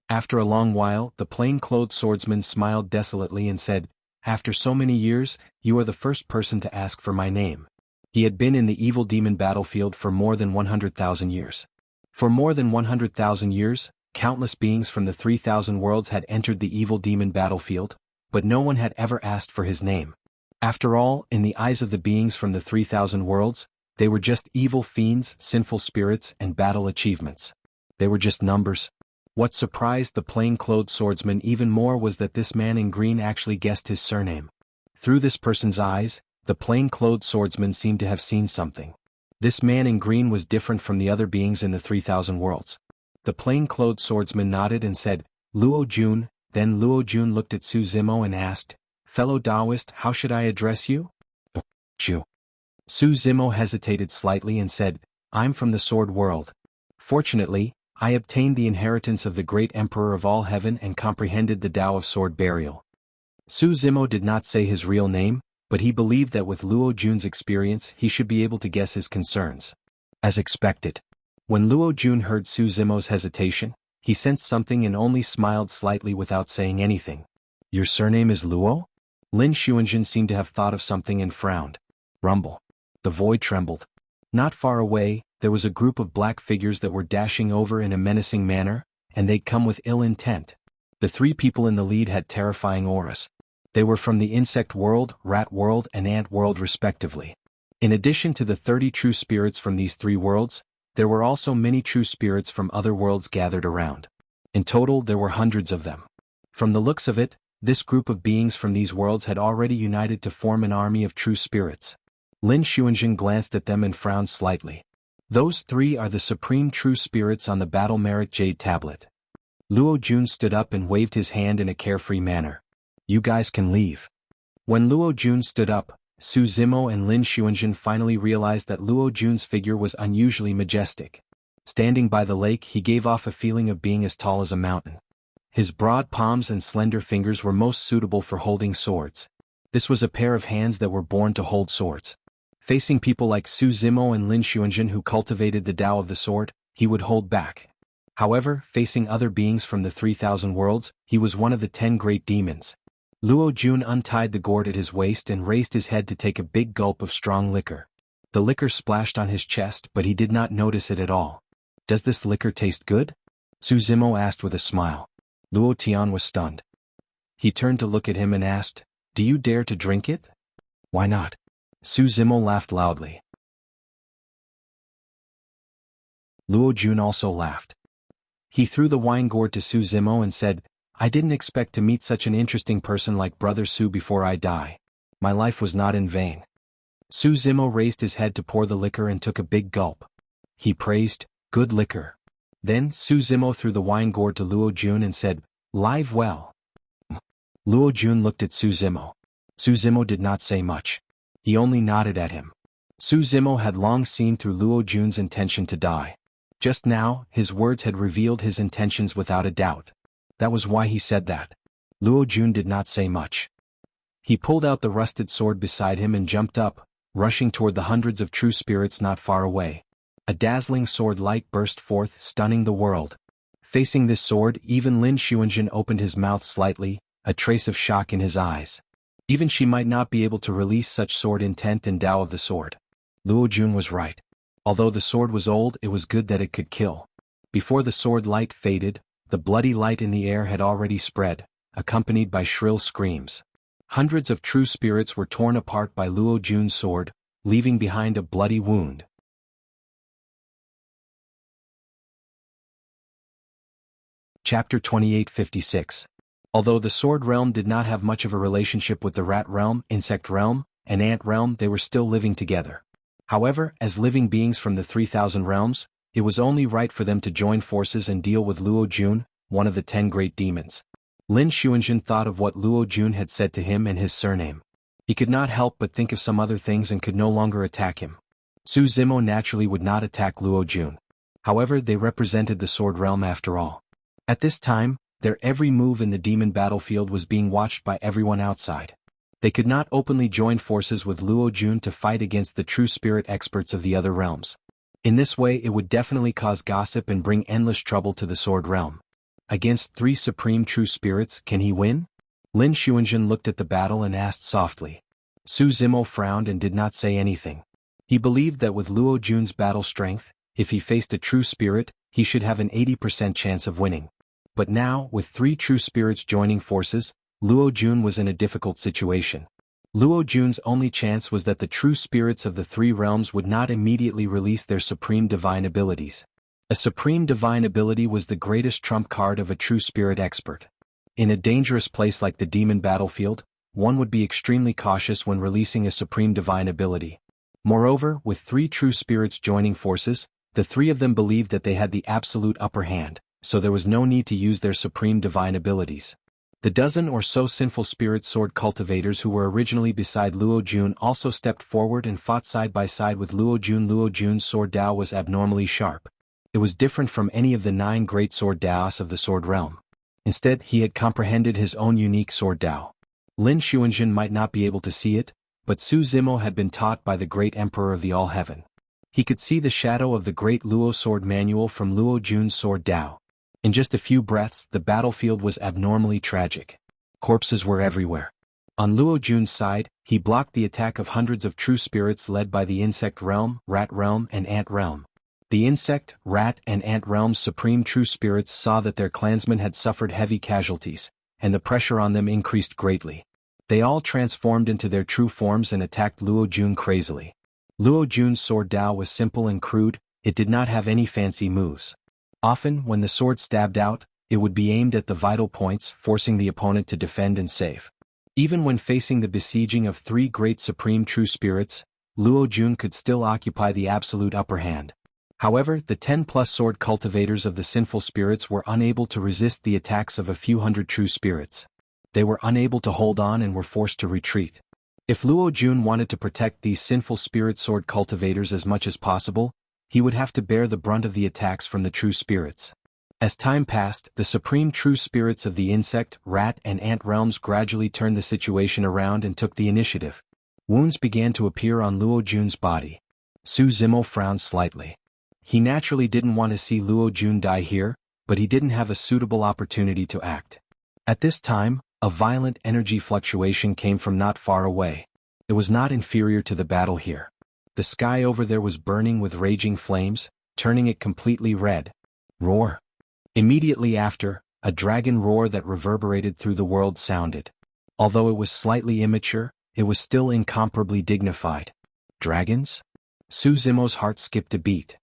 After a long while, the plain-clothed swordsman smiled desolately and said, "After so many years, you are the first person to ask for my name." He had been in the evil demon battlefield for more than 100,000 years. For more than 100,000 years, countless beings from the 3,000 worlds had entered the evil demon battlefield, but no one had ever asked for his name. After all, in the eyes of the beings from the 3,000 worlds, they were just evil fiends, sinful spirits, and battle achievements. They were just numbers. What surprised the plain-clothed swordsman even more was that this man in green actually guessed his surname. Through this person's eyes, the plain-clothed swordsman seemed to have seen something. This man in green was different from the other beings in the 3,000 worlds. The plain-clothed swordsman nodded and said, "Luo Jun." Then Luo Jun looked at Su Zimo and asked, "Fellow Taoist, how should I address you?" Ju. Su Zimo hesitated slightly and said, "I'm from the sword world. Fortunately, I obtained the inheritance of the great emperor of all heaven and comprehended the Tao of sword burial." Su Zimo did not say his real name, but he believed that with Luo Jun's experience he should be able to guess his concerns. As expected. When Luo Jun heard Su Zimo's hesitation, he sensed something and only smiled slightly without saying anything. "Your surname is Luo?" Lin Xuanzhen seemed to have thought of something and frowned. Rumble. The void trembled. Not far away, there was a group of black figures that were dashing over in a menacing manner, and they'd come with ill intent. The three people in the lead had terrifying auras. They were from the insect world, rat world, and ant world respectively. In addition to the 30 true spirits from these three worlds, there were also many true spirits from other worlds gathered around. In total, there were hundreds of them. From the looks of it, this group of beings from these worlds had already united to form an army of true spirits. Lin Xuanzhen glanced at them and frowned slightly. Those three are the supreme true spirits on the battle merit jade tablet. Luo Jun stood up and waved his hand in a carefree manner. "You guys can leave." When Luo Jun stood up, Su Zimo and Lin Xuanzhen finally realized that Luo Jun's figure was unusually majestic. Standing by the lake, he gave off a feeling of being as tall as a mountain. His broad palms and slender fingers were most suitable for holding swords. This was a pair of hands that were born to hold swords. Facing people like Su Zimo and Lin Xuanzhen who cultivated the Tao of the sword, he would hold back. However, facing other beings from the 3,000 worlds, he was one of the 10 great demons. Luo Jun untied the gourd at his waist and raised his head to take a big gulp of strong liquor. The liquor splashed on his chest, but he did not notice it at all. "Does this liquor taste good?" Su Zimo asked with a smile. Luo Tian was stunned. He turned to look at him and asked, "Do you dare to drink it?" "Why not?" Su Zimo laughed loudly. Luo Jun also laughed. He threw the wine gourd to Su Zimo and said, "I didn't expect to meet such an interesting person like Brother Su before I die. My life was not in vain." Su Zimo raised his head to pour the liquor and took a big gulp. He praised, "Good liquor." Then Su Zimo threw the wine gourd to Luo Jun and said, "Live well." Luo Jun looked at Su Zimo. Su Zimo did not say much. He only nodded at him. Su Zimo had long seen through Luo Jun's intention to die. Just now, his words had revealed his intentions without a doubt. That was why he said that. Luo Jun did not say much. He pulled out the rusted sword beside him and jumped up, rushing toward the hundreds of true spirits not far away. A dazzling sword light burst forth, stunning the world. Facing this sword, even Lin Xuanzhen opened his mouth slightly, a trace of shock in his eyes. Even she might not be able to release such sword intent and Tao of the sword. Luo Jun was right. Although the sword was old, it was good that it could kill. Before the sword light faded, the bloody light in the air had already spread, accompanied by shrill screams. Hundreds of true spirits were torn apart by Luo Jun's sword, leaving behind a bloody wound. Chapter 2856. Although the sword realm did not have much of a relationship with the rat realm, insect realm, and ant realm, they were still living together. However, as living beings from the 3,000 realms, it was only right for them to join forces and deal with Luo Jun, one of the 10 great demons. Lin Xuanzhen thought of what Luo Jun had said to him and his surname. He could not help but think of some other things and could no longer attack him. Su Zimo naturally would not attack Luo Jun. However, they represented the sword realm after all. At this time, their every move in the demon battlefield was being watched by everyone outside. They could not openly join forces with Luo Jun to fight against the true spirit experts of the other realms. In this way, it would definitely cause gossip and bring endless trouble to the sword realm. Against 3 supreme true spirits, can he win? Lin Xuanzhen looked at the battle and asked softly. Su Zimo frowned and did not say anything. He believed that with Luo Jun's battle strength, if he faced a true spirit, he should have an 80% chance of winning. But now, with 3 true spirits joining forces, Luo Jun was in a difficult situation. Luo Jun's only chance was that the true spirits of the three realms would not immediately release their supreme divine abilities. A supreme divine ability was the greatest trump card of a true spirit expert. In a dangerous place like the demon battlefield, one would be extremely cautious when releasing a supreme divine ability. Moreover, with three true spirits joining forces, the three of them believed that they had the absolute upper hand, so there was no need to use their supreme divine abilities. The dozen or so sinful spirit sword cultivators who were originally beside Luo Jun also stepped forward and fought side by side with Luo Jun. Luo Jun's sword Dao was abnormally sharp. It was different from any of the 9 great sword Daos of the sword realm. Instead, he had comprehended his own unique sword Dao. Lin Xuanzhen might not be able to see it, but Su Zimo had been taught by the great emperor of the All Heaven. He could see the shadow of the great Luo sword manual from Luo Jun's sword Dao. In just a few breaths, the battlefield was abnormally tragic. Corpses were everywhere. On Luo Jun's side, he blocked the attack of hundreds of true spirits led by the insect realm, rat realm, and ant realm. The insect, rat, and ant realm's supreme true spirits saw that their clansmen had suffered heavy casualties, and the pressure on them increased greatly. They all transformed into their true forms and attacked Luo Jun crazily. Luo Jun's sword Dao was simple and crude, it did not have any fancy moves. Often, when the sword stabbed out, it would be aimed at the vital points, forcing the opponent to defend and save. Even when facing the besieging of 3 great supreme true spirits, Luo Jun could still occupy the absolute upper hand. However, the 10+ sword cultivators of the sinful spirits were unable to resist the attacks of a few hundred true spirits. They were unable to hold on and were forced to retreat. If Luo Jun wanted to protect these sinful spirit sword cultivators as much as possible, he would have to bear the brunt of the attacks from the true spirits. As time passed, the supreme true spirits of the insect, rat, and ant realms gradually turned the situation around and took the initiative. Wounds began to appear on Luo Jun's body. Su Zimo frowned slightly. He naturally didn't want to see Luo Jun die here, but he didn't have a suitable opportunity to act. At this time, a violent energy fluctuation came from not far away. It was not inferior to the battle here. The sky over there was burning with raging flames, turning it completely red. Roar. Immediately after, a dragon roar that reverberated through the world sounded. Although it was slightly immature, it was still incomparably dignified. Dragons? Su Zimo's heart skipped a beat.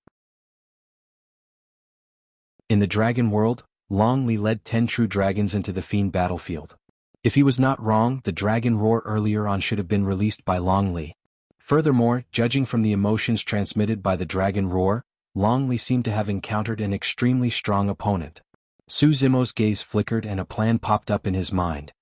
In the dragon world, Long Li led 10 true dragons into the fiend battlefield. If he was not wrong, the dragon roar earlier on should have been released by Long Li. Furthermore, judging from the emotions transmitted by the dragon roar, Long Li seemed to have encountered an extremely strong opponent. Su Zimo's gaze flickered and a plan popped up in his mind.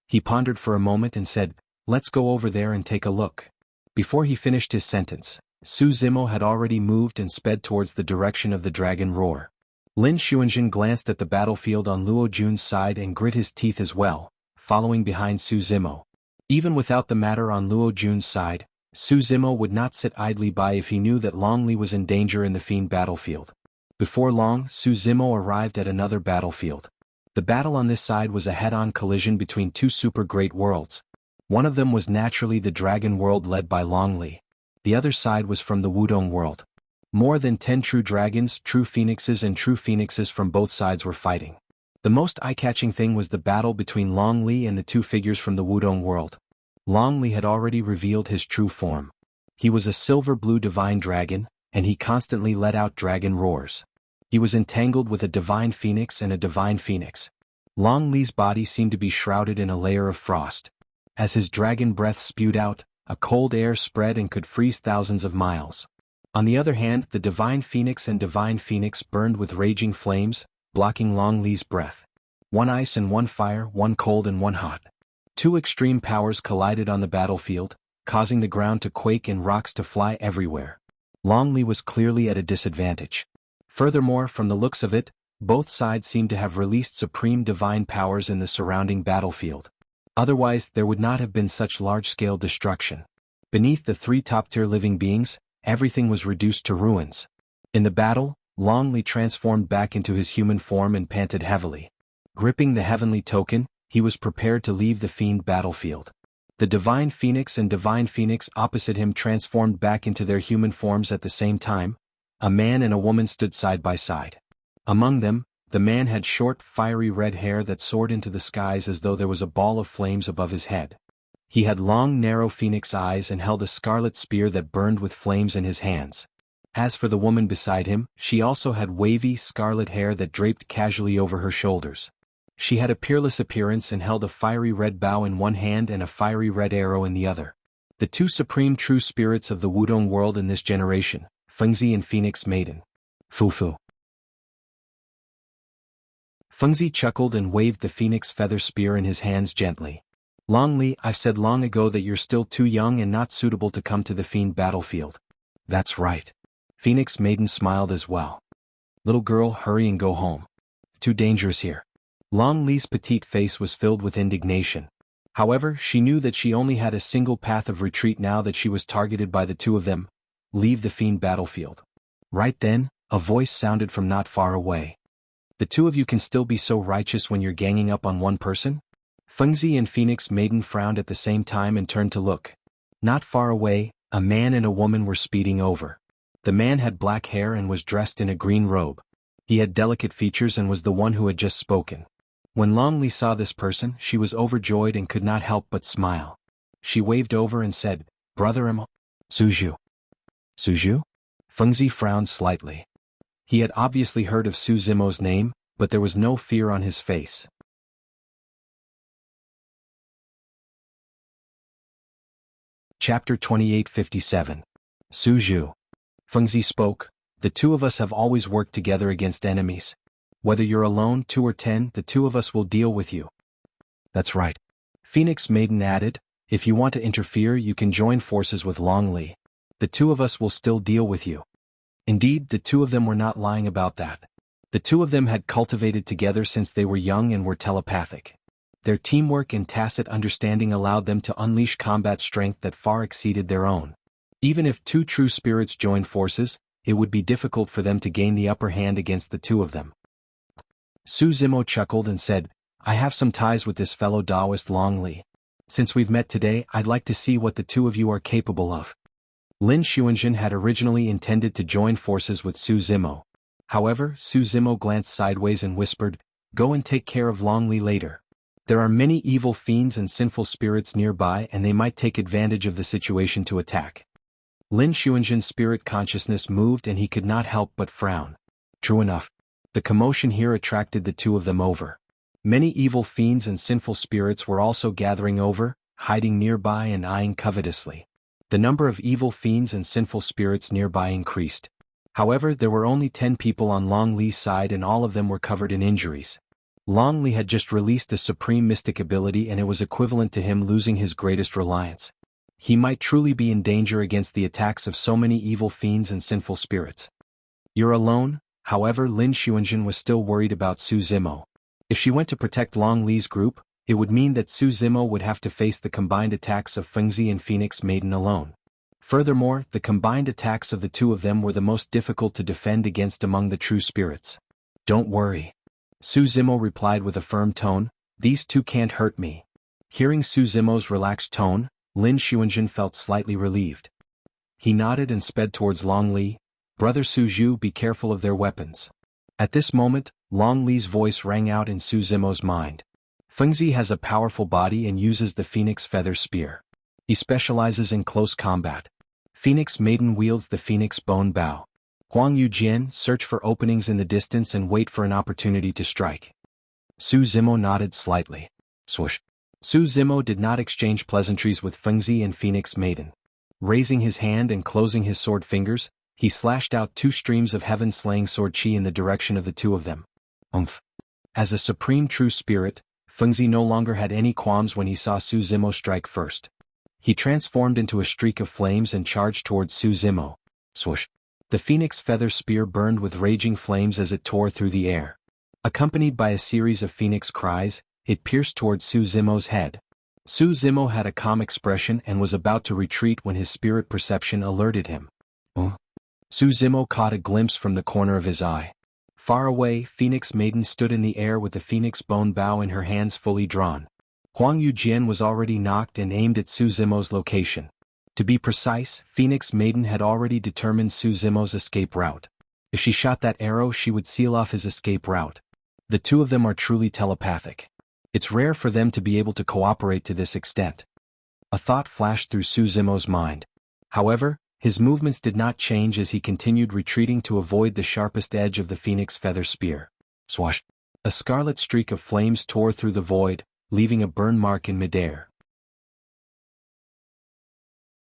He pondered for a moment and said, "Let's go over there and take a look." Before he finished his sentence, Su Zimo had already moved and sped towards the direction of the dragon roar. Lin Xuanzhen glanced at the battlefield on Luo Jun's side and grit his teeth as well, following behind Su Zimo. Even without the matter on Luo Jun's side, Su Zimo would not sit idly by if he knew that Long Li was in danger in the fiend battlefield. Before long, Su Zimo arrived at another battlefield. The battle on this side was a head-on collision between 2 super great worlds. One of them was naturally the dragon world led by Long Li. The other side was from the Wudong world. More than 10 true dragons, true phoenixes from both sides were fighting. The most eye-catching thing was the battle between Long Li and the 2 figures from the Wudong world. Long Li had already revealed his true form. He was a silver-blue divine dragon, and he constantly let out dragon roars. He was entangled with a divine phoenix and a divine phoenix. Long Li's body seemed to be shrouded in a layer of frost. As his dragon breath spewed out, a cold air spread and could freeze thousands of miles. On the other hand, the divine phoenix and divine phoenix burned with raging flames, blocking Long Li's breath. One ice and one fire, one cold and one hot. 2 extreme powers collided on the battlefield, causing the ground to quake and rocks to fly everywhere. Long Li was clearly at a disadvantage. Furthermore, from the looks of it, both sides seemed to have released supreme divine powers in the surrounding battlefield. Otherwise, there would not have been such large-scale destruction. Beneath the 3 top-tier living beings, everything was reduced to ruins. In the battle, Long Li transformed back into his human form and panted heavily. Gripping the heavenly token, he was prepared to leave the fiend battlefield. The divine phoenix and divine phoenix opposite him transformed back into their human forms at the same time. A man and a woman stood side by side. Among them, The man had short, fiery red hair that soared into the skies as though there was a ball of flames above his head. He had long, narrow phoenix eyes and held a scarlet spear that burned with flames in his hands. As for the woman beside him, she also had wavy, scarlet hair that draped casually over her shoulders. She had a peerless appearance and held a fiery red bow in one hand and a fiery red arrow in the other. The two supreme true spirits of the Wudong world in this generation, Fengzi and Phoenix Maiden. Fufu. Fengzi chuckled and waved the phoenix feather spear in his hands gently. Long Li, I've said long ago that you're still too young and not suitable to come to the fiend battlefield. That's right. Phoenix Maiden smiled as well. Little girl, hurry and go home. Too dangerous here. Long Li's petite face was filled with indignation. However, she knew that she only had a single path of retreat now that she was targeted by the two of them. Leave the fiend battlefield. Right then, a voice sounded from not far away. The two of you can still be so righteous when you're ganging up on one person? Fengzi and Phoenix Maiden frowned at the same time and turned to look. Not far away, a man and a woman were speeding over. The man had black hair and was dressed in a green robe. He had delicate features and was the one who had just spoken. When Long Li saw this person, she was overjoyed and could not help but smile. She waved over and said, Brother Imo. Suzhu. Suzhu? Fengzi frowned slightly. He had obviously heard of Su Zimo's name, but there was no fear on his face. Chapter 2857. Suzhu. Fengzi spoke, the two of us have always worked together against enemies. Whether you're alone, 2 or 10, the two of us will deal with you. That's right. Phoenix Maiden added, if you want to interfere you can join forces with Long Li. The two of us will still deal with you. Indeed, the two of them were not lying about that. The two of them had cultivated together since they were young and were telepathic. Their teamwork and tacit understanding allowed them to unleash combat strength that far exceeded their own. Even if two true spirits joined forces, it would be difficult for them to gain the upper hand against the two of them. Su Zimo chuckled and said, I have some ties with this fellow Taoist Long Li. Since we've met today, I'd like to see what the two of you are capable of. Lin Xuanzhen had originally intended to join forces with Su Zimo. However, Su Zimo glanced sideways and whispered, go and take care of Long Li later. There are many evil fiends and sinful spirits nearby and they might take advantage of the situation to attack. Lin Xuanzhen's spirit consciousness moved and he could not help but frown. True enough. The commotion here attracted the two of them over. Many evil fiends and sinful spirits were also gathering over, hiding nearby and eyeing covetously. The number of evil fiends and sinful spirits nearby increased. However, there were only 10 people on Long Li's side and all of them were covered in injuries. Long Li had just released a supreme mystic ability and it was equivalent to him losing his greatest reliance. He might truly be in danger against the attacks of so many evil fiends and sinful spirits. You're alone? However, Lin Xuanzhen was still worried about Su Zimo. If she went to protect Long Li's group, it would mean that Su Zimo would have to face the combined attacks of Fengzi and Phoenix Maiden alone. Furthermore, the combined attacks of the two of them were the most difficult to defend against among the true spirits. Don't worry. Su Zimo replied with a firm tone, these two can't hurt me. Hearing Su Zimo's relaxed tone, Lin Xuanzhen felt slightly relieved. He nodded and sped towards Long Li. Brother Suzhu, be careful of their weapons. At this moment, Long Li's voice rang out in Su Zimo's mind. Fengzi has a powerful body and uses the Phoenix Feather Spear. He specializes in close combat. Phoenix Maiden wields the Phoenix Bone Bow. Huang Yujian, search for openings in the distance and wait for an opportunity to strike. Su Zimo nodded slightly. Swoosh. Su Zimo did not exchange pleasantries with Fengzi and Phoenix Maiden. Raising his hand and closing his sword fingers, he slashed out 2 streams of heaven-slaying sword chi in the direction of the two of them. As a supreme true spirit, Fengzi no longer had any qualms when he saw Su Zimo strike first. He transformed into a streak of flames and charged towards Su Zimo. Swoosh. The Phoenix Feather Spear burned with raging flames as it tore through the air. Accompanied by a series of phoenix cries, it pierced towards Su Zimo's head. Su Zimo had a calm expression and was about to retreat when his spirit perception alerted him. Su Zimo caught a glimpse from the corner of his eye. Far away, Phoenix Maiden stood in the air with the Phoenix Bone Bow in her hands fully drawn. Huang Yujian was already knocked and aimed at Su Zimo's location. To be precise, Phoenix Maiden had already determined Su Zimo's escape route. If she shot that arrow she would seal off his escape route. The two of them are truly telepathic. It's rare for them to be able to cooperate to this extent. A thought flashed through Su Zimo's mind. However, his movements did not change as he continued retreating to avoid the sharpest edge of the phoenix feather spear. Swash! A scarlet streak of flames tore through the void, leaving a burn mark in midair.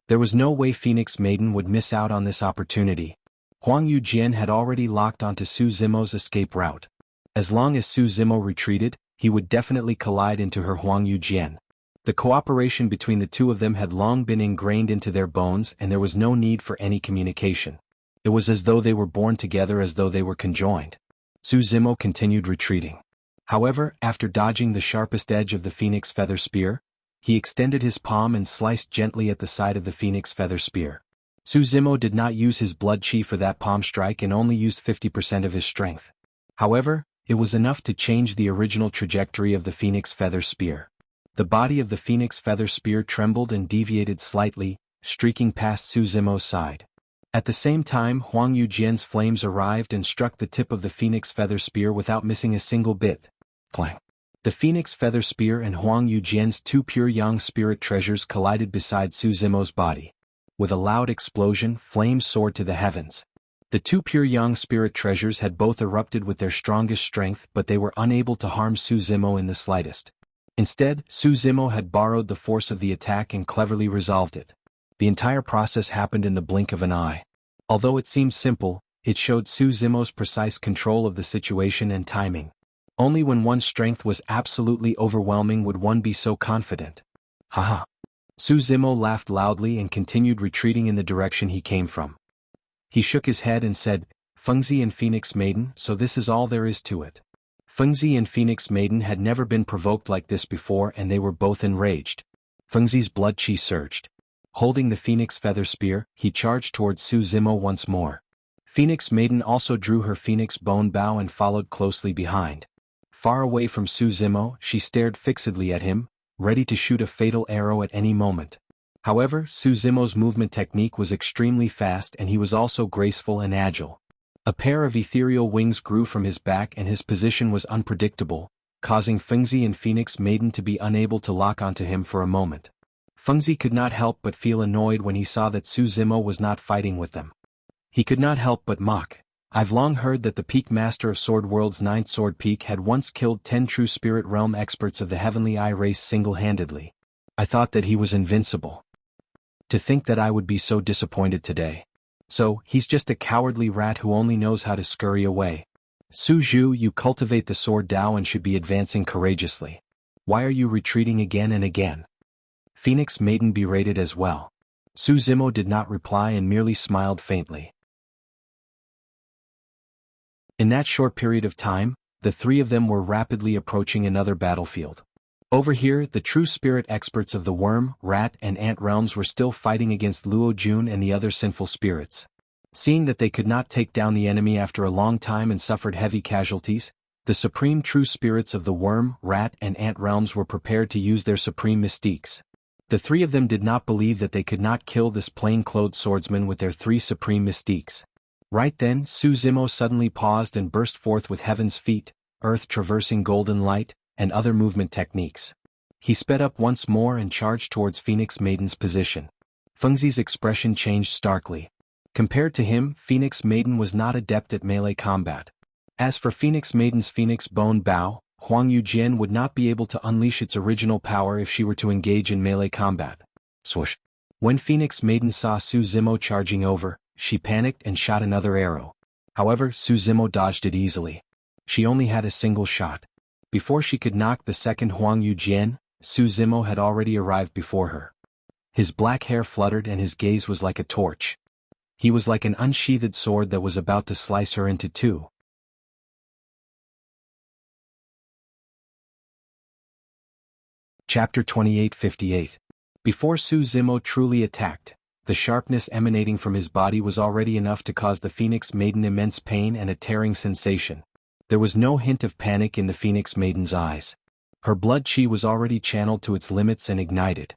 There was no way Phoenix Maiden would miss out on this opportunity. Huang Yujian had already locked onto Su Zimo's escape route. As long as Su Zimo retreated, he would definitely collide into her Huang Yujian. The cooperation between the two of them had long been ingrained into their bones and there was no need for any communication. It was as though they were born together, as though they were conjoined. Su Zimo continued retreating. However, after dodging the sharpest edge of the phoenix feather spear, he extended his palm and sliced gently at the side of the phoenix feather spear. Su Zimo did not use his blood chi for that palm strike and only used 50% of his strength. However, it was enough to change the original trajectory of the phoenix feather spear. The body of the phoenix feather spear trembled and deviated slightly, streaking past Su Zimo's side. At the same time, Huang Yujian's flames arrived and struck the tip of the phoenix feather spear without missing a single bit. Clang! The phoenix feather spear and Huang Yujian's two pure yang spirit treasures collided beside Su Zimo's body. With a loud explosion, flames soared to the heavens. The two pure yang spirit treasures had both erupted with their strongest strength, but they were unable to harm Su Zimo in the slightest. Instead, Su Zimo had borrowed the force of the attack and cleverly resolved it. The entire process happened in the blink of an eye. Although it seemed simple, it showed Su Zimo's precise control of the situation and timing. Only when one's strength was absolutely overwhelming would one be so confident. Haha. Su Zimo laughed loudly and continued retreating in the direction he came from. He shook his head and said, "Fengzi and Phoenix Maiden, so this is all there is to it." Fengzi and Phoenix Maiden had never been provoked like this before and they were both enraged. Fengzi's blood chi surged. Holding the phoenix feather spear, he charged towards Su Zimo once more. Phoenix Maiden also drew her phoenix bone bow and followed closely behind. Far away from Su Zimo, she stared fixedly at him, ready to shoot a fatal arrow at any moment. However, Su Zimo's movement technique was extremely fast and he was also graceful and agile. A pair of ethereal wings grew from his back and his position was unpredictable, causing Fengzi and Phoenix Maiden to be unable to lock onto him for a moment. Fengzi could not help but feel annoyed when he saw that Su Zimo was not fighting with them. He could not help but mock. "I've long heard that the peak master of Sword World's ninth sword peak had once killed 10 true spirit realm experts of the Heavenly Eye race single-handedly. I thought that he was invincible. To think that I would be so disappointed today. So, he's just a cowardly rat who only knows how to scurry away. Su Zhu, you cultivate the sword Dao and should be advancing courageously. Why are you retreating again and again?" Phoenix Maiden berated as well. Su Zimo did not reply and merely smiled faintly. In that short period of time, the three of them were rapidly approaching another battlefield. Over here, the true spirit experts of the worm, rat, and ant realms were still fighting against Luo Jun and the other sinful spirits. Seeing that they could not take down the enemy after a long time and suffered heavy casualties, the supreme true spirits of the worm, rat, and ant realms were prepared to use their supreme mystiques. The three of them did not believe that they could not kill this plain-clothed swordsman with their three supreme mystiques. Right then, Su Zimo suddenly paused and burst forth with heaven's feet, earth traversing golden light, and other movement techniques. He sped up once more and charged towards Phoenix Maiden's position. Fengzi's expression changed starkly. Compared to him, Phoenix Maiden was not adept at melee combat. As for Phoenix Maiden's Phoenix Bone Bow, Huang Yujian would not be able to unleash its original power if she were to engage in melee combat. Swoosh! When Phoenix Maiden saw Su Zimo charging over, she panicked and shot another arrow. However, Su Zimo dodged it easily. She only had a single shot. Before she could knock the second Huang Yujian, Su Zimo had already arrived before her. His black hair fluttered and his gaze was like a torch. He was like an unsheathed sword that was about to slice her into two. Chapter 2858. Before Su Zimo truly attacked, the sharpness emanating from his body was already enough to cause the Phoenix Maiden immense pain and a tearing sensation. There was no hint of panic in the Phoenix Maiden's eyes. Her blood chi was already channeled to its limits and ignited.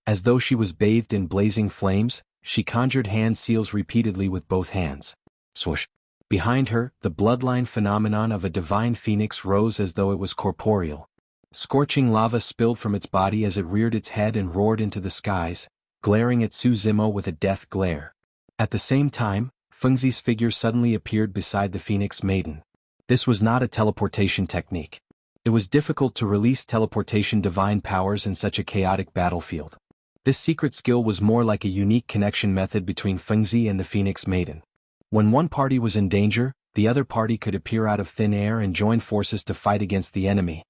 As though she was bathed in blazing flames, she conjured hand seals repeatedly with both hands. Swoosh! Behind her, the bloodline phenomenon of a divine phoenix rose as though it was corporeal. Scorching lava spilled from its body as it reared its head and roared into the skies, glaring at Su Zimo with a death glare. At the same time, Fengzi's figure suddenly appeared beside the Phoenix Maiden. This was not a teleportation technique. It was difficult to release teleportation divine powers in such a chaotic battlefield. This secret skill was more like a unique connection method between Fengzi and the Phoenix Maiden. When one party was in danger, the other party could appear out of thin air and join forces to fight against the enemy.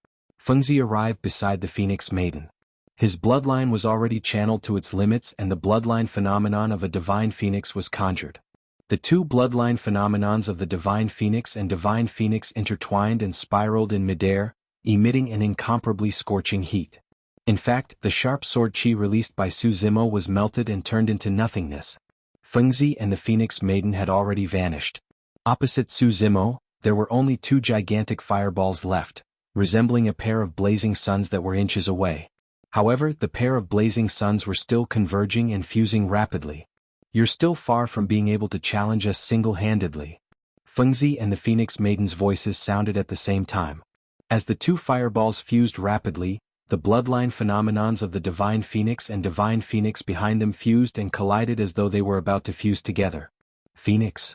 Fengzi arrived beside the Phoenix Maiden. His bloodline was already channeled to its limits and the bloodline phenomenon of a divine phoenix was conjured. The two bloodline phenomenons of the divine phoenix and divine phoenix intertwined and spiraled in midair, emitting an incomparably scorching heat. In fact, the sharp sword chi released by Su Zimo was melted and turned into nothingness. Fengzi and the Phoenix Maiden had already vanished. Opposite Su Zimo, there were only two gigantic fireballs left, resembling a pair of blazing suns that were inches away. However, the pair of blazing suns were still converging and fusing rapidly. You're still far from being able to challenge us single-handedly. Fengzi and the Phoenix Maiden's voices sounded at the same time. As the two fireballs fused rapidly, the bloodline phenomenons of the divine phoenix and divine phoenix behind them fused and collided as though they were about to fuse together. Phoenix?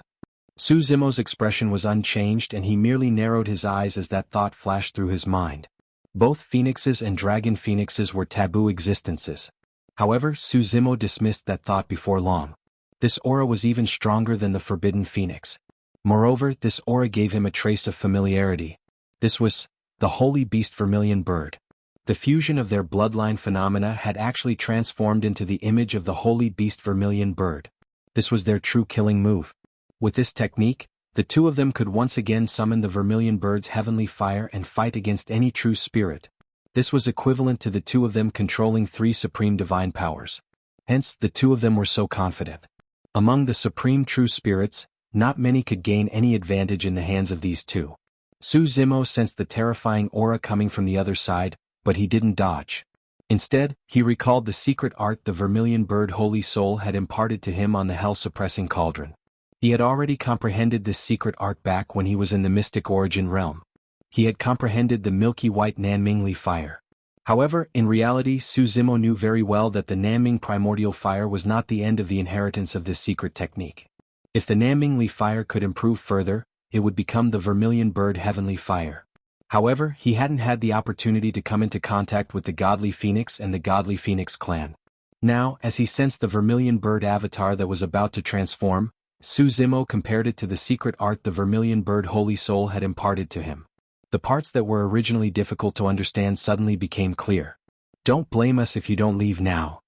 Su Zimo's expression was unchanged and he merely narrowed his eyes as that thought flashed through his mind. Both phoenixes and dragon phoenixes were taboo existences. However, Su Zimo dismissed that thought before long. This aura was even stronger than the forbidden phoenix. Moreover, this aura gave him a trace of familiarity. This was the holy beast vermilion bird. The fusion of their bloodline phenomena had actually transformed into the image of the holy beast vermilion bird. This was their true killing move. With this technique, the two of them could once again summon the vermilion bird's heavenly fire and fight against any true spirit. This was equivalent to the two of them controlling three supreme divine powers. Hence, the two of them were so confident. Among the supreme true spirits, not many could gain any advantage in the hands of these two. Su Zimo sensed the terrifying aura coming from the other side, but he didn't dodge. Instead, he recalled the secret art the vermilion bird holy soul had imparted to him on the hell-suppressing cauldron. He had already comprehended this secret art back when he was in the mystic origin realm. He had comprehended the milky white Nanmingli fire. However, in reality Su Zimo knew very well that the Nanming primordial fire was not the end of the inheritance of this secret technique. If the Nanmingli fire could improve further, it would become the vermilion bird heavenly fire. However, he hadn't had the opportunity to come into contact with the godly phoenix and the godly phoenix clan. Now, as he sensed the vermilion bird avatar that was about to transform, Su Zimo compared it to the secret art the vermilion bird holy soul had imparted to him. The parts that were originally difficult to understand suddenly became clear. "Don't blame us if you don't leave now."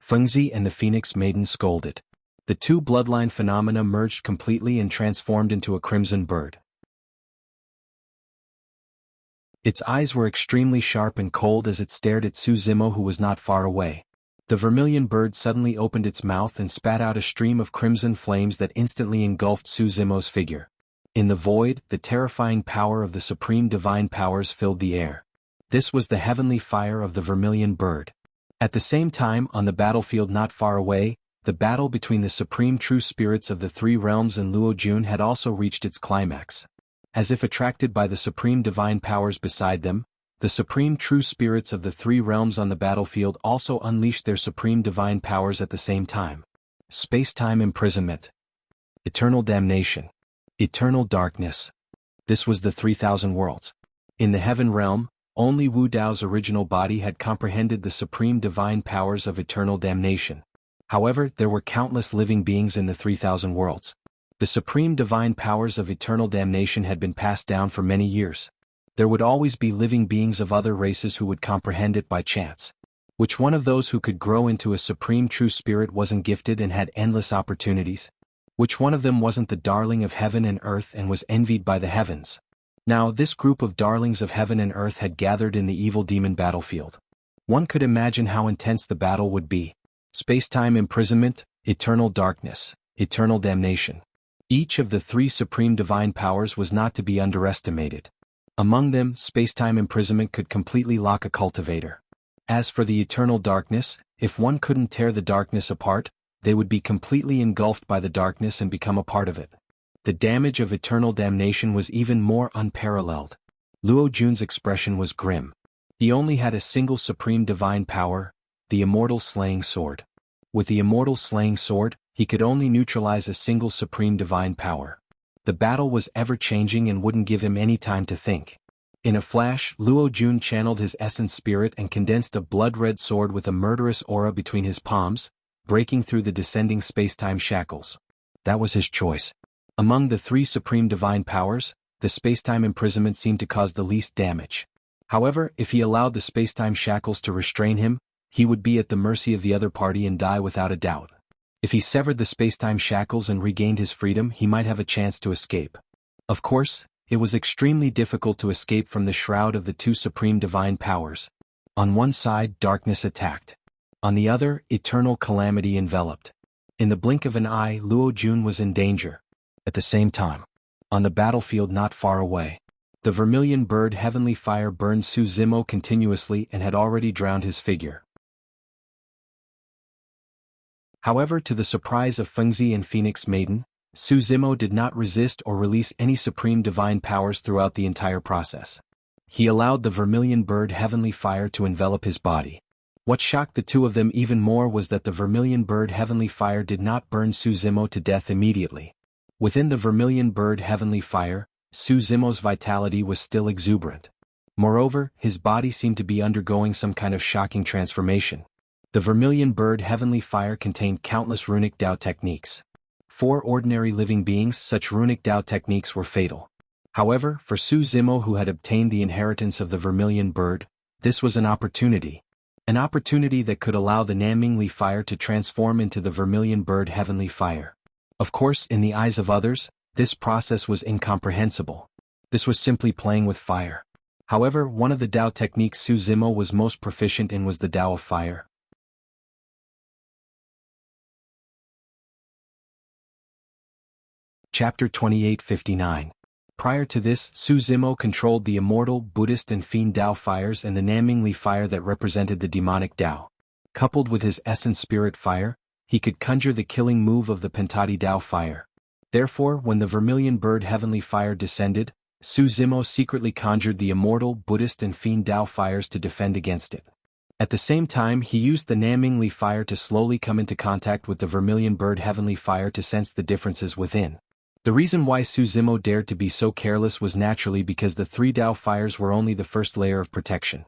Fengzi and the Phoenix Maiden scolded. The two bloodline phenomena merged completely and transformed into a crimson bird. Its eyes were extremely sharp and cold as it stared at Su Zimo, who was not far away. The vermilion bird suddenly opened its mouth and spat out a stream of crimson flames that instantly engulfed Su Zimo's figure. In the void, the terrifying power of the supreme divine powers filled the air. This was the heavenly fire of the vermilion bird. At the same time, on the battlefield not far away, the battle between the supreme true spirits of the three realms and Luo Jun had also reached its climax. As if attracted by the supreme divine powers beside them, the supreme true spirits of the three realms on the battlefield also unleashed their supreme divine powers at the same time. Space-time imprisonment. Eternal damnation. Eternal darkness. This was the 3,000 worlds. In the heaven realm, only Wu Dao's original body had comprehended the supreme divine powers of eternal damnation. However, there were countless living beings in the 3,000 worlds. The supreme divine powers of eternal damnation had been passed down for many years. There would always be living beings of other races who would comprehend it by chance. Which one of those who could grow into a supreme true spirit wasn't gifted and had endless opportunities? Which one of them wasn't the darling of heaven and earth and was envied by the heavens? Now, this group of darlings of heaven and earth had gathered in the evil demon battlefield. One could imagine how intense the battle would be. Space-time imprisonment, eternal darkness, eternal damnation. Each of the three supreme divine powers was not to be underestimated. Among them, space-time imprisonment could completely lock a cultivator. As for the eternal darkness, if one couldn't tear the darkness apart, they would be completely engulfed by the darkness and become a part of it. The damage of eternal damnation was even more unparalleled. Luo Jun's expression was grim. He only had a single supreme divine power, the immortal slaying sword. With the immortal slaying sword, he could only neutralize a single supreme divine power. The battle was ever-changing and wouldn't give him any time to think. In a flash, Luo Jun channeled his essence spirit and condensed a blood-red sword with a murderous aura between his palms, breaking through the descending spacetime shackles. That was his choice. Among the three supreme divine powers, the spacetime imprisonment seemed to cause the least damage. However, if he allowed the spacetime shackles to restrain him, he would be at the mercy of the other party and die without a doubt. If he severed the spacetime shackles and regained his freedom, he might have a chance to escape. Of course, it was extremely difficult to escape from the shroud of the two supreme divine powers. On one side, darkness attacked. On the other, eternal calamity enveloped. In the blink of an eye, Luo Jun was in danger. At the same time, on the battlefield not far away, the vermilion bird heavenly fire burned Su Zimo continuously and had already drowned his figure. However, to the surprise of Fengzi and Phoenix Maiden, Su Zimo did not resist or release any supreme divine powers throughout the entire process. He allowed the vermilion bird heavenly fire to envelop his body. What shocked the two of them even more was that the vermilion bird heavenly fire did not burn Su Zimo to death immediately. Within the vermilion bird heavenly fire, Su Zimo's vitality was still exuberant. Moreover, his body seemed to be undergoing some kind of shocking transformation. The vermilion bird heavenly fire contained countless runic Dao techniques. For ordinary living beings, such runic Dao techniques were fatal. However, for Su Zimo, who had obtained the inheritance of the vermilion bird, this was an opportunity. An opportunity that could allow the Nanmingli fire to transform into the vermilion bird heavenly fire. Of course, in the eyes of others, this process was incomprehensible. This was simply playing with fire. However, one of the Dao techniques Su Zimo was most proficient in was the Dao of fire. Chapter 2859. Prior to this, Su Zimo controlled the immortal, Buddhist and fiend Dao fires and the Nanmingli fire that represented the demonic Dao. Coupled with his essence spirit fire, he could conjure the killing move of the Pentati Dao fire. Therefore, when the vermilion bird heavenly fire descended, Su Zimo secretly conjured the immortal, Buddhist and fiend Dao fires to defend against it. At the same time, he used the Nanmingli fire to slowly come into contact with the vermilion bird heavenly fire to sense the differences within. The reason why Su Zimo dared to be so careless was naturally because the three Dao fires were only the first layer of protection.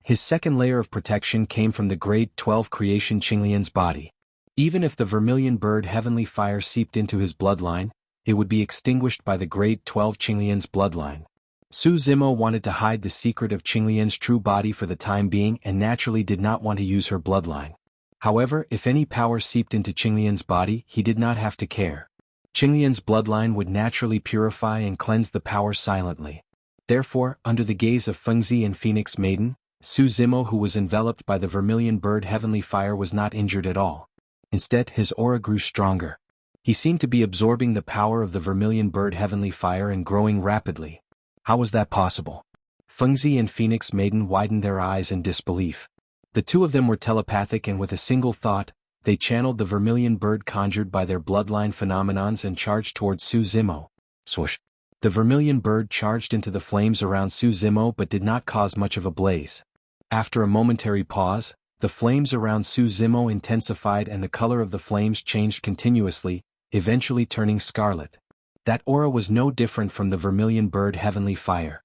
His second layer of protection came from the grade 12 creation Qinglian's body. Even if the vermilion bird heavenly fire seeped into his bloodline, it would be extinguished by the grade 12 Qinglian's bloodline. Su Zimo wanted to hide the secret of Qinglian's true body for the time being and naturally did not want to use her bloodline. However, if any power seeped into Qinglian's body, he did not have to care. Qinglian's bloodline would naturally purify and cleanse the power silently. Therefore, under the gaze of Fengzi and Phoenix Maiden, Su Zimo, who was enveloped by the vermilion bird heavenly fire, was not injured at all. Instead, his aura grew stronger. He seemed to be absorbing the power of the vermilion bird heavenly fire and growing rapidly. How was that possible? Fengzi and Phoenix Maiden widened their eyes in disbelief. The two of them were telepathic and with a single thought, they channeled the vermilion bird conjured by their bloodline phenomenons and charged towards Su Zimo. Swoosh! The vermilion bird charged into the flames around Su Zimo but did not cause much of a blaze. After a momentary pause, the flames around Su Zimo intensified and the color of the flames changed continuously, eventually turning scarlet. That aura was no different from the vermilion bird heavenly fire.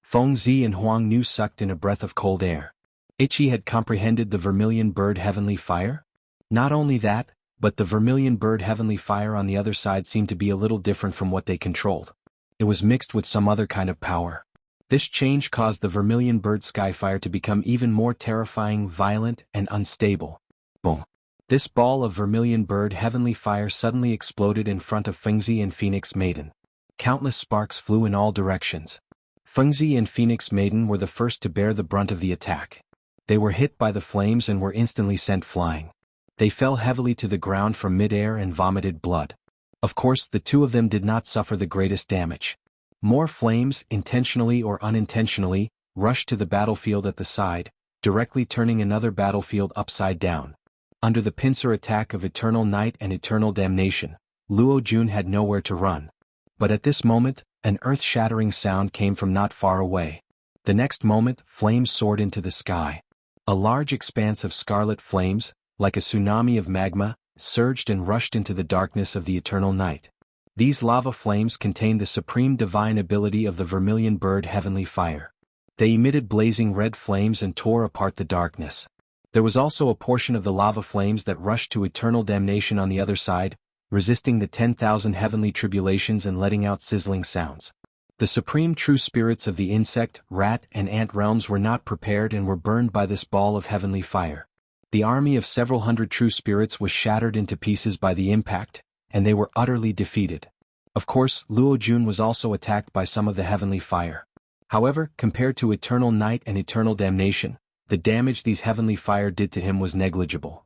Feng Zi and Huang Nu sucked in a breath of cold air. Ichi had comprehended the vermilion bird heavenly fire? Not only that, but the vermilion bird heavenly fire on the other side seemed to be a little different from what they controlled. It was mixed with some other kind of power. This change caused the vermilion bird skyfire to become even more terrifying, violent, and unstable. Boom! This ball of vermilion bird heavenly fire suddenly exploded in front of Fengzi and Phoenix Maiden. Countless sparks flew in all directions. Fengzi and Phoenix Maiden were the first to bear the brunt of the attack. They were hit by the flames and were instantly sent flying. They fell heavily to the ground from mid-air and vomited blood. Of course, the two of them did not suffer the greatest damage. More flames, intentionally or unintentionally, rushed to the battlefield at the side, directly turning another battlefield upside down. Under the pincer attack of eternal night and eternal damnation, Luo Jun had nowhere to run. But at this moment, an earth-shattering sound came from not far away. The next moment, flames soared into the sky. A large expanse of scarlet flames, like a tsunami of magma, surged and rushed into the darkness of the eternal night. These lava flames contained the supreme divine ability of the vermilion bird heavenly fire. They emitted blazing red flames and tore apart the darkness. There was also a portion of the lava flames that rushed to eternal damnation on the other side, resisting the 10,000 heavenly tribulations and letting out sizzling sounds. The supreme true spirits of the insect, rat, and ant realms were not prepared and were burned by this ball of heavenly fire. The army of several hundred true spirits was shattered into pieces by the impact, and they were utterly defeated. Of course, Luo Jun was also attacked by some of the heavenly fire. However, compared to eternal night and eternal damnation, the damage these heavenly fire did to him was negligible.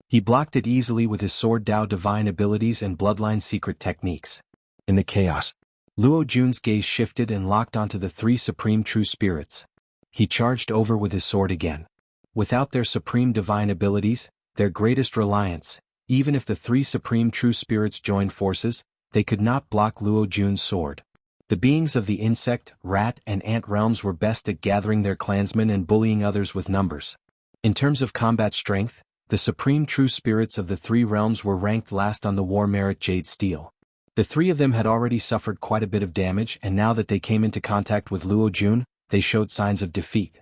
He blocked it easily with his Sword Dao divine abilities and bloodline secret techniques. In the chaos, Luo Jun's gaze shifted and locked onto the three supreme true spirits. He charged over with his sword again. Without their supreme divine abilities, their greatest reliance, even if the three supreme true spirits joined forces, they could not block Luo Jun's sword. The beings of the insect, rat, and ant realms were best at gathering their clansmen and bullying others with numbers. In terms of combat strength, the supreme true spirits of the three realms were ranked last on the war merit Jade Steel. The three of them had already suffered quite a bit of damage, and now that they came into contact with Luo Jun, they showed signs of defeat.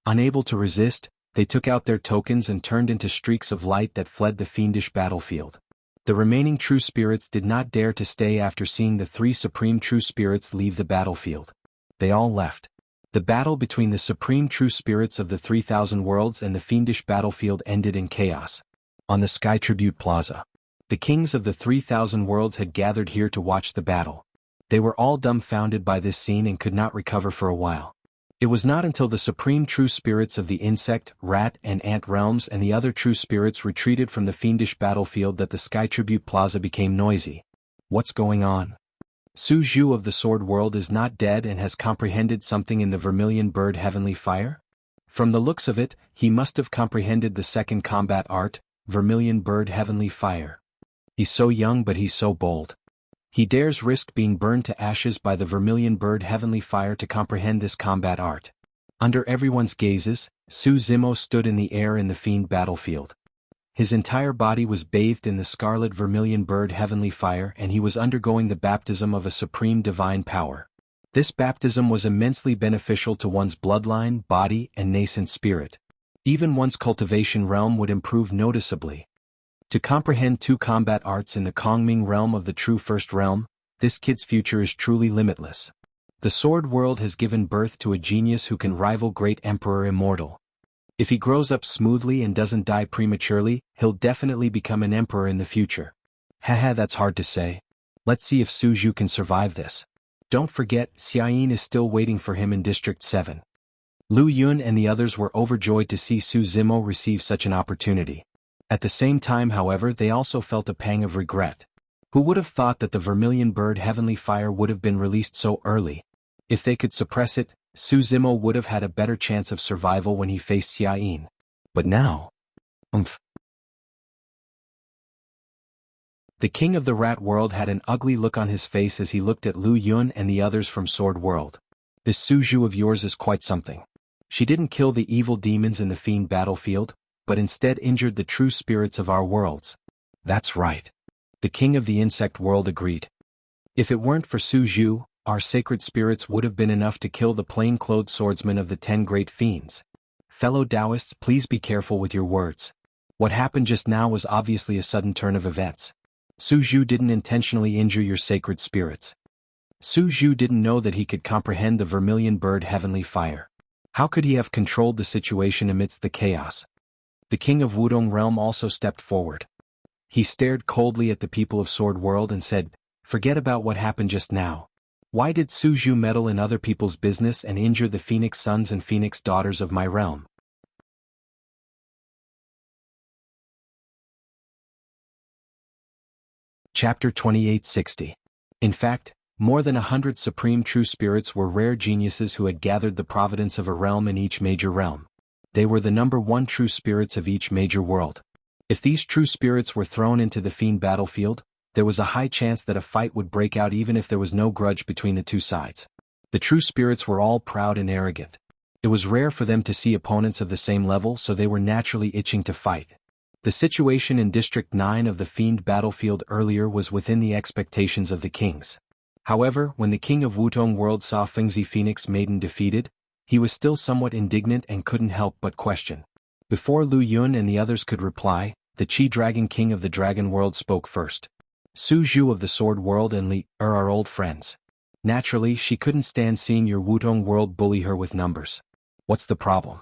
Unable to resist, they took out their tokens and turned into streaks of light that fled the fiendish battlefield. The remaining true spirits did not dare to stay after seeing the three supreme true spirits leave the battlefield. They all left. The battle between the supreme true spirits of the 3,000 worlds and the fiendish battlefield ended in chaos. On the Sky Tribute Plaza, the kings of the 3,000 worlds had gathered here to watch the battle. They were all dumbfounded by this scene and could not recover for a while. It was not until the supreme true spirits of the insect, rat, and ant realms and the other true spirits retreated from the fiendish battlefield that the Sky Tribute Plaza became noisy. What's going on? Su Zhu of the Sword World is not dead and has comprehended something in the vermilion bird heavenly fire? From the looks of it, he must have comprehended the second combat art, vermilion bird heavenly fire. He's so young but he's so bold. He dares risk being burned to ashes by the vermilion bird heavenly fire to comprehend this combat art. Under everyone's gazes, Su Zimo stood in the air in the fiend battlefield. His entire body was bathed in the scarlet vermilion bird heavenly fire and he was undergoing the baptism of a supreme divine power. This baptism was immensely beneficial to one's bloodline, body, and nascent spirit. Even one's cultivation realm would improve noticeably. To comprehend two combat arts in the Kongming realm of the true first realm, this kid's future is truly limitless. The Sword World has given birth to a genius who can rival Great Emperor Immortal. If he grows up smoothly and doesn't die prematurely, he'll definitely become an emperor in the future. Haha, that's hard to say. Let's see if Su Zhu can survive this. Don't forget, Xiaoyin is still waiting for him in District 7. Lu Yun and the others were overjoyed to see Su Zimo receive such an opportunity. At the same time, however, they also felt a pang of regret. Who would have thought that the vermilion bird heavenly fire would have been released so early? If they could suppress it, Su Zimo would have had a better chance of survival when he faced Xiaoyin. But now... The king of the rat world had an ugly look on his face as he looked at Lu Yun and the others from Sword World. This Su Zhu of yours is quite something. She didn't kill the evil demons in the fiend battlefield, but instead injured the true spirits of our worlds. That's right. The king of the insect world agreed. If it weren't for Su Zhu, our sacred spirits would have been enough to kill the plain-clothed swordsman of the 10 great fiends. Fellow Taoists, please be careful with your words. What happened just now was obviously a sudden turn of events. Su Zhu didn't intentionally injure your sacred spirits. Su Zhu didn't know that he could comprehend the vermilion bird heavenly fire. How could he have controlled the situation amidst the chaos? The king of Wudong realm also stepped forward. He stared coldly at the people of Sword World and said, "Forget about what happened just now. Why did Su Zhu meddle in other people's business and injure the Phoenix sons and Phoenix daughters of my realm?" Chapter 2860. In fact, more than 100 supreme true spirits were rare geniuses who had gathered the providence of a realm in each major realm. They were the number 1 true spirits of each major world. If these true spirits were thrown into the fiend battlefield, there was a high chance that a fight would break out even if there was no grudge between the two sides. The true spirits were all proud and arrogant. It was rare for them to see opponents of the same level, so they were naturally itching to fight. The situation in District 9 of the fiend battlefield earlier was within the expectations of the kings. However, when the king of Wutong World saw Fengzi Phoenix Maiden defeated, he was still somewhat indignant and couldn't help but question. Before Lu Yun and the others could reply, the Qi Dragon King of the Dragon World spoke first. Su Zhu of the Sword World and Li are old friends. Naturally, she couldn't stand seeing your Wutong World bully her with numbers. What's the problem?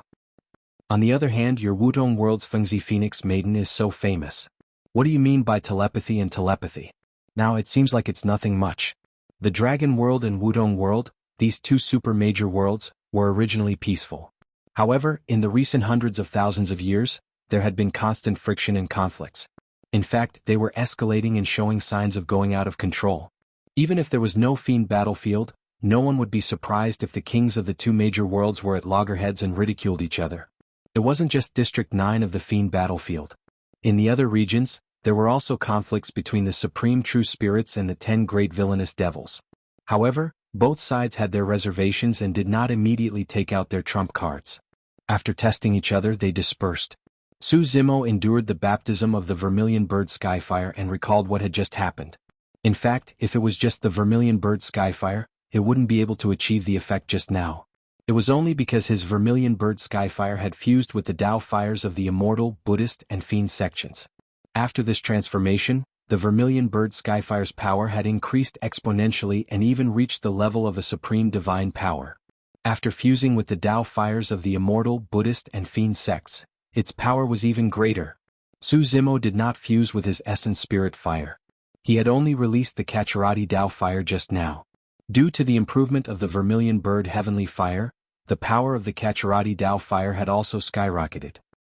On the other hand, your Wutong World's Fengzi Phoenix Maiden is so famous. What do you mean by telepathy and telepathy? Now it seems like it's nothing much. The Dragon World and Wutong World, these two super major worlds, were originally peaceful. However, in the recent hundreds of thousands of years, there had been constant friction and conflicts. In fact, they were escalating and showing signs of going out of control. Even if there was no fiend battlefield, no one would be surprised if the kings of the two major worlds were at loggerheads and ridiculed each other. It wasn't just District 9 of the fiend battlefield. In the other regions, there were also conflicts between the supreme true spirits and the 10 great villainous devils. However, both sides had their reservations and did not immediately take out their trump cards. After testing each other, they dispersed. Su Zimo endured the baptism of the Vermilion Bird Skyfire and recalled what had just happened. In fact, if it was just the Vermilion Bird Skyfire, it wouldn't be able to achieve the effect just now. It was only because his Vermilion Bird Skyfire had fused with the Tao fires of the Immortal, Buddhist, and Fiend sections. After this transformation, the Vermilion Bird Skyfire's power had increased exponentially and even reached the level of a supreme divine power. After fusing with the Tao fires of the Immortal, Buddhist, and Fiend sects, its power was even greater. Su Zimo did not fuse with his essence spirit fire. He had only released the Kacharati Tao fire just now. Due to the improvement of the Vermilion Bird Heavenly Fire, the power of the Kacharati Tao fire had also skyrocketed.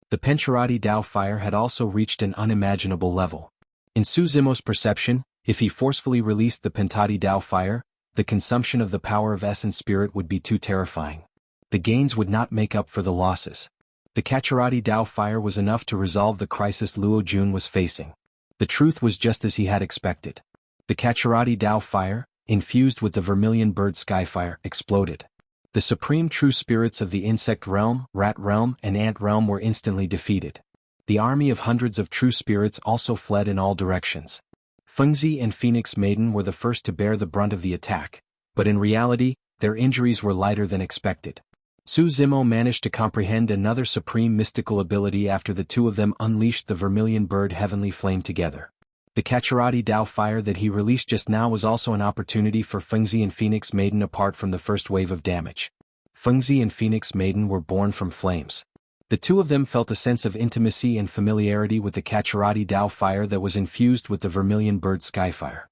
The Pencharati Tao fire had also reached an unimaginable level. In Su Zimo's perception, if he forcefully released the Pentati Tao fire, the consumption of the power of essence spirit would be too terrifying. The gains would not make up for the losses. The Kacharati Tao fire was enough to resolve the crisis Luo Jun was facing. The truth was just as he had expected. The Kacharati Tao fire, infused with the Vermilion Bird Skyfire, exploded. The supreme true spirits of the insect realm, rat realm, and ant realm were instantly defeated. The army of hundreds of true spirits also fled in all directions. Fengzi and Phoenix Maiden were the first to bear the brunt of the attack, but in reality, their injuries were lighter than expected. Su Zimo managed to comprehend another supreme mystical ability after the two of them unleashed the Vermilion Bird Heavenly Flame together. The Kacharati Tao fire that he released just now was also an opportunity for Fengzi and Phoenix Maiden apart from the first wave of damage. Fengzi and Phoenix Maiden were born from flames. The two of them felt a sense of intimacy and familiarity with the Kacharati Tao fire that was infused with the Vermilion Bird Skyfire.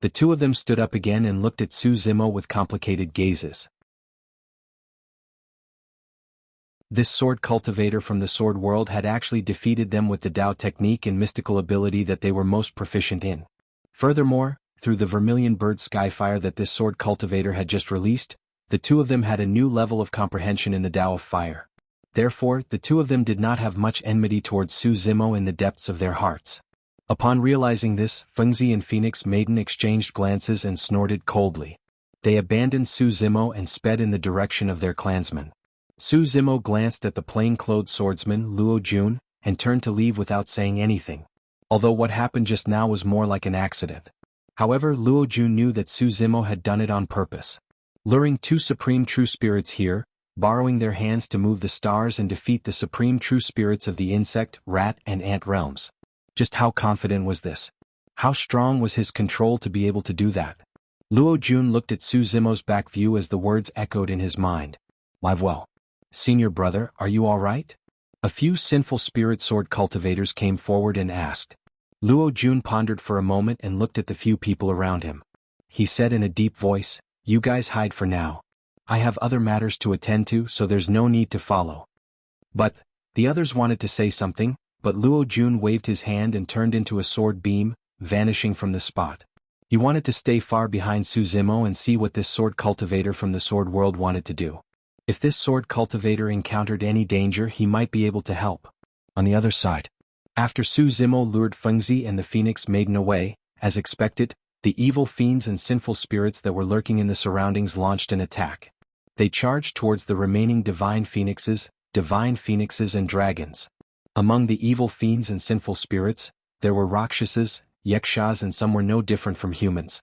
The two of them stood up again and looked at Su Zimo with complicated gazes. This sword cultivator from the sword world had actually defeated them with the Tao technique and mystical ability that they were most proficient in. Furthermore, through the Vermilion Bird Skyfire that this sword cultivator had just released, the two of them had a new level of comprehension in the Tao of fire. Therefore, the two of them did not have much enmity towards Su Zimo in the depths of their hearts. Upon realizing this, Fengzi and Phoenix Maiden exchanged glances and snorted coldly. They abandoned Su Zimo and sped in the direction of their clansmen. Su Zimo glanced at the plain-clothed swordsman Luo Jun, and turned to leave without saying anything. Although what happened just now was more like an accident. However, Luo Jun knew that Su Zimo had done it on purpose. Luring two supreme true spirits here, borrowing their hands to move the stars and defeat the supreme true spirits of the insect, rat, and ant realms. Just how confident was this? How strong was his control to be able to do that? Luo Jun looked at Su Zimo's back view as the words echoed in his mind. Live well. Senior brother, are you all right? A few sinful spirit sword cultivators came forward and asked. Luo Jun pondered for a moment and looked at the few people around him. He said in a deep voice, "You guys hide for now. I have other matters to attend to, so there's no need to follow." But, the others wanted to say something, but Luo Jun waved his hand and turned into a sword beam, vanishing from the spot. He wanted to stay far behind Su Zimo and see what this sword cultivator from the sword world wanted to do. If this sword cultivator encountered any danger, he might be able to help. On the other side, After Su Zimo lured Fengzi and the Phoenix Maiden away, as expected, the evil fiends and sinful spirits that were lurking in the surroundings launched an attack. They charged towards the remaining divine phoenixes and dragons. Among the evil fiends and sinful spirits, there were Rakshasas, Yakshas, and some were no different from humans.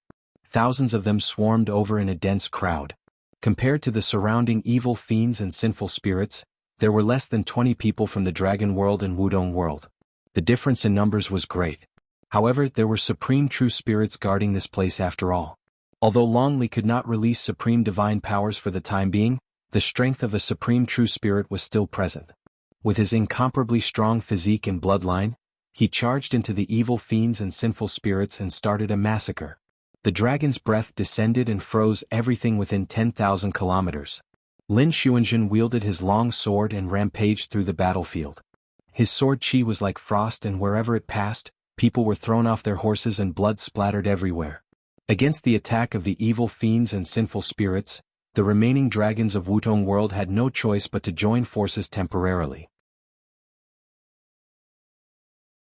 Thousands of them swarmed over in a dense crowd. Compared to the surrounding evil fiends and sinful spirits, there were less than 20 people from the Dragon World and Wudong World. The difference in numbers was great. However, there were supreme true spirits guarding this place after all. Although Long Li could not release supreme divine powers for the time being, the strength of a supreme true spirit was still present. With his incomparably strong physique and bloodline, he charged into the evil fiends and sinful spirits and started a massacre. The dragon's breath descended and froze everything within 10,000 kilometers. Lin Xuanzhen wielded his long sword and rampaged through the battlefield. His sword chi was like frost, and wherever it passed, people were thrown off their horses and blood splattered everywhere. Against the attack of the evil fiends and sinful spirits, the remaining dragons of Wudong World had no choice but to join forces temporarily.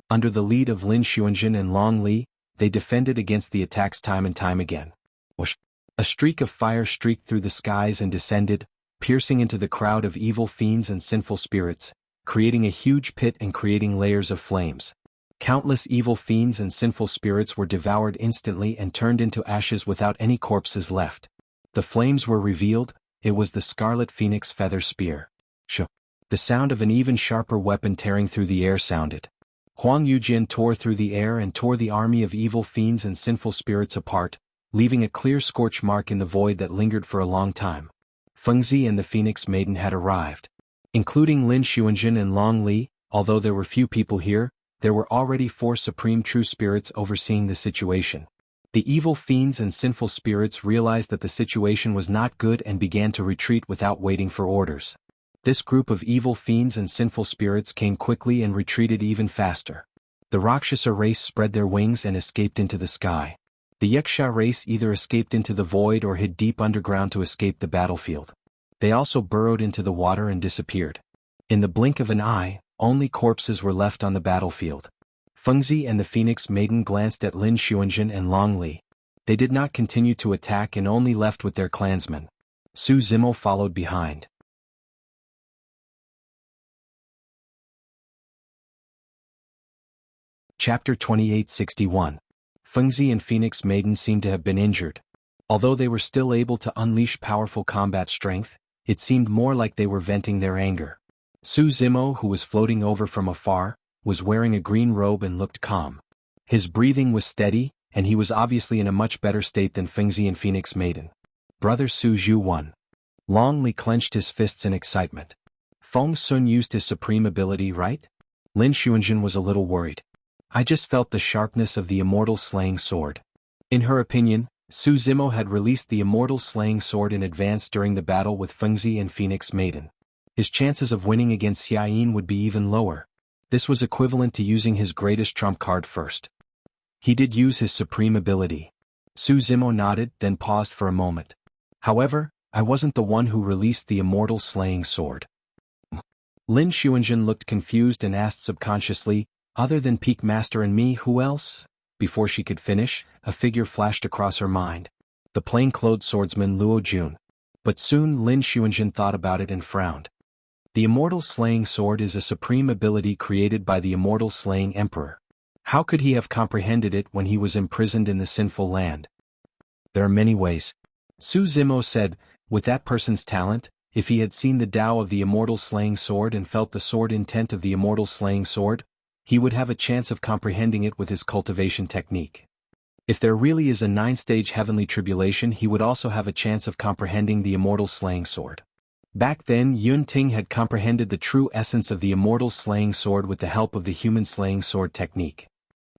Under the lead of Lin Xuanzhen and Long Li, they defended against the attacks time and time again. A streak of fire streaked through the skies and descended, piercing into the crowd of evil fiends and sinful spirits, creating a huge pit and creating layers of flames. Countless evil fiends and sinful spirits were devoured instantly and turned into ashes without any corpses left. The flames were revealed. It was the Scarlet Phoenix Feather Spear. The sound of an even sharper weapon tearing through the air sounded. Huang Yujian tore through the air and tore the army of evil fiends and sinful spirits apart, leaving a clear scorch mark in the void that lingered for a long time. Fengzi and the Phoenix Maiden had arrived. Including Lin Xuanzhen and Long Li, although there were few people here, there were already 4 supreme true spirits overseeing the situation. The evil fiends and sinful spirits realized that the situation was not good and began to retreat without waiting for orders. This group of evil fiends and sinful spirits came quickly and retreated even faster. The Rakshasa race spread their wings and escaped into the sky. The Yaksha race either escaped into the void or hid deep underground to escape the battlefield. They also burrowed into the water and disappeared. In the blink of an eye, only corpses were left on the battlefield. Fengzi and the Phoenix Maiden glanced at Lin Xuanzhen and Long Li. They did not continue to attack and only left with their clansmen. Su Zimo followed behind. Chapter 2861. Fengzi and Phoenix Maiden seemed to have been injured. Although they were still able to unleash powerful combat strength, it seemed more like they were venting their anger. Su Zimo, who was floating over from afar, was wearing a green robe and looked calm. His breathing was steady, and he was obviously in a much better state than Fengzi and Phoenix Maiden. Brother Su Zhu won. Long Li clenched his fists in excitement. Feng Sun used his supreme ability, right? Lin Xuanzhen was a little worried. I just felt the sharpness of the immortal slaying sword. In her opinion, Su Zimo had released the immortal slaying sword in advance during the battle with Fengzi and Phoenix Maiden. His chances of winning against Xiayin would be even lower. This was equivalent to using his greatest trump card first. He did use his supreme ability. Su Zimo nodded, then paused for a moment. However, I wasn't the one who released the immortal slaying sword. Lin Xuanzhen looked confused and asked subconsciously, other than Peak Master and me, who else? Before she could finish, a figure flashed across her mind. The plain-clothed swordsman Luo Jun. But soon Lin Xuanzhen thought about it and frowned. The immortal slaying sword is a supreme ability created by the immortal slaying emperor. How could he have comprehended it when he was imprisoned in the sinful land? There are many ways. Su Zimo said, with that person's talent, if he had seen the Tao of the immortal slaying sword and felt the sword intent of the immortal slaying sword, he would have a chance of comprehending it with his cultivation technique. If there really is a 9-stage heavenly tribulation, he would also have a chance of comprehending the immortal slaying sword. Back then, Yun Ting had comprehended the true essence of the immortal slaying sword with the help of the human slaying sword technique.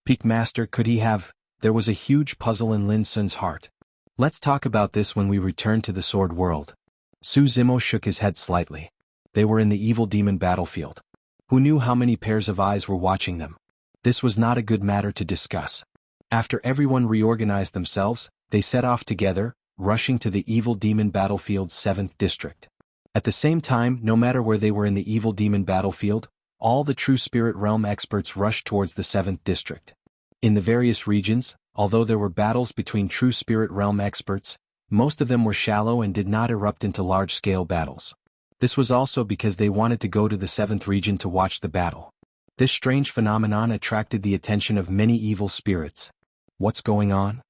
Peak Master, could he have? There was a huge puzzle in Lin Sun's heart. Let's talk about this when we return to the sword world. Su Zimo shook his head slightly. They were in the evil demon battlefield. Who knew how many pairs of eyes were watching them? This was not a good matter to discuss. After everyone reorganized themselves, they set off together, rushing to the evil demon battlefield's 7th district. At the same time, no matter where they were in the evil demon battlefield, all the true spirit realm experts rushed towards the 7th district. In the various regions, although there were battles between true spirit realm experts, most of them were shallow and did not erupt into large-scale battles. This was also because they wanted to go to the 7th region to watch the battle. This strange phenomenon attracted the attention of many evil spirits. "What's going on?"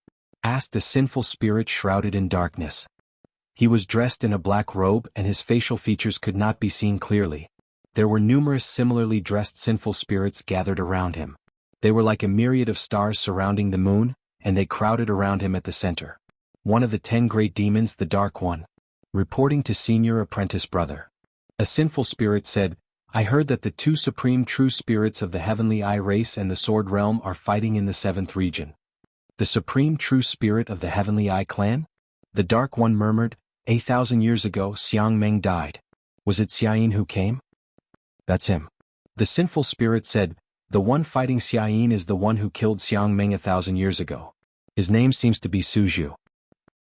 asked a sinful spirit shrouded in darkness. He was dressed in a black robe and his facial features could not be seen clearly. There were numerous similarly dressed sinful spirits gathered around him. They were like a myriad of stars surrounding the moon, and they crowded around him at the center. One of the 10 great demons, the Dark One, reporting to senior apprentice brother. A sinful spirit said, "I heard that the 2 supreme true spirits of the Heavenly Eye race and the Sword Realm are fighting in the 7th region." "The supreme true spirit of the Heavenly Eye clan?" The Dark One murmured, "1,000 years ago Xiang Meng died. Was it Xiayin who came?" "That's him." The sinful spirit said, "The one fighting Xiayin is the one who killed Xiang Meng 1,000 years ago. His name seems to be Suzhu."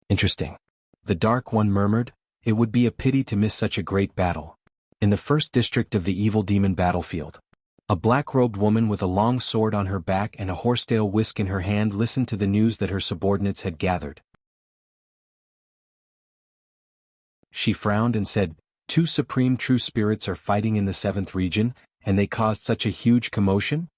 "Interesting." The Dark One murmured, "It would be a pity to miss such a great battle." In the 1st district of the evil demon battlefield, a black-robed woman with a long sword on her back and a horsetail whisk in her hand listened to the news that her subordinates had gathered. She frowned and said, 2 supreme true spirits are fighting in the 7th region, and they caused such a huge commotion?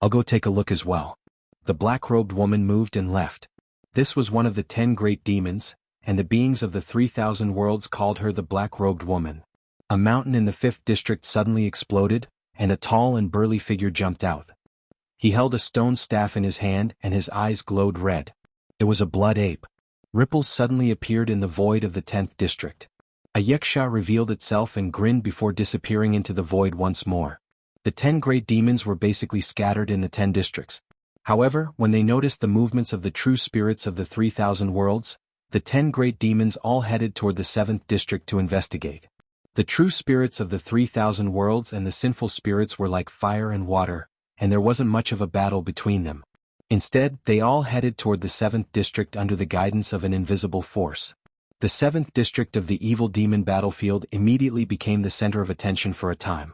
I'll go take a look as well." The black-robed woman moved and left. This was one of the 10 great demons, and the beings of the 3,000 worlds called her the black-robed woman. A mountain in the 5th district suddenly exploded, and a tall and burly figure jumped out. He held a stone staff in his hand and his eyes glowed red. It was a blood ape. Ripples suddenly appeared in the void of the 10th district. A yaksha revealed itself and grinned before disappearing into the void once more. The 10 great demons were basically scattered in the 10 districts. However, when they noticed the movements of the true spirits of the 3,000 worlds, the 10 great demons all headed toward the 7th district to investigate. The true spirits of the 3,000 worlds and the sinful spirits were like fire and water, and there wasn't much of a battle between them. Instead, they all headed toward the 7th district under the guidance of an invisible force. The 7th district of the evil demon battlefield immediately became the center of attention for a time.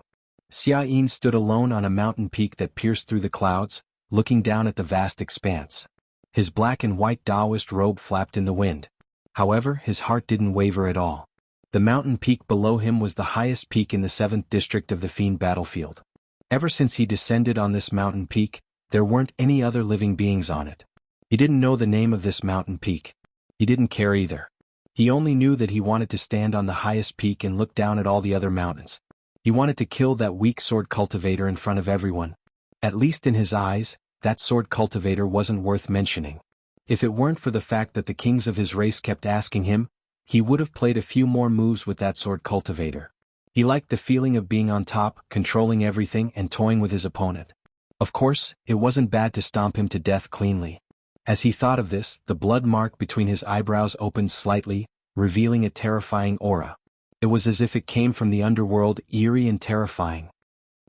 Xiayin stood alone on a mountain peak that pierced through the clouds, looking down at the vast expanse. His black and white Taoist robe flapped in the wind. However, his heart didn't waver at all. The mountain peak below him was the highest peak in the 7th district of the Fiend battlefield. Ever since he descended on this mountain peak, there weren't any other living beings on it. He didn't know the name of this mountain peak. He didn't care either. He only knew that he wanted to stand on the highest peak and look down at all the other mountains. He wanted to kill that weak sword cultivator in front of everyone. At least in his eyes, that sword cultivator wasn't worth mentioning. If it weren't for the fact that the kings of his race kept asking him, he would have played a few more moves with that sword cultivator. He liked the feeling of being on top, controlling everything and toying with his opponent. Of course, it wasn't bad to stomp him to death cleanly. As he thought of this, the blood mark between his eyebrows opened slightly, revealing a terrifying aura. It was as if it came from the underworld, eerie and terrifying.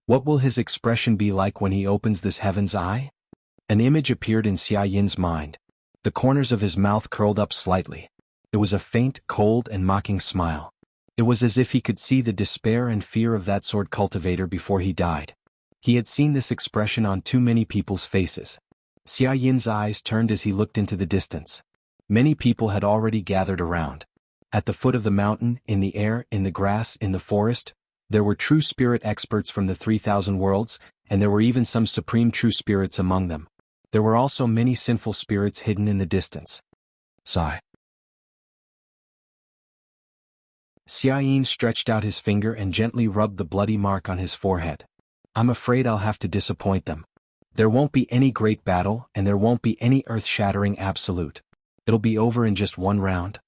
What will his expression be like when he opens this heaven's eye? An image appeared in Xia Yin's mind. The corners of his mouth curled up slightly. It was a faint, cold and mocking smile. It was as if he could see the despair and fear of that sword cultivator before he died. He had seen this expression on too many people's faces. Xia Yin's eyes turned as he looked into the distance. Many people had already gathered around. At the foot of the mountain, in the air, in the grass, in the forest, there were true spirit experts from the 3,000 worlds, and there were even some supreme true spirits among them. There were also many sinful spirits hidden in the distance. Sigh. Xia Yin stretched out his finger and gently rubbed the bloody mark on his forehead. I'm afraid I'll have to disappoint them. There won't be any great battle, and there won't be any earth-shattering absolute. It'll be over in just one round.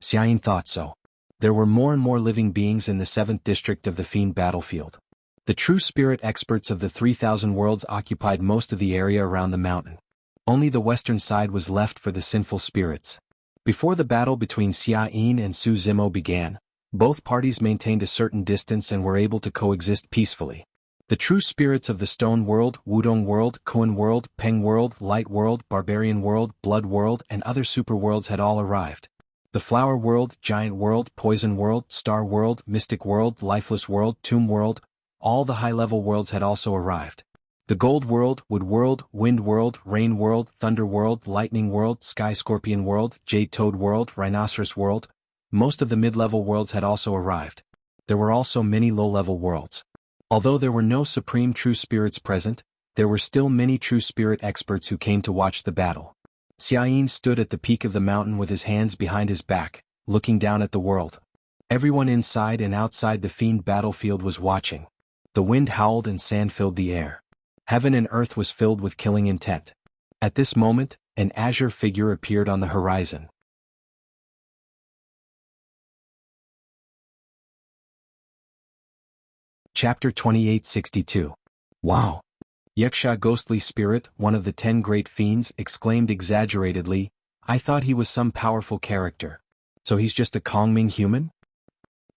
Xia Yin thought so. There were more and more living beings in the 7th district of the Fiend battlefield. The true spirit experts of the 3,000 worlds occupied most of the area around the mountain. Only the western side was left for the sinful spirits. Before the battle between Xia Yin and Su Zimo began, both parties maintained a certain distance and were able to coexist peacefully. The true spirits of the Stone World, Wudong World, Kuan World, Peng World, Light World, Barbarian World, Blood World, and other superworlds had all arrived. The Flower World, Giant World, Poison World, Star World, Mystic World, Lifeless World, Tomb World, all the high-level worlds had also arrived. The Gold World, Wood World, Wind World, Rain World, Thunder World, Lightning World, Sky Scorpion World, Jade Toad World, Rhinoceros World. Most of the mid-level worlds had also arrived. There were also many low-level worlds. Although there were no supreme true spirits present, there were still many true spirit experts who came to watch the battle. Xiayin stood at the peak of the mountain with his hands behind his back, looking down at the world. Everyone inside and outside the fiend battlefield was watching. The wind howled and sand filled the air. Heaven and earth was filled with killing intent. At this moment, an azure figure appeared on the horizon. Chapter 2862. Wow! Wuxia ghostly spirit, one of the 10 great fiends, exclaimed exaggeratedly, I thought he was some powerful character. So he's just a Kongming human?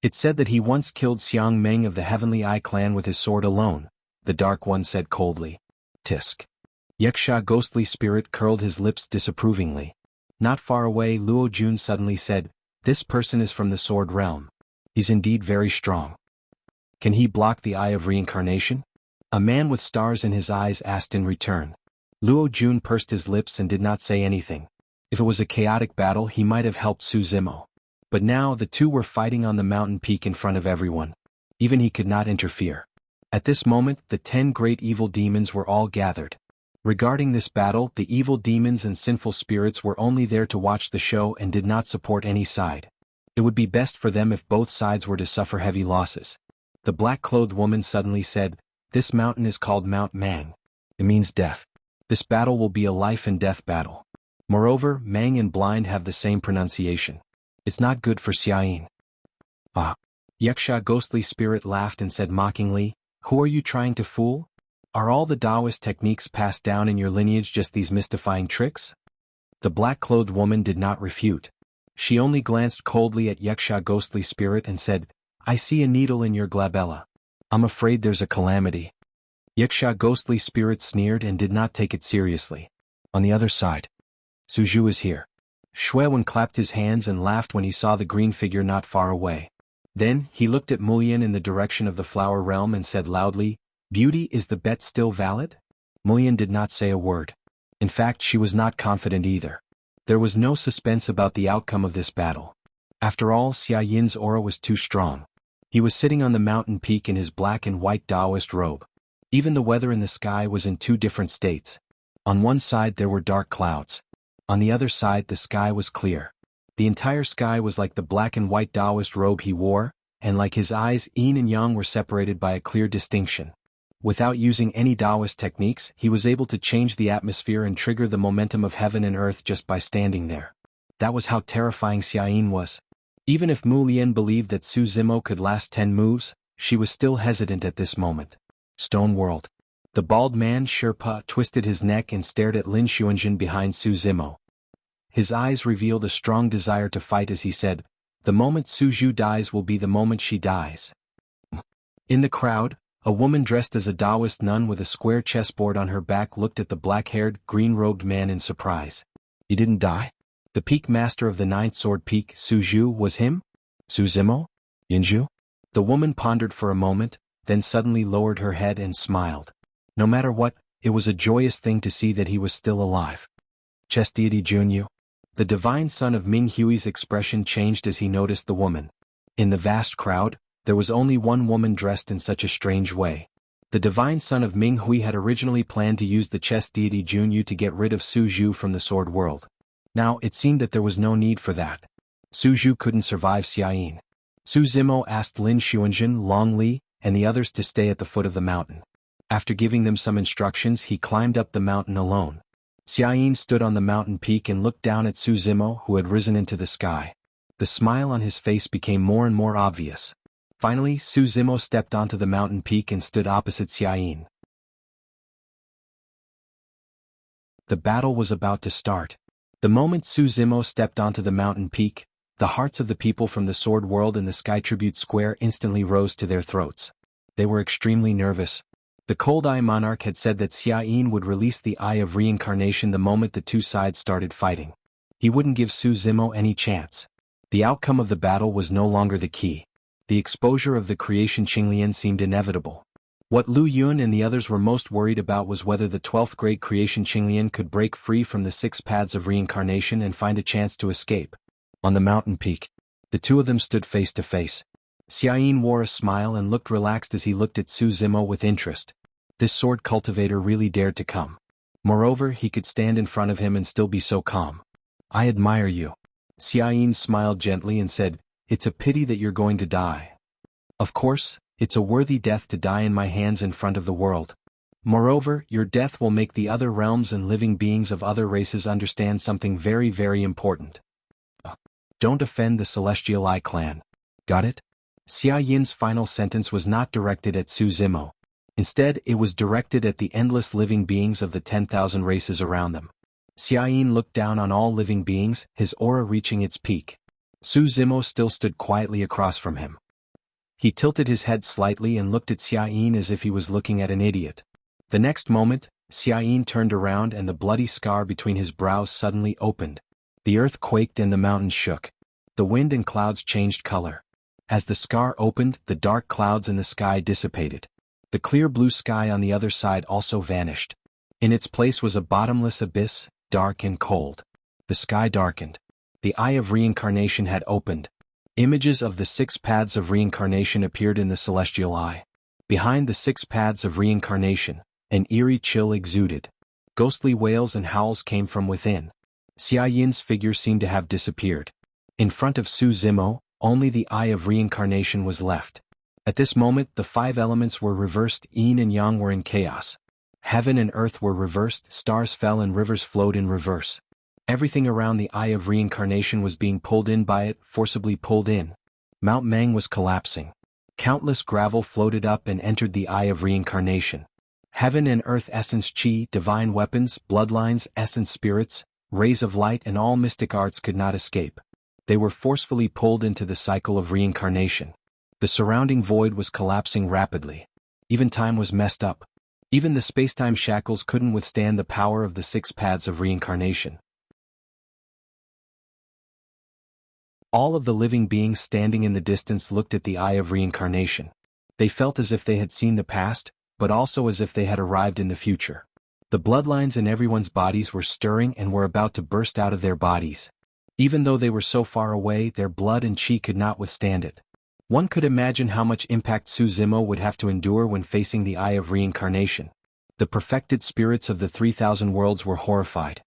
It said that he once killed Xiang Meng of the Heavenly Eye clan with his sword alone, the Dark One said coldly. Tisk. Wuxia ghostly spirit curled his lips disapprovingly. Not far away, Luo Jun suddenly said, this person is from the sword realm. He's indeed very strong. Can he block the Eye of Reincarnation? A man with stars in his eyes asked in return. Luo Jun pursed his lips and did not say anything. If it was a chaotic battle, he might have helped Su Zimo. But now the two were fighting on the mountain peak in front of everyone. Even he could not interfere. At this moment, the 10 great evil demons were all gathered. Regarding this battle, the evil demons and sinful spirits were only there to watch the show and did not support any side. It would be best for them if both sides were to suffer heavy losses. The black-clothed woman suddenly said, this mountain is called Mount Mang. It means death. This battle will be a life and death battle. Moreover, Mang and Blind have the same pronunciation. It's not good for Xiayin. Ah. Wuxia ghostly spirit laughed and said mockingly, who are you trying to fool? Are all the Taoist techniques passed down in your lineage just these mystifying tricks? The black-clothed woman did not refute. She only glanced coldly at Wuxia ghostly spirit and said, I see a needle in your glabella. I'm afraid there's a calamity. Wuxia ghostly spirit sneered and did not take it seriously. On the other side. Suzhu is here. Shuewen clapped his hands and laughed when he saw the green figure not far away. Then, he looked at Mulian in the direction of the flower realm and said loudly, Beauty, is the bet still valid? Mulian did not say a word. In fact, she was not confident either. There was no suspense about the outcome of this battle. After all, Xia Yin's aura was too strong. He was sitting on the mountain peak in his black and white Taoist robe. Even the weather in the sky was in 2 different states. On one side there were dark clouds. On the other side the sky was clear. The entire sky was like the black and white Taoist robe he wore, and like his eyes, yin and yang were separated by a clear distinction. Without using any Taoist techniques, he was able to change the atmosphere and trigger the momentum of heaven and earth just by standing there. That was how terrifying Xiayin was. Even if Mu Lian believed that Su Zimo could last 10 moves, she was still hesitant at this moment. Stone World. The bald man Sherpa twisted his neck and stared at Lin Xuanjun behind Su Zimo. His eyes revealed a strong desire to fight as he said, the moment Su Zhu dies will be the moment she dies. In the crowd, a woman dressed as a Taoist nun with a square chessboard on her back looked at the black-haired, green-robed man in surprise. He didn't die? The peak master of the 9th sword peak, Su Zhu, was him? Su Zimo? Yinzhu? The woman pondered for a moment, then suddenly lowered her head and smiled. No matter what, it was a joyous thing to see that he was still alive. Chess deity Junyu? The divine son of Ming Hui's expression changed as he noticed the woman. In the vast crowd, there was only one woman dressed in such a strange way. The divine son of Ming Hui had originally planned to use the chess deity Junyu to get rid of Su Zhu from the sword world. Now, it seemed that there was no need for that. Su Zhu couldn't survive Xiayin. Su Zimo asked Lin Xuanjun, Long Li, and the others to stay at the foot of the mountain. After giving them some instructions, he climbed up the mountain alone. Xiayin stood on the mountain peak and looked down at Su Zimo, who had risen into the sky. The smile on his face became more and more obvious. Finally, Su Zimo stepped onto the mountain peak and stood opposite Xiayin. The battle was about to start. The moment Su Zimo stepped onto the mountain peak, the hearts of the people from the Sword World and the Sky Tribute Square instantly rose to their throats. They were extremely nervous. The Cold Eye Monarch had said that Xiayin would release the Eye of Reincarnation the moment the two sides started fighting. He wouldn't give Su Zimo any chance. The outcome of the battle was no longer the key. The exposure of the creation Qinglian seemed inevitable. What Lu Yun and the others were most worried about was whether the 12th grade creation Qinglian could break free from the 6 paths of reincarnation and find a chance to escape. On the mountain peak, the two of them stood face to face. Xiaoyin wore a smile and looked relaxed as he looked at Su Zimo with interest. This sword cultivator really dared to come. Moreover, he could stand in front of him and still be so calm. I admire you. Xiaoyin smiled gently and said, It's a pity that you're going to die. Of course, it's a worthy death to die in my hands in front of the world. Moreover, your death will make the other realms and living beings of other races understand something very, very important. Don't offend the Celestial Eye clan. Got it? Xia Yin's final sentence was not directed at Su Zimo. Instead, it was directed at the endless living beings of the 10,000 races around them. Xia Yin looked down on all living beings, his aura reaching its peak. Su Zimo still stood quietly across from him. He tilted his head slightly and looked at Xia Yin as if he was looking at an idiot. The next moment, Xia Yin turned around and the bloody scar between his brows suddenly opened. The earth quaked and the mountains shook. The wind and clouds changed color. As the scar opened, the dark clouds in the sky dissipated. The clear blue sky on the other side also vanished. In its place was a bottomless abyss, dark and cold. The sky darkened. The eye of reincarnation had opened. Images of the 6 paths of reincarnation appeared in the celestial eye. Behind the 6 paths of reincarnation, an eerie chill exuded. Ghostly wails and howls came from within. Xia Yin's figure seemed to have disappeared. In front of Su Zimo, only the eye of reincarnation was left. At this moment, the 5 elements were reversed, yin and yang were in chaos. Heaven and earth were reversed, stars fell and rivers flowed in reverse. Everything around the eye of reincarnation was being pulled in by it, forcibly pulled in. Mount Mang was collapsing. Countless gravel floated up and entered the eye of reincarnation. Heaven and earth essence chi, divine weapons, bloodlines, essence spirits, rays of light and all mystic arts could not escape. They were forcefully pulled into the cycle of reincarnation. The surrounding void was collapsing rapidly. Even time was messed up. Even the space-time shackles couldn't withstand the power of the 6 paths of reincarnation. All of the living beings standing in the distance looked at the eye of reincarnation. They felt as if they had seen the past, but also as if they had arrived in the future. The bloodlines in everyone's bodies were stirring and were about to burst out of their bodies. Even though they were so far away, their blood and chi could not withstand it. One could imagine how much impact Su Zimo would have to endure when facing the eye of reincarnation. The perfected spirits of the 3,000 worlds were horrified.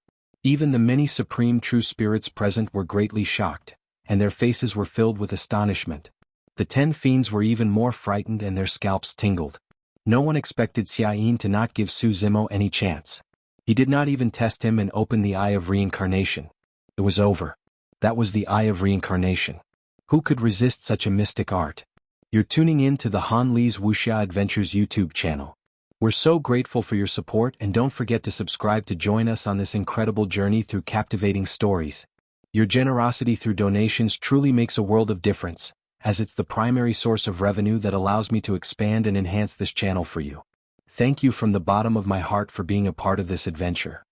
Even the many supreme true spirits present were greatly shocked, and their faces were filled with astonishment. The 10 fiends were even more frightened and their scalps tingled. No one expected Xia Yin to not give Su Zimo any chance. He did not even test him and open the eye of reincarnation. It was over. That was the eye of reincarnation. Who could resist such a mystic art? You're tuning in to the Han Li's Wuxia Adventures YouTube channel. We're so grateful for your support and don't forget to subscribe to join us on this incredible journey through captivating stories. Your generosity through donations truly makes a world of difference, as it's the primary source of revenue that allows me to expand and enhance this channel for you. Thank you from the bottom of my heart for being a part of this adventure.